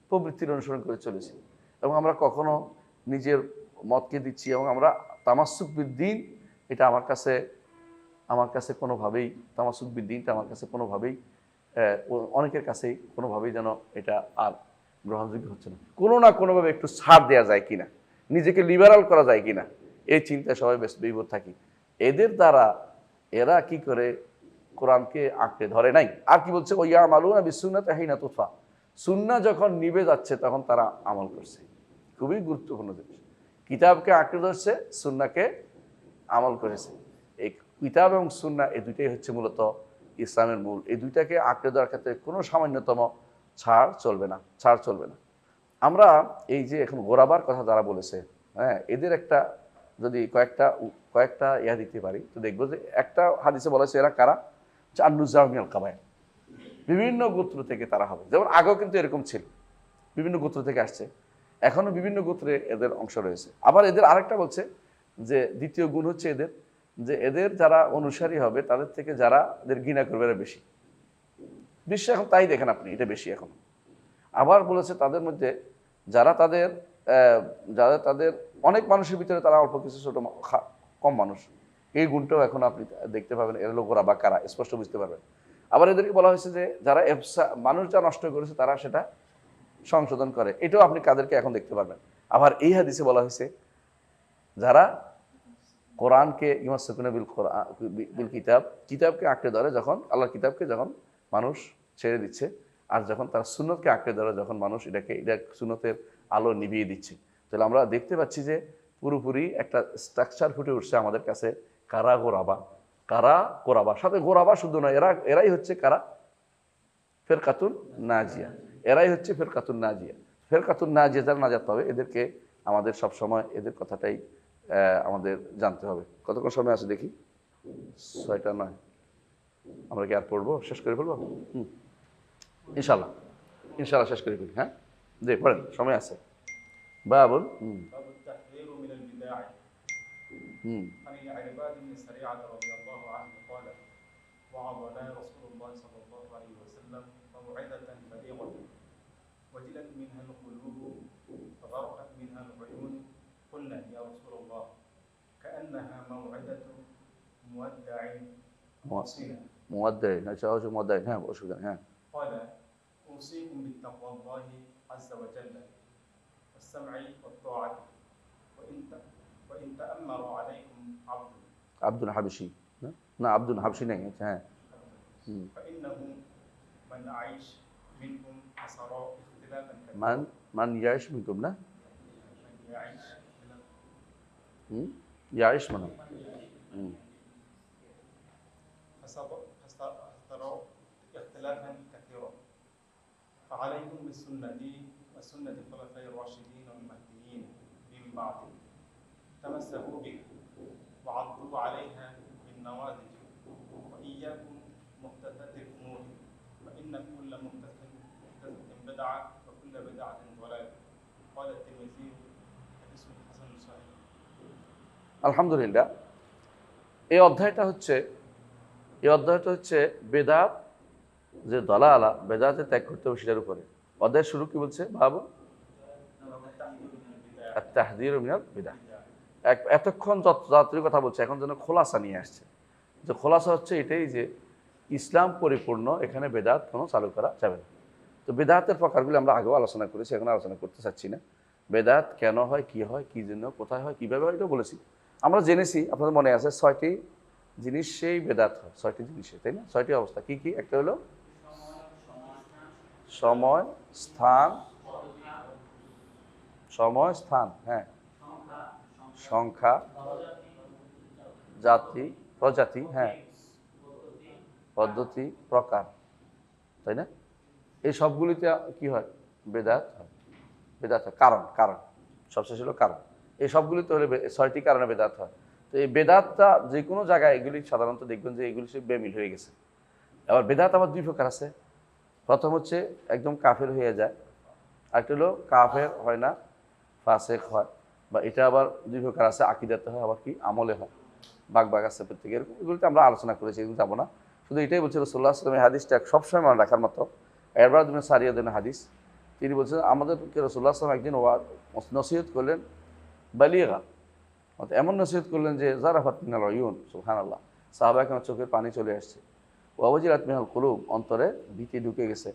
S1: প্রবৃত্তির অনুসরণ করে চলেছি, এবং আমরা কখনো নিজের মতকে দিচ্ছি, এবং আমরা তামাসসুক বিদ্দিন, এটা আমার কাছে কোনোভাবেই, তামাসসুক বিদ্দিনটা আমার কাছে কোনোভাবেই, অনেকের কাছেই কোনোভাবেই যেন এটা আর গ্রহণযোগ্য হচ্ছে না। কোনো না কোনোভাবে একটু ছাড় দেওয়া যায় কিনা, নিজেকে লিবারাল করা যায় কিনা, এই চিন্তায় সবাই বেশ বিভোর থাকি। এদের দ্বারা এরা কি করে কোরআনকে আঁকড়ে ধরে নাই। আর কি বলছে, ওয়া ইয়ামালুনা বিসুন্নাতি হিনা তুতফা, সুন্নাহ যখন নিভে যাচ্ছে তখন তারা আমল করছে। খুবই গুরুত্বপূর্ণ জিনিস, কিতাবকে আঁকড়ে ধরছে, সুন্নাহকে আমল করেছে। এই কিতাব এবং সুন্নাহ, এই দুইটাই হচ্ছে মূলত ইসলামের মূল। এই দুইটাকে আঁকড়ে ধরার ক্ষেত্রে কোনো সামান্যতম ছাড় চলবে না। আমরা এই যে এখন গোরাবার কথা যারা বলেছে, হ্যাঁ, এদের একটা যদি কয়েকটা ইয়া দিতে পারি তো দেখবো যে একটা হাদিসে বলা হয়েছে এরা কারা, চান্নুজামিয়াল কাবায়, বিভিন্ন গোত্র থেকে তারা হবে। যেমন আগেও কিন্তু এরকম ছিল, বিভিন্ন গোত্র থেকে আসছে, এখনো বিভিন্ন গোত্রে এদের অংশ রয়েছে। আবার এদের আরেকটা বলছে যে দ্বিতীয় গুণ হচ্ছে এদের, যে এদের যারা অনুসারী হবে তাদের থেকে যারা এদের ঘৃণা করবে এরা বেশি। বিশ্বে এখন তাই দেখেন আপনি, এটা বেশি এখন। আবার বলেছে তাদের মধ্যে যারা তাদের অনেক মানুষের ভিতরে তারা অল্প কিছু কম মানুষ, এই গুণটাও এখন আপনি দেখতে পাবেন। এরা লোকরা বা কারা স্পষ্ট বুঝতে পারবেন। আবার এদেরকে বলা হয়েছে যে যারা মানুষ যা নষ্ট করেছে তারা সেটা সংশোধন করে, এটাও আপনি কাদেরকে এখন দেখতে পারবেন। আবার এই হাদিসে বলা হয়েছে যারা কোরআনকে বিল কিতাবকে আঁকড়ে ধরে, যখন আল্লাহর কিতাবকে যখন মানুষ ছেড়ে দিচ্ছে, আর যখন তারা সুন্নতকে আঁকড়ে ধরে, যখন মানুষ এটা সুন্নতের আলো নিভিয়ে দিচ্ছে, তাহলে আমরা দেখতে পাচ্ছি যে পুরোপুরি একটা স্ট্রাকচার ফুটে উঠছে আমাদের কাছে। কারা গোরাবা, সাথে গোরাবা শুধু নয়, এরাই হচ্ছে কারা, ফেরকাতুন নাজিয়া, এরাই হচ্ছে ফেরকাতুন নাজিয়া যারা নাজাত পাবে। এদেরকে আমাদের সব সময় এদের কথাটাই আমাদের জানতে হবে। কতক্ষণ সময় আছে দেখি, 6টা 9, আমরা কি আর পড়বো, শেষ করে ফেলবো? ইনশাল্লাহ শেষ করে ফেলি। হ্যাঁ, পড়েন, সময় আছে। বাবুল
S2: باب التحذير من البداع. عن العرباد بن سريعة رضي الله عنه قال: وعظنا رسول الله صلى الله عليه وسلم موعظة بليغة وجلت منها القلوب وغرقت منها العيون. قلنا يا رسول الله كأنها موعظة مودع وصينا.
S1: হ্যাঁ অসুবিধা, হ্যাঁ।
S2: قال: أوصيكم بتقوى الله عز وجل والسمع والطاعة وإن تأمر عليكم
S1: আব্দুল হাবশি, না আব্দুল হাবশি নেই, হ্যাঁ।
S2: فإنه من أعيش منكم فسرى اختلافا كثيرا.
S1: মান ইয়াইশ মিনকুম, না
S2: من يعيش
S1: ইয়াইশ মানে
S2: فسرى اختلافا كثيرا. فعليكم بسنتي وسنة الخلفاء الراشدين المهديين من بعد تمسكوا بها وعضوا عليها بالنواجذ وإياكم محدثات الأمور فإن كل محدثة بدعة وكل بدعة ضلالة. قال الترمذي حديث حسن صحيح.
S1: আলহামদুলিল্লাহ। এই অধ্যায়টা হচ্ছে বেদাত যে দলালা, বেদাতে ত্যাগ করতে হবে সেটার উপরে। অধ্যায় শুরু কি বলছে বাবু? তাহযীরু মিনাল বিদআহ। এতক্ষণ যতটুকু কথা বলছে, এখন যেন খোলাসা নিয়ে আসছে। যে খোলাসা হচ্ছে এটাই যে ইসলাম পরিপূর্ণ, এখানে বেদাত কোনো চালু করা যাবে না। তো বেদাতের প্রকারগুলি আমরা আগেও আলোচনা করেছি, এখন আলোচনা করতে চাচ্ছি না। বেদাত কেন হয়, কী জন্য, কোথায় হয়, কীভাবে হয়, এটাও বলেছি। আমরা জেনেছি, আপনাদের মনে আছে 6টি জিনিস সেই বেদাত হয়, 6টি জিনিসে, তাই না? 6টি অবস্থা কি কি? একটা হলো সময় স্থান, হ্যাঁ, সংখ্যা, জাতি, প্রজাতি, হ্যাঁ, পদ্ধতি, প্রকার, তাই না? এই সবগুলিতে কি হয়? বেদাত হয়। কারণ সবশেষ হলো কারণ। এই সবগুলিতে হলে 6টি কারণে বেদাত হয়। তো এই বেদাতটা যে কোনো জায়গায় এগুলি সাধারণত দেখবেন যে এগুলি সে বেমিল হয়ে গেছে। আবার বেদাত আবার 2 প্রকার আছে। প্রথম হচ্ছে একদম কাফের হয়ে যায়, আরেকটা হলো কাফের হয় না, ফাসেক হয়। বা এটা আবার 2 প্রকার আছে, আকীদাতে হয়, আবার কি আমলে হয়, ভাগ আছে প্রত্যেকের। এগুলিতে আমরা আলোচনা করেছি, এগুলো যাবো না। শুধু এটাই বলছিল রাসূলুল্লাহ সাল্লাল্লাহু আলাইহি ওয়াসাল্লাম, হাদিসটা সবসময় মনে রাখার মতো। ইরবাদ ইবনে সারিয়াদের হাদিস, তিনি বলছেন আমাদেরকে রাসূলুল্লাহ সাল্লাল্লাহু আলাইহি ওয়াসাল্লাম একদিন নসিহত করলেন বালিগা, এমন নসিহত করলেন যে জারাফাত মিনাল উয়ুন, সুবহানাল্লাহ, সাহাবায়ে কেরামের চোখের পানি চলে আসছে। ওয়াজিলাত মিনাল কুলুব, অন্তরে ভীতি ঢুকে গেছে।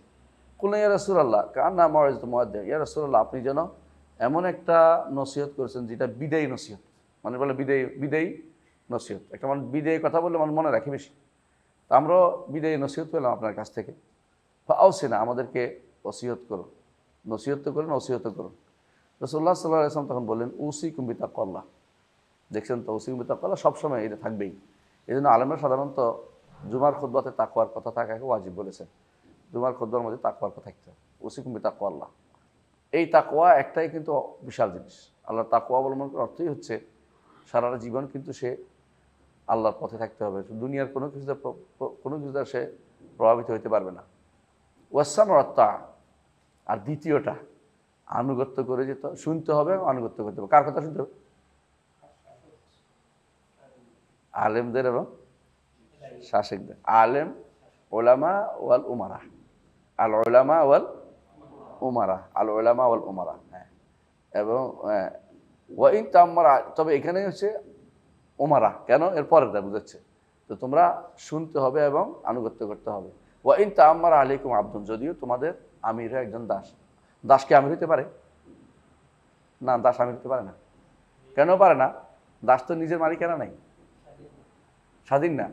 S1: কুলনা ইয়া রাসূলুল্লাহ কান্না মাওয়াইযাতু মুআদ্দিন, ইয়া রাসূলুল্লাহ আপনি যেন এমন একটা নসিহত করেছেন যেটা বিদায়ী নসিহত, মানে বলে বিদায়ী নসিহত। একটা মানে বিদায়ী কথা বললে মানে মনে রাখি বেশি। তা আমরাও বিদায়ী নসিহত পেলাম আপনার কাছ থেকে। ফাআউসিনা, আমাদেরকে ওসিয়ত করুন। নসিহত তো করুন, ওসিয়ত করুন। রাসূলুল্লাহ সাল্লাল্লাহু আলাইহি ওয়াসাল্লাম তখন বললেন উসিকুম বিতাকওয়াল্লাহ। দেখছেন তো, উসিকুম বিতাকওয়াল্লাহ সবসময় এটা থাকবেই। এই জন্য আলেমরা সাধারণত জুমার খুতবাতে তাকওয়ার কথা থাকাকে ওয়াজিব বলেছেন। জুমার খুতবার মধ্যে তাকওয়ার কথা থাকতে হবে। উসিকুম বিতাকওয়াল্লাহ। এই তাকওয়া একটাই কিন্তু বিশাল জিনিস। আল্লাহ তাকওয়া অবলম্বনের অর্থই হচ্ছে সারাটা জীবন কিন্তু সে আল্লাহর পথে থাকতে হবে, দুনিয়ার কোনো কিছুতে সে প্রভাবিত হইতে পারবে না। ওয়াসাম রত্তা, আর দ্বিতীয়টা আনুগত্য করে যেতে শুনতে হবে, আনুগত্য করতে হবে। কার কথা শুনতে হবে? আলেমদের এবং শাসিকদের। আলেম, ওলামা ওয়াল উমারা, আল ওলামা ওয়াল উমারা, আল ওলামা ওয়াল উমারা। হ্যাঁ, এবং ওয়াইন তাম্মারা, তবে এখানে হচ্ছে উমারা কেন, এর পরেরটা বুঝাচ্ছে। তো তোমরা শুনতে হবে এবং আনুগত্য করতে হবে। ওয়াইন তাম্মারা আলাইকুম আব্দুন, যদিও তোমাদের আমির একজন দাস। দাস কি আমির হতে পারে? না, দাস আমির হতে পারে না। কেন পারে না? দাস তো নিজের মালিকানা নাই, স্বাধীন না।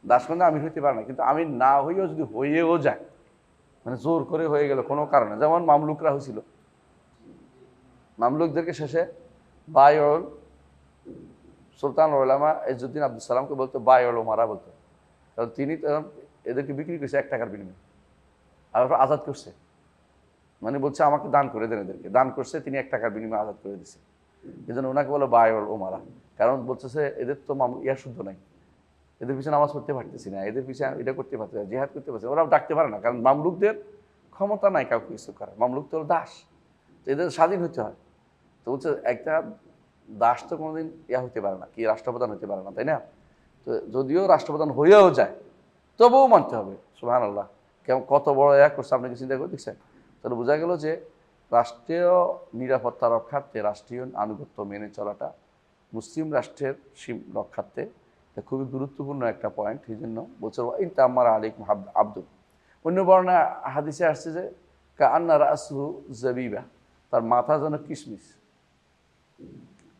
S1: দাস কিন্তু আমির হইতে পারে না, কিন্তু আমির না হইয়েও যদি হয়েও যায়, মানে জোর করে হয়ে গেল কোনো কারণে, যেমন মামলুকরা হয়েছিল, মামলুকদেরকে শেষে বায়ল সুলতান ওলামা ইজ্জুদ্দিন আব্দুল সালামকে বলতো বায়ল ওমারা বলতো, কারণ তিনি তখন এদেরকে বিক্রি করছে 1 টাকার বিনিময়ে, আর আজাদ করছে। মানে বলছে আমাকে দান করে দেন, এদেরকে দান করছে, তিনি 1 টাকার বিনিময়ে আজাদ করে দিচ্ছে। এই জন্য ওনাকে বলো বায়ল ওমারা, কারণ বলতেছে এদের তো শুদ্ধ নাই, এদের পিছনে নামাজ পড়তে পারতেছি না, এদের পিছনে এটা করতে পারছে না, জিহাদ করতে পারছে, ওরাও ডাকতে পারে না, কারণ মামলুকদের ক্ষমতা নাই কাউকে কিছু করার। মামলুক তো দাস, তো এদের স্বাধীন হতে হয়। তো বলছে একটা দাস তো কোনোদিন হতে পারে না, কি রাষ্ট্রপ্রধান হতে পারে না, তাই না? তো যদিও রাষ্ট্রপ্রধান হয়েও যায়, তবুও মানতে হবে। সুবহানাল্লাহ, কেমন কত বড় করছে, আপনি কি চিন্তা করে দেখছেন? তাহলে বোঝা গেল যে রাষ্ট্রীয় নিরাপত্তা রক্ষার্থে রাষ্ট্রীয় আনুগত্য মেনে চলাটা মুসলিম রাষ্ট্রের রক্ষার্থে এটা খুবই গুরুত্বপূর্ণ একটা পয়েন্ট। এই জন্য বলছে ইনতা আমার আলাইকুম আব্দুল। অন্য বর্ণা হাদিসে আসছে যে কান্না রাসহু জাবিবা, তার মাথা যেন কিশমিশ।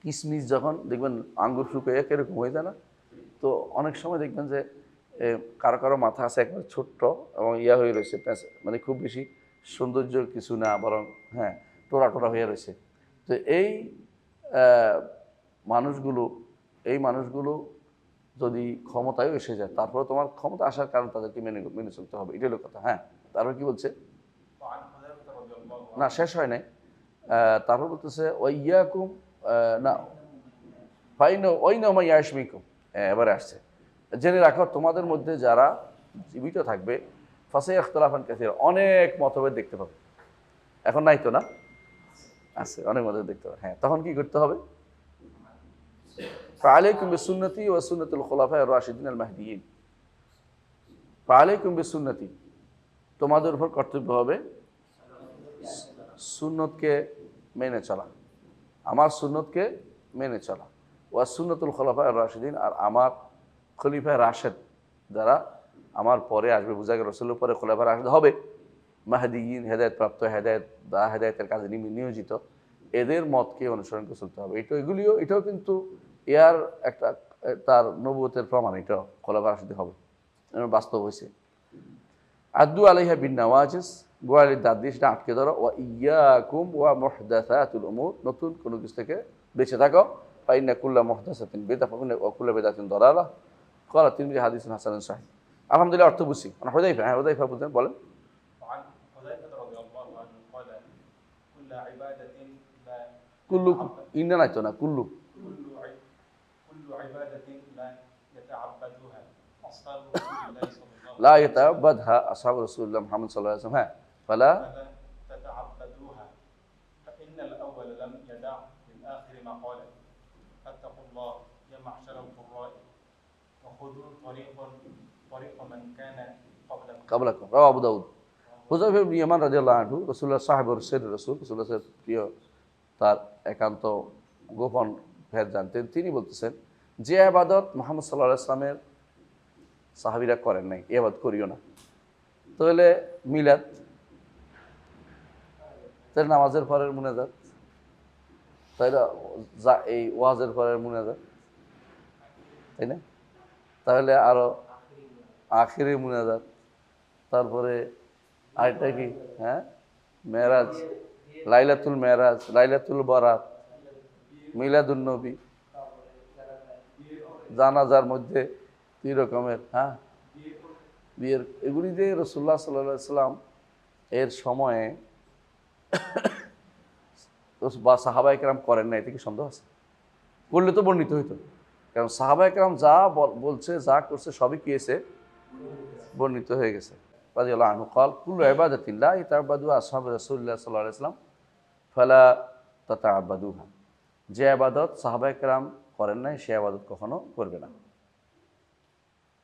S1: কিশমিশ যখন দেখবেন আঙ্গুর শুকিয়ে কিরকম হয়ে যায় না, তো অনেক সময় দেখবেন যে কারো কারো মাথা আছে একবারে ছোট্ট এবং হয়ে রয়েছে, মানে খুব বেশি সৌন্দর্য কিছু না, বরং হ্যাঁ টোরা টোরা হয়ে রয়েছে। তো এই মানুষগুলো যদি ক্ষমতায়ও এসে যায়, তারপরে তোমার ক্ষমতা আসার কারণ তাদেরকে মেনে চলতে হবে, এটাই হলো কথা। হ্যাঁ, তারপর কি বলছে? না, শেষ হয় নাই। তারপর বলতেছে ওয়াইয়াকুম, না ইয়াশমিকুম, এবারে আসছে, জেনে রাখো তোমাদের মধ্যে যারা জীবিত থাকবে ফাসে ইখতিলাফান কাসীরা, অনেক মতভেদ দেখতে পাবে। এখন নাই তো, না আছে, অনেক মতভেদ দেখতে পাবে। হ্যাঁ, তখন কি করতে হবে? ফাআলাইকুম বিসুন্নতি ওয়া সুন্নাতুল খুলাফায়ে আর-রাশিদিন আল-মাহদিয়িন। ফাআলাইকুম বিসুন্নতি, তোমাদের উপর কর্তব্য হবে সুন্নতকে মেনে চলা, আমার সুন্নতকে মেনে চলা। ওয়া সুন্নাতুল খুলাফায়ে আর-রাশিদিন, আর আমার খলিফায়ে রাশেদ যারা আমার পরে আসবে, বোঝা গেল রাসূলের পরে খলিফায়ে রাশেদ হবে, মাহদিয়িন, হেদায়েতপ্রাপ্ত, হেদায়েতের কাজে নিয়োজিত, এদের মতকে অনুসরণ করে চলতে হবে। এটাও কিন্তু ইয়ার একটা তার নবুয়তের প্রমাণ, এটাও খলিফায়ে রাশেদ হবে, বাস্তব হয়েছে। আদু আলাইহা বিন নওয়াজিস, গোয়ালির দাঁত দিয়ে সেটা আটকে ধরো। ওয়া ইয়াকুম ওয়া মুহদাসাতুল উমুর, নতুন কোনো কিছু থেকে বেঁচে থাকো। ফাইন্না কুল্লা মুহদাসাতিন বিদআহ ওয়া কুল্লা বিদআতিন দালালাহ। ক্বালা তিরমিজি হাদিসুন হাসানুন সাহিহ। আলহামদুলিল্লাহ, অর্থ বুঝছি। হুযায়ফা, হ্যাঁ হুযায়ফা বলেন। কুল্লু ইন্না নাই তো, না কুল্লু লা ইয়াতাআব্বাদহা আসহাবু রাসূলুল্লাহ মুহাম্মদ সাল্লাল্লাহু আলাইহি ওয়াসাল্লাম। হ্যাঁ, ফালা
S2: تتعبدوها فإن الأول لم يدع للآخر مقالا فاتقوا الله يا معشر القراء وخذوا طريق من كان
S1: قبلكم رواه আবু দাউদ। হুযায়ফা ইবনে ইয়ামান রাদিয়াল্লাহু আনহু, রাসূলুল্লাহ সাহেবুর সির রাসূল, রাসূলের প্রিয়, তার একান্ত গোপন ভেদ জানতেন। তিনি বলতেছেন যে ইবাদত মুহাম্মদ সাল্লাল্লাহু আলাইহি ওয়াসাল্লামের সাহাবীরা করেন নাই, এই ইবাদত করিও না। তাহলে মিলাদ, তাহলে নামাজের পরের মুনাজাত, তাহলে এই ওয়াজের পরের মুনাজাত, তাই না? তাহলে আরো আখিরি মুনাজাত, তারপরে আরেকটা কি, হ্যাঁ মেরাজ, লাইলাতুল মেরাজ, লাইলাতুল বারাত, মিলাদুন নবী, জানাজার মধ্যে 3 রকমের, হ্যাঁ বিয়ের, এগুলি যে রাসূলুল্লাহ সাল্লাল্লাহু আলাইহি ওয়াসাল্লাম এর সময়ে বা সাহাবা একরাম করেন না, এতে কি সন্দেহ আছে? করলে তো বর্ণিত হইতো, কারণ সাহাবা একরাম যা বলছে, যা করছে সবই কি হয়েছে? বর্ণিত হয়ে গেছে। রাদিয়াল্লাহু আনহু قال كل عبادة لا يتعبدها أصحاب رسول الله صلى الله عليه وسلم فلا تتعبدوها। যে ইবাদত সাহাবা একরাম করেন নাই সে ইবাদত কখনো করবে না।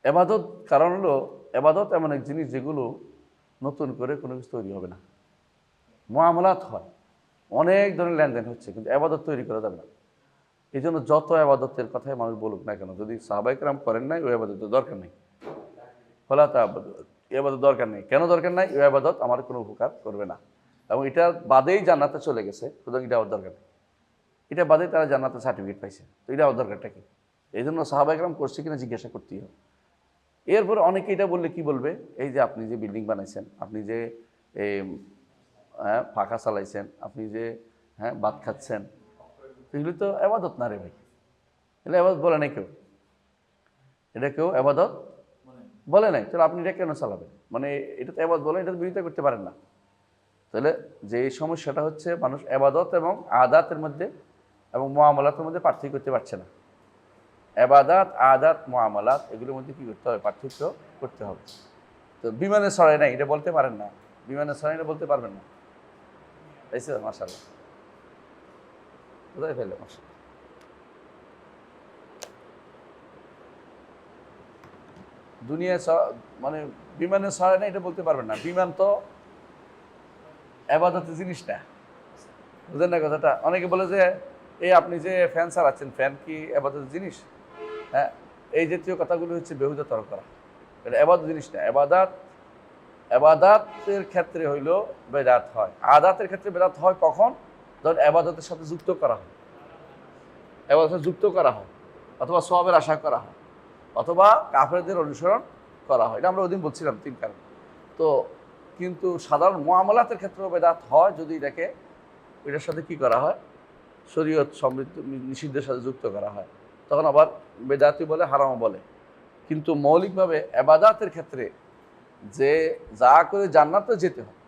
S1: ইবাদত কারণ হলো, ইবাদত এমন এক জিনিস যেগুলো নতুন করে কোনো কিছু তৈরি হবে না। মুআমালাত হয়, অনেক ধরনের লেনদেন হচ্ছে, কিন্তু ইবাদত তৈরি করা যাবে না। এই জন্য যত ইবাদতের কথাই মানুষ বলুক না কেন, যদি সাহাবা একরাম করেন নাই ওই ইবাদতের দরকার নেই। ফলা তা'বুদু, এই ইবাদত দরকার নেই। কেন দরকার নাই? ওই ইবাদত আমার কোনো উপকার করবে না, এবং এটা বাদেই জান্নাতে চলে গেছে, সুতরাং এটা আমার দরকার নেই। এটা বাদেই তারা জান্নাতে সার্টিফিকেট পাইছে, তো এটা আমার দরকারটা কি? এই জন্য সাহাবা একরাম করছে কিনা জিজ্ঞাসা করতেই হবে। এরপরে অনেকে এটা বললে কি বলবে, এই যে আপনি যে বিল্ডিং বানাইছেন, আপনি যে পাখা চালাইছেন, আপনি যে ভাত খাচ্ছেন, এগুলো তো ইবাদত না রে ভাই। এটা ইবাদত বলে নাই কেউ, এটা কেউ ইবাদত বলে নাই। তাহলে আপনি এটা কেন চালাবেন? মানে এটা তো ইবাদত বলে, এটা বিরোধিতা করতে পারেন না। তাহলে যে সমস্যাটা হচ্ছে, মানুষ ইবাদত এবং আদাতের মধ্যে এবং মুআমালাতের মধ্যে পার্থক্য করতে পারছে না। ইবাদত, আদাত, মুআমালাত এগুলোর মধ্যে কী করতে হবে? পার্থক্য করতে হবে। তো বিমানে ছড়ায় নাই এটা বলতে পারেন না, বিমানে ছড়ায় এটা বলতে পারবেন না, তাইছে? মাশাআল্লাহ, কোথায় ফেলে? মাশাআল্লাহ, দুনিয়ায় মানে বিমানে ছড়ায় না এটা বলতে পারবেন না। বিমান তো ইবাদতের জিনিস না, বুঝলেন না কথাটা? অনেকে বলে যে এই আপনি যে ফ্যান চালাচ্ছেন, ফ্যান কি ইবাদতের জিনিস? হ্যাঁ, এই জাতীয় কথাগুলো হচ্ছে বেহুদা তর্ক করা। এটা ইবাদত জিনিস না। ইবাদতের ক্ষেত্রে হইল বেদাত হয়, আদাতের ক্ষেত্রে বেদাত হয় কখন? যখন ইবাদতের সাথে যুক্ত করা হয়, ইবাদতের সাথে যুক্ত করা হয়, অথবা সওয়াবের আশা করা হয়, অথবা কাফেরদের অনুসরণ করা হয়। এটা আমরা ওদিন বলছিলাম 3 কারণ। তো কিন্তু সাধারণ মুআমালাতের ক্ষেত্রেও বেদাত হয় যদি এটাকে এটার সাথে কি করা হয়? শরীয়ত সমৃদ্ধ নিষিদ্ধের সাথে যুক্ত করা হয়, তখন আবার বেদাতি বলে, হারামও বলে। কিন্তু মৌলিকভাবে ইবাদতের ক্ষেত্রে যে যা করে জান্নাতে যেতে হয়,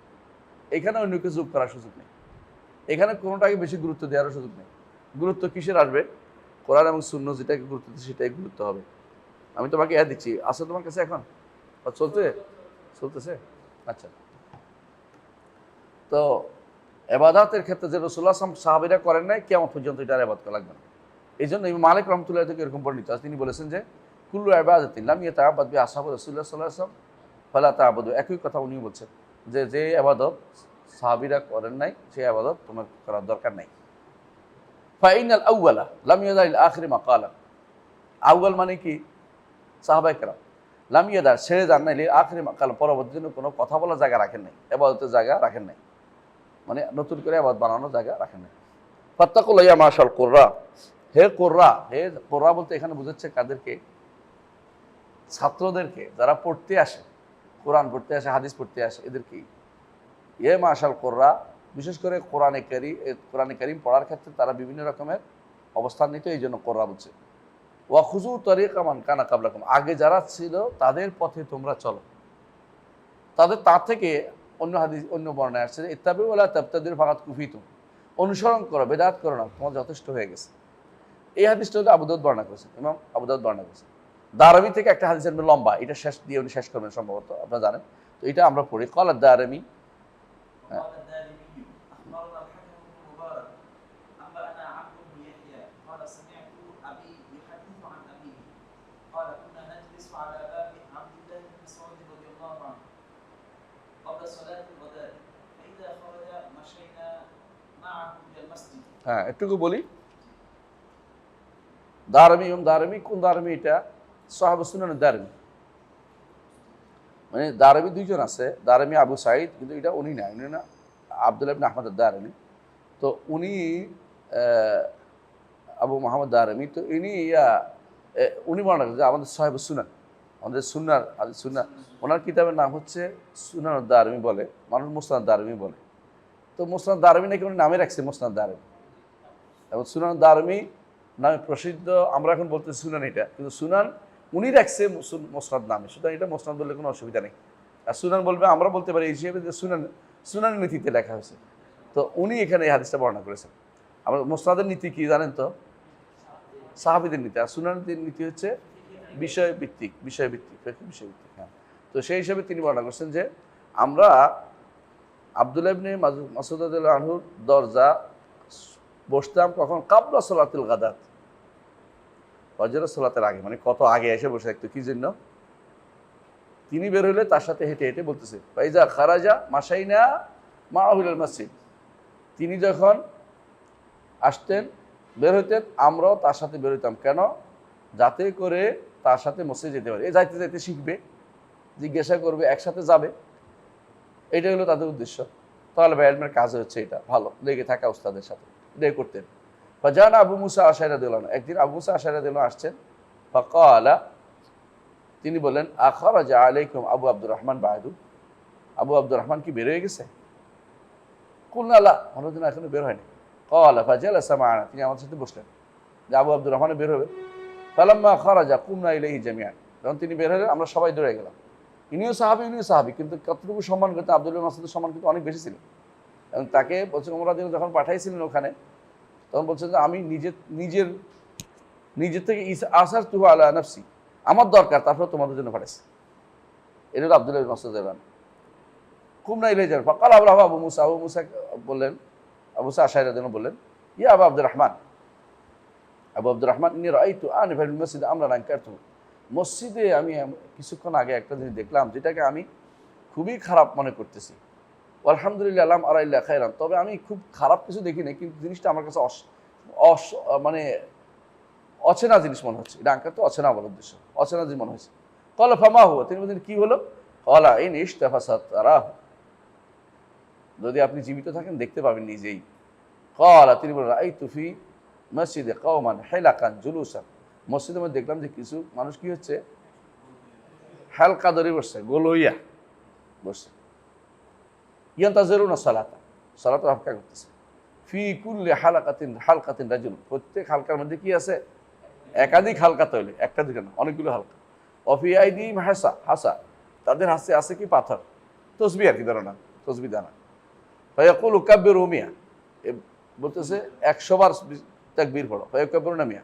S1: এখানে অন্য কিছু যোগ করার সুযোগ নেই। এখানে কোনোটাকে বেশি গুরুত্ব দেওয়ারও সুযোগ নেই। গুরুত্ব কিসের আসবে? কোরআন এবং সুন্নাহ যেটাকে গুরুত্ব দিচ্ছে সেটাই গুরুত্ব হবে। আমি তোমাকে দিচ্ছি, আছে তোমার কাছে এখন? চলতেছে? আচ্ছা, তো ইবাদতের ক্ষেত্রে যে রাসূলুল্লাহ সাল্লাল্লাহু আলাইহি ওয়াসাল্লাম সাহাবীরা করেন নাই, কিয়ামত পর্যন্ত এটা ইবাদত করা লাগবে না। এই জন্য ইমাম মালিক রাহমাতুল্লাহ থেকে এরকম বর্ণিত আছে, তিনি বলেছেন যে কুল্লু ইবাদাতিন লাম ইয়াতাআব্বাদ বিহা আসহাবু রাসূলুল্লাহ সাল্লাল্লাহু আলাইহি ওয়াসাল্লাম ফালা তা'বুদু। একই কথা উনি বলছেন যে ইবাদত সাহাবীরা করেন নাই, সেই ইবাদত তোমার করার দরকার নাই। ফাইনাল আউয়ালা লাম ইয়াদাল আখিরি মাকালা। আউয়াল মানে কি? সাহাবায়ে কেরাম লাম ইয়াদা ছেড়ে যান নাই, আখিরি মাকালা পরবর্তী দিনে কোনো কথা বলার জায়গা রাখেন নাই, ইবাদতের জায়গা রাখেন নাই, মানে নতুন করে ইবাদত বানানোর জায়গা রাখেন নাই। ফাত্তাকুল্লাহ ইয়া মাশাল কুররা, হে কুররা বলতে এখানে বোঝাচ্ছে কাদেরকে? ছাত্রদেরকে, যারা পড়তে আসে, কোরআন পড়তে আসে, হাদিস পড়তে আসে, এদেরকেই ইয়ে মাশাল কুররা। বিশেষ করে কোরআনে কারীম পড়ার ক্ষেত্রে তারা বিভিন্ন রকমের অবস্থান নিত, এই জন্য কুররা বলছে। ওয়া খুযু তরিকা মান কানা ক্বাবলাকুম, আগে যারা ছিল তাদের পথে তোমরা চলো। তার থেকে অন্য বর্ণায় আসছে যে ইত্তাবিউ ওয়ালা তাবতাদিরু ফাকাদ কুফিতুম, অনুসরণ করো, বেদাত করো না, তোমার যথেষ্ট হয়ে গেছে। এই হাদিসটা হলো আবু দাউদ বর্ণনা করেছেন, ইমাম আবু দাউদ বর্ণনা করেছেন। দারামি থেকে একটা হাদিস আনবেন লম্বা, এটা শেষ দিয়ে উনি শেষ করবেন সম্ভবত, আপনারা জানেন। তো এটা আমরা পড়ি। ক্বালা দারামি, হ্যাঁ একটুকু বলি। দারামি কোন দারামি? এটা সাহাবা সুনানের দারামি, মানে দারামি দুইজন আছে, দারামি আবু সাঈদ, কিন্তু এটা উনি না আব্দুল্লাহ ইবনে আহমদ দারামি। তো উনি আবু মোহাম্মদ দারামি। তো উনি বর্ণনা করেন যে আমাদের সাহেব সুনান, আমাদের সুন্নাহ, ওনার কিতাবের নাম হচ্ছে সুনান দারামি বলে, মানুষ মুসনাদ দারামি বলে। তো মুসনাদ দারামি নাকি উনি নামে রাখছে মুসনাদ দারামি, এবং সুনান দারামি নামে প্রসিদ্ধ। আমরা এখন বলতেছি সুনান, এটা কিন্তু সুনান উনি রাখছে মুসনাদ নামে, সুতরাং এটা মুসনাদ বললে কোনো অসুবিধা নেই। আর সুনান বলবে, আমরা বলতে পারি এই হিসেবে যে সুনানের নীতিতে লেখা হয়েছে। তো উনি এখানে এই হাদিসটা বর্ণনা করেছেন। আমরা মুসনাদের নীতি কি জানেন তো? সাহাবীদের নীতি। আর সুনানের নীতি হচ্ছে বিষয়ভিত্তিক। হ্যাঁ, তো সেই হিসাবে তিনি বর্ণনা করছেন যে আমরা আব্দুল্লাহ ইবনে মাসউদ রাদিয়াল্লাহু আনহুর দরজা বসতাম কখন? কাবলা সালাতুল গাদাত, ফজরের সালাতের আগে, মানে কত আগে এসে বসে থাকতো। কি জন্য? তিনি বের হলে তার সাথে হেঁটে হেঁটে বলতেছে ফাইজা খারাজা মাসাইনা মাআহুল মসজিদ, তিনি যখন আসতেন বের হইতেন আমরাও তার সাথে বের হইতাম। কেন? যাতে করে তার সাথে মসজিদে যেতে পারে, এ যাইতে যাইতে শিখবে, জিজ্ঞাসা করবে, একসাথে যাবে। এটাই হলো তাদের উদ্দেশ্য। তাহলে ভাইয়ের কাজ হচ্ছে এটা, ভালো লেগে থাকা উস্তাদের সাথে এটাই করতেন। ফাজান আবু মুসা আশআরী রাদিয়াল্লাহু আনহু, একদিন আবু মুসা আশআরী রাদিয়াল্লাহু আনহু আসছেন। ফাকালা, তিনি বললেন আখরাজা আলাইকুম আবু আব্দুর রহমান বাদু, আবু আব্দুর রহমান কি বের হয়ে গেছে? কুলনা লা, অন্যদিন এখনো বের হয়নি। ক্বালা ফাজালাসা মা'ানা, তিনি আমাদের সাথে বসলেন যে আবু আব্দুর রহমান বের হবে। ফালাম্মা খারাজা কুমনা ইলাইহি জামিআন, যখন তিনি বের হলেন আমরা সবাই দৌড়ে গেলাম। ইনিও সাহাবী, কিন্তু কতটুকু সম্মান করতেন? আব্দুল্লাহ মাসউদের সম্মান কিন্তু অনেক বেশি ছিল। এবং তাকে বলছেন ওমর রাদিয়াল্লাহু যখন পাঠাইছিলেন ওখানে, তখন বলছেন যে আমি নিজের থেকে আসার তুহু আলা নাফসি, আমার দরকার, তারপর তোমাদের জন্য পাঠাইছি। এটা হলো আব্দুল্লাহ ইবনে মাসউদ রাদিয়াল্লাহু আনহু। কুমনা ইলাইহি জামিআন ফাকাল আবু মুসা বললেন, আবু মুসা আশআরী রাদিয়াল্লাহু আনহু বললেন, ইয়া আবু আব্দুর রহমান, আবু আব্দুর রহমান, ইন্নী রাআইতু আনিফা ফিল মসজিদ আমরান আনকারতুহু, মসজিদে আমি কিছুক্ষণ আগে একটা জিনিস দেখলাম যেটাকে আমি খুবই খারাপ মনে করতেছি। আলহামদুলিল্লাহ আলাম আরা ইল্লা খায়রান, তবে আমি খুব খারাপ কিছু দেখি না, কিন্তু জিনিসটা আমার কাছে মানে অচেনা জিনিস মনে হচ্ছে। এটা আঙ্কার তো অচেনা বলার উদ্দেশ্য, অচেনা জিনিস মনে হয়েছে। ক্বালা ফামা হুয়া, তিনি বললেন কি হলো? ক্বালা ইন ইশতাফা সাতারাহু, যদি আপনি জীবিত থাকেন দেখতে পাবেন নিজেই। ক্বালা, তিনি বললেন রাআইতু ফি মসজিদে কওমান হিলাকান জুলুসান, মসজিদের মধ্যে দেখলাম যে কিছু মানুষ কি হচ্ছে, হালকা ধরে বসছে, গোল হইয়া বসছে। ইয়ান্তাজিরুনা সালাতা, সালাত অপেক্ষা করতেছে। ফি কুল্লি হালকাতিন রাজুল, প্রত্যেক হালকার মধ্যে কি আছে? একাধিক হালকা তৈরি, একটা দুটো না, অনেকগুলো হালকা। অফি আইদিহিম হাসা, তাদের হাতে আছে কি? পাথর, তসবিহ আর কি, ধরো না তসবিহ দানা। ফায়াকুলু কাব্বিরু মিয়া, বলতেছে 100 বার তাকবীর পড়ো। ফায়াকাব্বিরুনা মিয়া,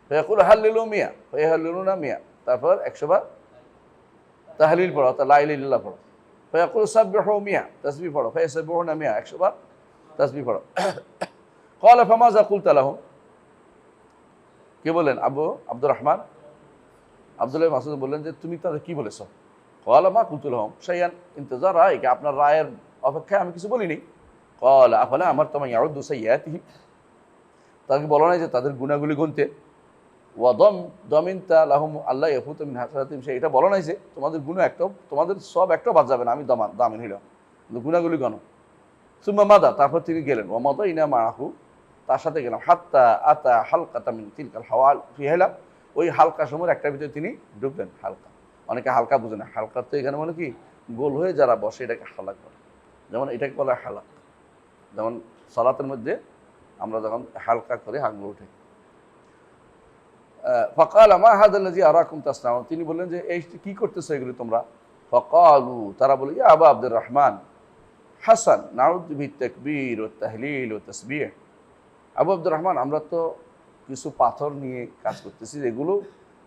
S1: ফায়াকুলু হাল্লিলু মিয়া, ফায়াহাল্লিলুনা মিয়া, তারপর 100 বার তাহলিল পড়ো, তা লা ইলাহা ইল্লাল্লাহ পড়ো। ফায়াকুলু সাব্বিহু মিয়া, তাসবিহ পড়ো। ফায়াসাব্বিহুনা মিয়া, 100 বার তাসবিহ পড়ো। ক্বালা ফামাযা কুলতা লাহুম, কে বলেন? আবু আব্দুর রহমান, আব্দুল্লাহ মাসউদ বললেন যে তুমি তাদের কি বলেছো? ক্বালা মা কুলতু লাহুম শাইআন ইনতিজার রায়কা, আপনার রায়ের অপেক্ষায় আমি কিছু বলিনি। ক্বালা আফালা আমারতুম ইয়াউদ্দু সাইয়্যাতিহিম, তাকে বলো নাই যে তাদের গুনাহগুলি গুনতে? ওয়া দামিনতা লাহুম আল্লাহ ইয়াফুতু মিন হাসানাতিহিম, সে এটা বলো নাই যে তোমাদের গুনাহ একটাও, তোমাদের সব একটাও বাদ যাবে না, আমি দামিন হইলাম, কিন্তু গুনাহগুলি গণ। সুম্মা মাদা, তারপর তিনি গেলেন। ওয়া মাদাইনা মাআহু, তার সাথে গেলাম। হাত্তা আতা হালকাতা মিন তিলকাল হাওয়াল ফি হিলা, ওই হালকা সময়ের একটা ভিতরে তিনি ঢুকলেন। হালকা, অনেকে হালকা বুঝে না, হালকা তো এখানে মানে কি, গোল হয়ে যারা বসে এটাকে হালাক বলে। যেমন এটাকে বলা হালাক, যেমন সালাতের মধ্যে আমরা যখন হালকা করে আঙ্গুল উঠে। ফাকালা মা হাদাল্লাযী আরাকুম তাসনাউন, তিনি বললেন যে এই কি করতেছো এগুলি তোমরা? ফাকালু, তারা বলে ইয়া আবু আব্দুর রহমান হাসান নাউযু বিত-তাকবীর ওয়াত তাহলিল ওয়াত তাসবিহ, আবু আব্দুর রহমান, আমরা তো কিছু পাথর নিয়ে কাজ করতেছি, এগুলো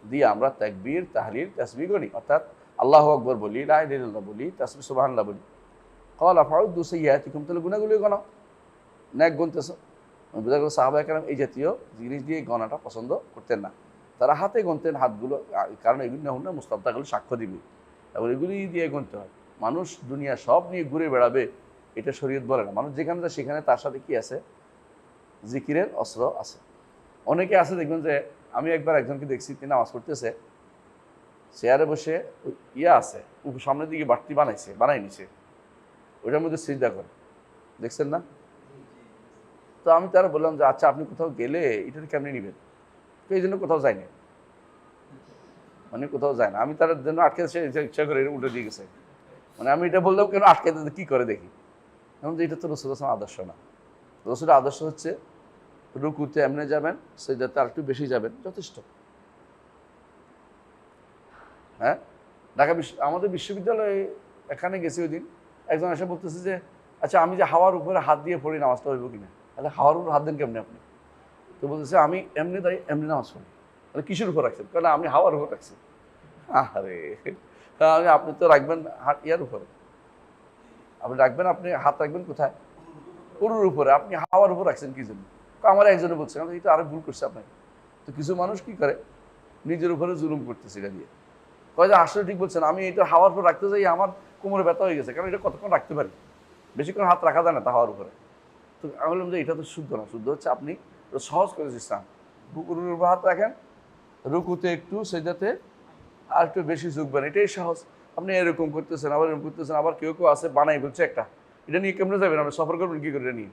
S1: দিয়ে আমরা তাকবীর, তাহলিল, তাসবিহ করি, অর্থাৎ আল্লাহু আকবার বলি, লা ইলাহা ইল্লাল্লাহ বলি, তাসবিহ সুবহানাল্লাহ বলি। ক্বালা ফাউদ্দু সাইয়্যাতিকুম, তাহলে গুনাহগুলি গণাও, নেক গুনতেছ। বোঝা গেল সাহাবায়ে কেরাম এই জাতীয় জিনিস দিয়ে গণাটা পছন্দ করতেন না, তারা হাতে গুনতেন হাতগুলো, কারণ এগুলি না হলে মুস্তাফদাগুলো সাক্ষ্য দিবে, এবং এগুলি দিয়ে গুনতে হয়। মানুষ দুনিয়া সব নিয়ে ঘুরে বেড়াবে, এটা শরীয়ত বলে না। মানুষ যেখানে যায় সেখানে তার সাথে কি আছে? জিকিরের অস্ত্র আছে। অনেকে আছে দেখবেন যে, আমি একবার একজনকে দেখছি, তিনি নামাজ পড়তেছে, চেয়ারে বসে ইয়া আছে, সামনের দিকে বাড়তি বানাই নিছে, ওইটার মধ্যে সিজদা করে, দেখছেন না? তো আমি তারা বললাম যে আচ্ছা, আপনি কোথাও গেলে এটা কেমনি নেবেন? এই জন্য কোথাও যায়নি, মানে কোথাও যায় না। আমি তার জন্য আটকে ইচ্ছা করে উল্টে দিয়ে গেছে, মানে আমি এটা বললাম কেন আটকে দিতে, কী করে দেখি। এমন যে এটা তো রসুল আসলামের আদর্শ না। রসুলের আদর্শ হচ্ছে রুকুতে এমনি যাবেন, সেজদাতে আর একটু বেশি যাবেন, যথেষ্ট। হ্যাঁ, ঢাকা আমাদের বিশ্ববিদ্যালয়ে এখানে গেছি ওই দিন, একজন এসে বলতেছে যে আচ্ছা আমি যে হাওয়ার উপরে হাত দিয়ে পড়ি নামাজটা হইব কিনা? তাহলে হাওয়ার উপর হাত দেন কেমনি আপনি? তো বলতেছে আমি এমনি তাই এমনি নামাজ পড়ি। তাহলে কিসের উপর রাখছেন? কারণ আমি হাওয়ার উপর রাখছি। আরে আপনি তো রাখবেন হাত ইয়ার উপরে, আপনি রাখবেন, আপনি হাত রাখবেন কোথায়? গরুর উপরে। আপনি হাওয়ার উপর রাখছেন কি জন্য? আমার একজনে বলছে এটা আরো ভুল করছে আপনাকে। তো কিছু মানুষ কি করে নিজের উপরে জুলুম করতেছে এটা দিয়ে, কয় যে আসলে ঠিক বলছেন, আমি এটা হাওয়ার উপর রাখতে যাই আমার কোমরে ব্যথা হয়ে গেছে, কারণ এটা কতক্ষণ রাখতে পারি, বেশিক্ষণ হাত রাখা যায় না তা হাওয়ার উপরে। তো আমি বললাম যে এটা তো শুদ্ধ না, শুদ্ধ হচ্ছে আপনি সহজ করে ইসলাম, বুকুরের উপর হাত রাখেন, রুকুতে একটু সেজাতে আর একটু বেশি ঝুঁকবেন, এটাই সহজ। আপনি এরকম করতেছেন, আবার এরকম করতেছেন, আবার কেউ কেউ আছে বানাই বলছে একটা, এটা নিয়ে কেমনে যাবেন? আপনি সফর করবেন কী করে এটা নিয়ে?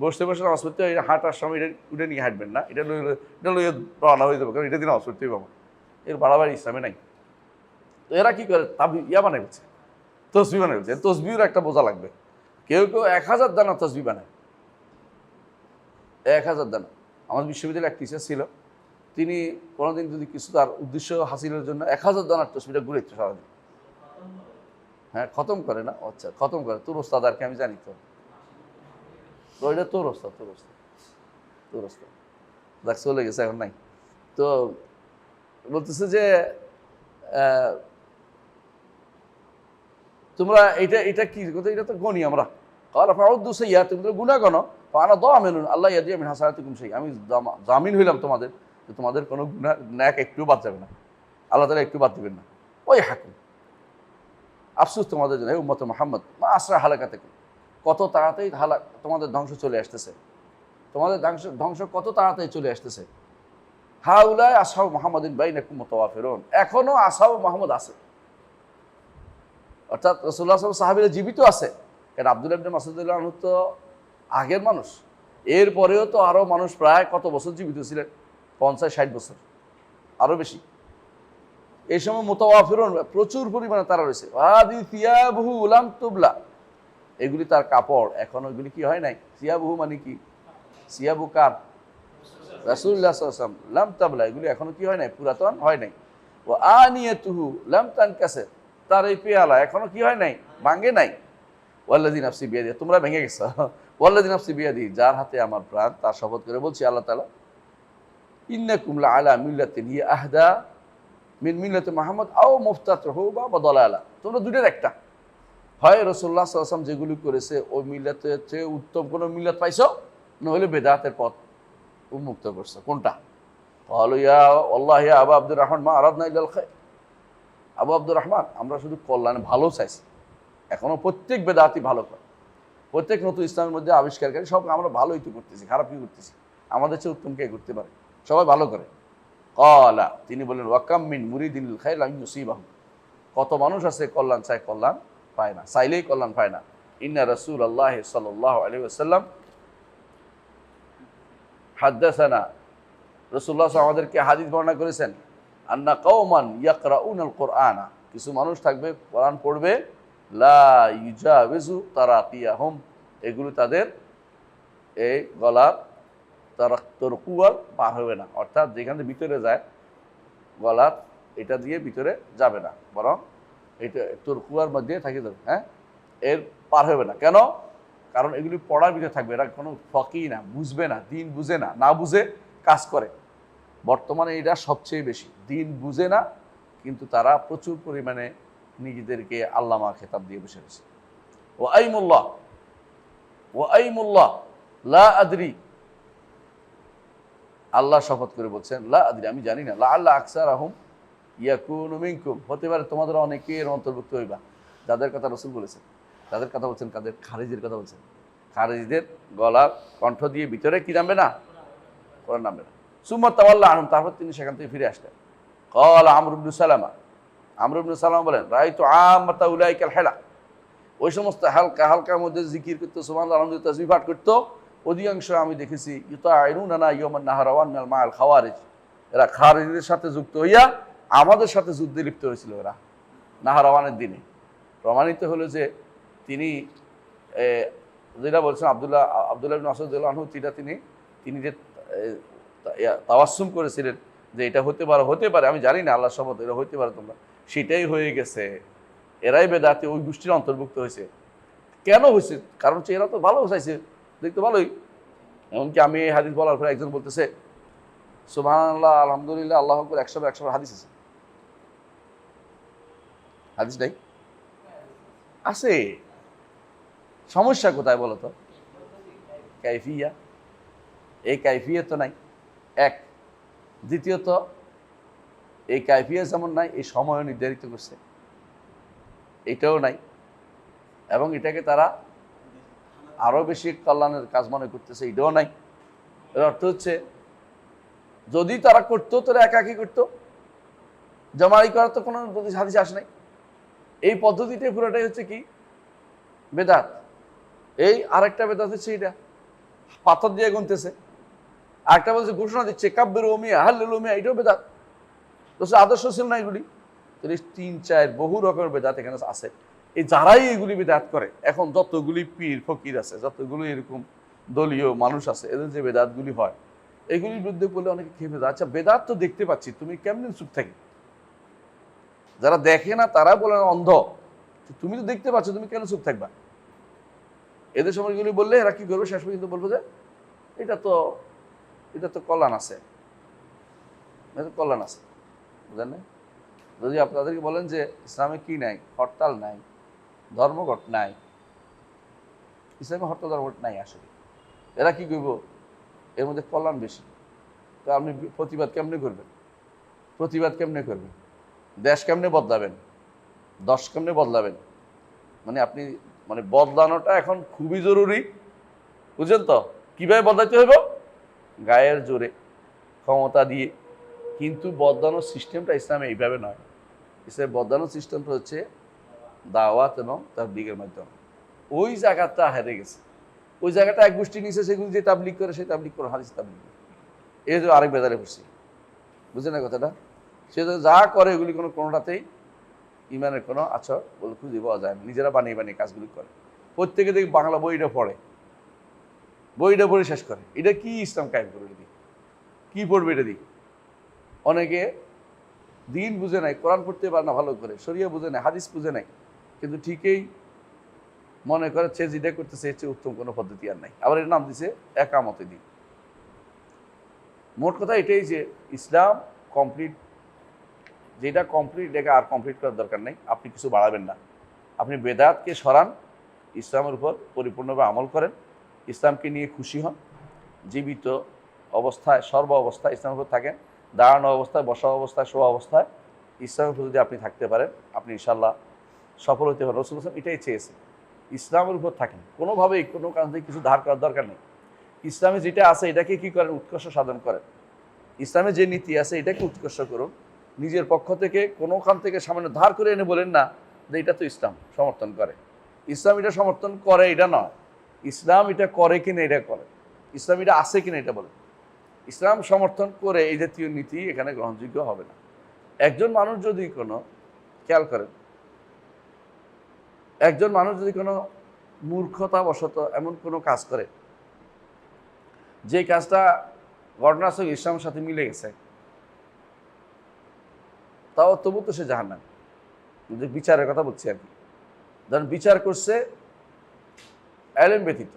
S1: বসতে বসে নামাজ পড়তে হয়, হাঁটার সময় এটা নিয়ে হাঁটবেন না, এটা লইয়ে রওনা হয়ে যাবে, কারণ এটা দিয়ে নামাজ পড়তেই পাবো। এর বাড়াবাড়ি ইসলামে নাই। তো এরা কি করে ইয়া বানাই বলছে, তসবি বানাই বলছে। তসবির একটা বোঝা লাগবে। কেউ কেউ 1000 দানা তসবি বানায়, 1000 দানা। আমার বিশ্ববিদ্যালয়ে এক টিচার ছিল, তিনি কোনোদিন যদি কিছু তার উদ্দেশ্য হাসিলের জন্য 1000 দানার তসবিটা ঘুরেছে সারাদিন। হ্যাঁ, খতম করে না? আচ্ছা, খতম করে। তোর ওস্তাদ আর কি আমি জানি। তো এটা তোর ওস্তাদ, দেখ চলে গেছে, এখন নাই। তো বলতেছে যে তোমরা এটা কি কথা? এটা তো গণি আমরা। তুমি তো গুণা গণ, আনা দামিনুন আল্লাহ ইয়াদিয়া মিন হাসানাতিকুম শাইআ। আমি জামিন হইলাম তোমাদের যে তোমাদের কোনো গুনাহ ন্যাক একটু বাদ যাবে না, আল্লাহ তাআলা একটু বাদ দিবেন না। ওই হাকুম, আফসোস তোমাদের জন্য, হে উম্মত মুহাম্মদ, মা আসরা হালাকাতিকুম, কত তাড়াতাড়ি তোমাদের ধ্বংস চলে আসতেছে, তোমাদের ধ্বংস কত তাড়াতাড়ি চলে আসতেছে। হাউলাই আসহাবু মুহাম্মাদিন বাইনাকুম মুতাওয়াফিরুন, এখনো আসহাবু মুহাম্মদ আছে, অর্থাৎ রাসূলুল্লাহ সাল্লাল্লাহু আলাইহি ওয়াসাল্লাম সাহাবীরা জীবিত আছে। কারণ আব্দুল্লাহ ইবনে মাসউদ রাদিয়াল্লাহু আনহু তো আগের মানুষ, এরপরেও তো আরও মানুষ প্রায় কত বছর জীবিত ছিলেন? 50-60 বছর, আরও বেশি। এই সময় মুতাওয়াফিরুন প্রচুর পরিমাণে তারা রয়েছে। ওয়াদি সিয়াবুহু লাম তুবলা, এগুলি তার কাপড়, এখনো এগুলি কি হয় নাই। সিয়াবুহু মানে কি? সিয়াবু কার? রাসূলুল্লাহ সাল্লাল্লাহু আলাইহি ওয়াসাল্লাম। লাম তাবলা, এগুলি এখনো কি হয় নাই? পুরাতন হয় নাই। ওয়া আনিয়াতুহু লাম তানকাসির, তার এই পেয়ালা এখনো কি হয় নাই? ভাঙে নাই। ওয়াল্লাযী নাফসি বিয়াদিহি, তোমরা ভেঙে গেছো। ওয়াল্লাযী নাফসি বিয়াদিহি, যার হাতে আমার প্রাণ, তার শপথ করে বলছি আল্লাহ তাআলা, ইন্নাকুম লাআলা মিল্লাতিন হিয়া আহদা মিন মিল্লাতি মুহাম্মদ আও মুফতাতুহু বা দালালা। তোমরা দুটোর একটা, হয় রাসূলুল্লাহ সাল্লাল্লাহু আলাইহি ওয়াসাল্লাম যেগুলি করেছে ওই মিল্লাতের চেয়ে উত্তম কোনো মিল্লাত পাইছো, নইলে বেদাতের পথ উন্মুক্ত করছো। কোনটা? ক্বালু ইয়া আল্লাহ ইয়া আবু আব্দুর রহমান মা আরাদনা ইল্লাল খায়র। আবু আব্দুর রহমান, আমরা শুধু কল্যাণ ভালো চাইছি। এখনো প্রত্যেক বেদাতি ভালো করে, প্রত্যেক নতুন ইসলামের মধ্যে আবিষ্কারকারী সব আমরা ভালোই তো করতেছি, খারাপ কি করতেছি? আমাদের চেয়ে উত্তম কে করতে পারে? সবাই ভালো করে। ক্বালা, তিনি বললেন, ওয়াকাম মিন মুরিদিন লিল খায়র লা ইউসিবাহু, কত মানুষ আছে কল্যাণ চায়, কল্যাণ পায় না, চাইলেই কল্যাণ পায় না। ইন্না রাসূলুল্লাহ সাল্লাল্লাহু আলাইহি ওয়াসাল্লাম হাদাসানা, রাসূলুল্লাহ আমাদেরকে হাদিস বর্ণনা করেছেন, আন্না কওমান ইয়াকরাউনাল কুরআনা, কিছু মানুষ থাকবে কোরআন পড়বে, লা ইউজাবিজু তারাকিয়াহুম, এগুলো তাদের এই গলার তরকুয়াল পার হবে না, অর্থাৎ যেখানে ভিতরে যায় গলার এটা দিয়ে ভিতরে যাবে না, বরং এটা তরকুয়ার মধ্যে থাকে যাবে। হ্যাঁ, এর পার হবে না। কেন? কারণ এগুলি পড়ার ভিতরে থাকবে, এরা কোনো ফকি না, বুঝবে না, দিন বুঝে না, না বুঝে কাজ করে। বর্তমানে এটা সবচেয়ে বেশি, দিন বুঝে না, কিন্তু তারা প্রচুর পরিমাণে নিজেদেরকে আল্লামা খেতাব দিয়ে বসে গেছে। ও আইমুল্লাহ লা আদরি, আল্লাহ শপথ করে বলছেন, লা আদরি, আমি জানি না, লা আল্লাহ আকসারাহুম ইয়াকুনু মিনকুম, হতে পারে তোমাদের অনেকের অন্তর্ভুক্ত হইবা। যাদের কথা রাসূল বলেছেন, তাদের কথা বলছেন, কাদের? খারিজির কথা বলছেন। খারিজিদের গলার কণ্ঠ দিয়ে ভিতরে কি নামবে না? কোরআন নামবে না। সুম্মা তাওয়াল্লা আনহুম, তারপর তিনি সেখান থেকে ফিরে আসলেন। ক্বালা আমর ইবনে সালামা, আমর ইবনে সালামা বলেন, রাআইতু আম্মাতা উলাইকাল হেলা, ওই সমস্ত হালকা হালকার মধ্যে জিকির করতো, সুবহানাল্লাহ, আলহামদুলিল্লাহ, তাসবিহ পাঠ করতো, অধিকাংশ আমি দেখেছি ইউতাইনুনা ইয়াওমান নাহারাওয়ান মিনাল মাআল খাওয়ারিজ, এরা খারিজদের সাথে যুক্ত হইয়া আমাদের সাথে যুদ্ধে লিপ্ত হয়েছিল। এরা নাহারাওয়ানের দিনে প্রমাণিত হলো যে তিনি যেটা বলছেন আব্দুল্লাহ ইবনে মাসউদ রাদিয়াল্লাহু আনহু, তিনি যে তাওয়াসসুম করেছিলেন যে এটা হতে পারে, আমি জানি না, আল্লাহর শপথ, এটা হতে পারে তোমরা, সেটাই হয়ে গেছে। এরাই বেদাতি, ওই গোষ্ঠীর অন্তর্ভুক্ত হয়েছে। কেন হয়েছে? কারণ চেহারা তো ভালো চাইছে, দেখতে ভালোই। এমনকি আমি এই হাদিস বলার পরে একজন বলতেছে সুবহানাল্লাহ, আলহামদুলিল্লাহ, আল্লাহু আকবার 100 হাদিস আছে। হাদিস নাই? আছে। সমস্যা কোথায় বলো তো? কাইফিয়া। এই কাইফিয়া তো নাই, এক। দ্বিতীয়ত এই কাইফিয়া যেমন নাই, এই সময় নির্ধারিত করছে, এটাও নাই। এবং এটাকে তারা আরো বেশি কল্যাণের কাজ মনে করতেছে, এটাও নাই। এর অর্থ হচ্ছে যদি তারা করতো তাহলে একাকি করতো, জমাই করার তো কোনো হাদিস আসে নাই। এই পদ্ধতিটাই পুরোটাই হচ্ছে কি বেদাত। এই আরেকটা বেদাত হচ্ছে এটা পাথর দিয়ে গুনতেছে, আরেকটা বলছে ঘোষণা দিচ্ছে কাব্যের ওমিয়া হাল্লুল ওমিয়া, এটাও বেদাত। তো আদর্শ ছিল না এগুলি। তাহলে 3-4 বহু রকমের বেদাত এখানে আছে। এই যারাই এগুলি বেদাত করে, এখন যতগুলি পীর ফকির আছে, যতগুলি এরকম দলীয় মানুষ আছে, এদের যে বেদাতগুলি হয়, এগুলির বিরুদ্ধে বলে অনেকে খেপে যায়। আচ্ছা বেদাত তো দেখতে পাচ্ছি, তুমি কেমন চুপ থাকি? যারা দেখে না তারা বলে অন্ধ, তুমি তো দেখতে পাচ্ছ, তুমি কেন চুপ থাকবা? এদের সময় এগুলি বললে এরা কি করবে? শেষ পর্যন্ত বলবো যে এটা তো কল্যাণ আছে, এটা তো কল্যাণ আছে, বুঝলেন না? যদি আপনাদেরকে বলেন যে ইসলামে কি নাই, হরতাল নাই, ধর্মঘট নাই, ইসলামে হরতাল ধর্মঘট নাই, আসলে এরা কি করব? এর মধ্যে কল্যাণ বেশি। তো আপনি প্রতিবাদ কেমনে করবেন? প্রতিবাদ কেমনে করবেন? দেশ কেমনে বদলাবেন? দশ কেমনে বদলাবেন? মানে আপনি বদলানোটা এখন খুবই জরুরি, বুঝলেন তো? কিভাবে বদলাইতে হইব? গায়ের জোরে, ক্ষমতা দিয়ে। কিন্তু বদলানোর সিস্টেমটা ইসলামে এইভাবে নয়। ইসলামে বদলানোর সিস্টেমটা হচ্ছে দাওয়াত এবং তাবলীগের মাধ্যমে। ওই জায়গাটা হেরে গেছে। ওই জায়গাটা এক গোষ্ঠী নিচে, সেগুলি যে তাবলীগ করে, সেই তাবলীগ করে, হাদিস তাবলীগ করে। এই যে আরেক বেদারে পড়ছি, বুঝলেন না কথাটা? সে যা করে এগুলি কোনোটাতেই ইমানের কোনো আচর বলে খুঁজে পাওয়া যায় না। নিজেরা বানিয়ে বানিয়ে কাজগুলি করে। প্রত্যেকে দেখি বাংলা বইটা পড়ে, বইটা পড়ে শেষ করে। এটা কি ইসলাম কায়েম করে? এটা দিই কি পড়বে? এটা দিই অনেকে দিন বুঝে নাই, কোরআন পড়তে পারে না ভালো করে, শরিয়া বুঝে নাই, হাদিস বুঝে নাই, কিন্তু ঠিকই মনে করে সে যেটা করতেছে এর চেয়ে উত্তম কোনো পদ্ধতি আর নাই। আবার এর নাম দিছে একামতে দিন। মোট কথা এটাই যে ইসলাম কমপ্লিট, যেটা কমপ্লিট এটাকে আর কমপ্লিট করার দরকার নেই। আপনি কিছু বাড়াবেন না, আপনি বেদাতকে সরান, ইসলামের উপর পরিপূর্ণভাবে আমল করেন, ইসলামকে নিয়ে খুশি হন, জীবিত অবস্থায় সর্ব অবস্থায় ইসলামের উপর থাকেন, দাঁড়ানো অবস্থায়, বসা অবস্থায়, শোয়া অবস্থায় ইসলামের উপর যদি আপনি থাকতে পারেন, আপনি ইনশাল্লাহ সফল হতে পারেন। রাসূল সাল্লাল্লাহু আলাইহি ওয়াসাল্লাম এটাই চেয়েছে, ইসলামের উপর থাকেন, কোনোভাবেই কোনো কাজ থেকে কিছু ধার করার দরকার নেই। ইসলামে যেটা আছে এটাকে কি করেন? উৎকর্ষ সাধন করেন। ইসলামে যে নীতি আছে এটাকে উৎকর্ষ করুন। নিজের পক্ষ থেকে কোনোখান থেকে সামান্য ধার করে এনে বলেন না যে এটা তো ইসলাম সমর্থন করে, ইসলাম এটা সমর্থন করে, এটা নয়। ইসলাম এটা করে কিনা এটা করে, ইসলাম এটা আছে কিনা এটা বলে। ইসলাম সমর্থন করে এই জাতীয় নীতি এখানে গ্রহণযোগ্য হবে না। একজন মানুষ যদি কোনো, খেয়াল করেন, একজন মানুষ যদি কোনো মূর্খতাবশত এমন কোনো কাজ করে যে কাজটা ঘটনাস্থল ইসলামের সাথে মিলে গেছে, তাও তবু তো সে জাহান্নামী। যে বিচারের কথা বলছি আর কি, ধরেন বিচার করছে এলেম ব্যতীত,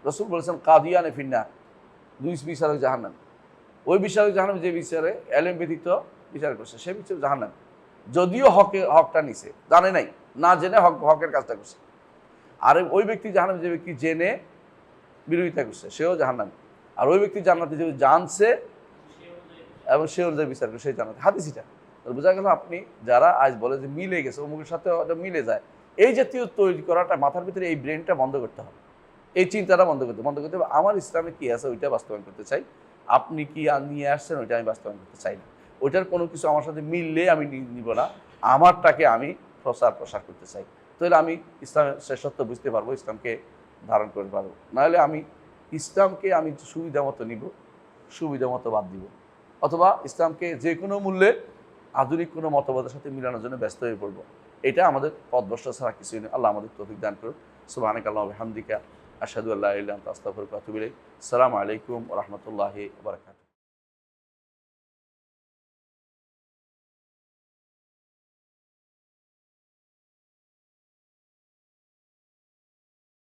S1: রাসূল বলেছেন কাদিয়ানে ফিন্নার, 2 বিচারক জাহান্নামী। ওই বিচারক জাহান্নামী যে বিচারে এলেম ব্যতীত বিচার করছে, সে বিচার জাহান্নামী, যদিও হকটা নিছে, জানে নাই, না জেনে হকের কাজটা করছে। আর ওই ব্যক্তি জাহান্নামী যে ব্যক্তি জেনে বিরোধিতা করছে, সেও জাহান্নামী। আর ওই ব্যক্তি জান্নাতে যে জানছে এবং সে অনুযায়ী বিচার করে, সেই জান্নাতে। হাদিস এটা বোঝা গেল। আপনি যারা আজ বলে যে মিলে গেছে, অমুকের সাথে মিলে যায়, এই জাতীয় তৈরি করাটা, মাথার ভিতরে এই ব্রেনটা বন্ধ করতে হবে, এই চিন্তাটা বন্ধ করতে হবে। আমার ইসলামে কি আছে ওইটা বাস্তবায়ন করতে চাই, আপনি কি নিয়ে আসছেন ওইটা আমি বাস্তবায়ন করতে চাই না। ওইটার কোনো কিছু আমার সাথে মিললে আমি নিব না, আমারটাকে আমি প্রসার করতে চাই। তাহলে আমি ইসলামের শ্রেষ্ঠত্ব বুঝতে পারবো, ইসলামকে ধারণ করতে পারবো। নাহলে আমি ইসলামকে আমি সুবিধা মতো নিব, সুবিধা মতো বাদ দিব, অথবা ইসলামকে যে কোনো মূল্যে আধুনিক কোনো মতবাদের সাথে মিলানোর জন্য ব্যস্ত হয়ে পড়বো। এটা আমাদের পথভ্রষ্ট ছাড়া কিছুই নেই। আল্লাহ আমাদের তৌফিক দান করুন। সুবহানাকাল্লাহু ওয়া বিহামদিকা আশহাদু আল্লা ইলাহা ইল্লা আনতা আস্তাগফিরুকা ওয়া আতুবু ইলাইক। আসসালামু আলাইকুম ওয়া রাহমাতুল্লাহি ওয়া বারাকাতুহু।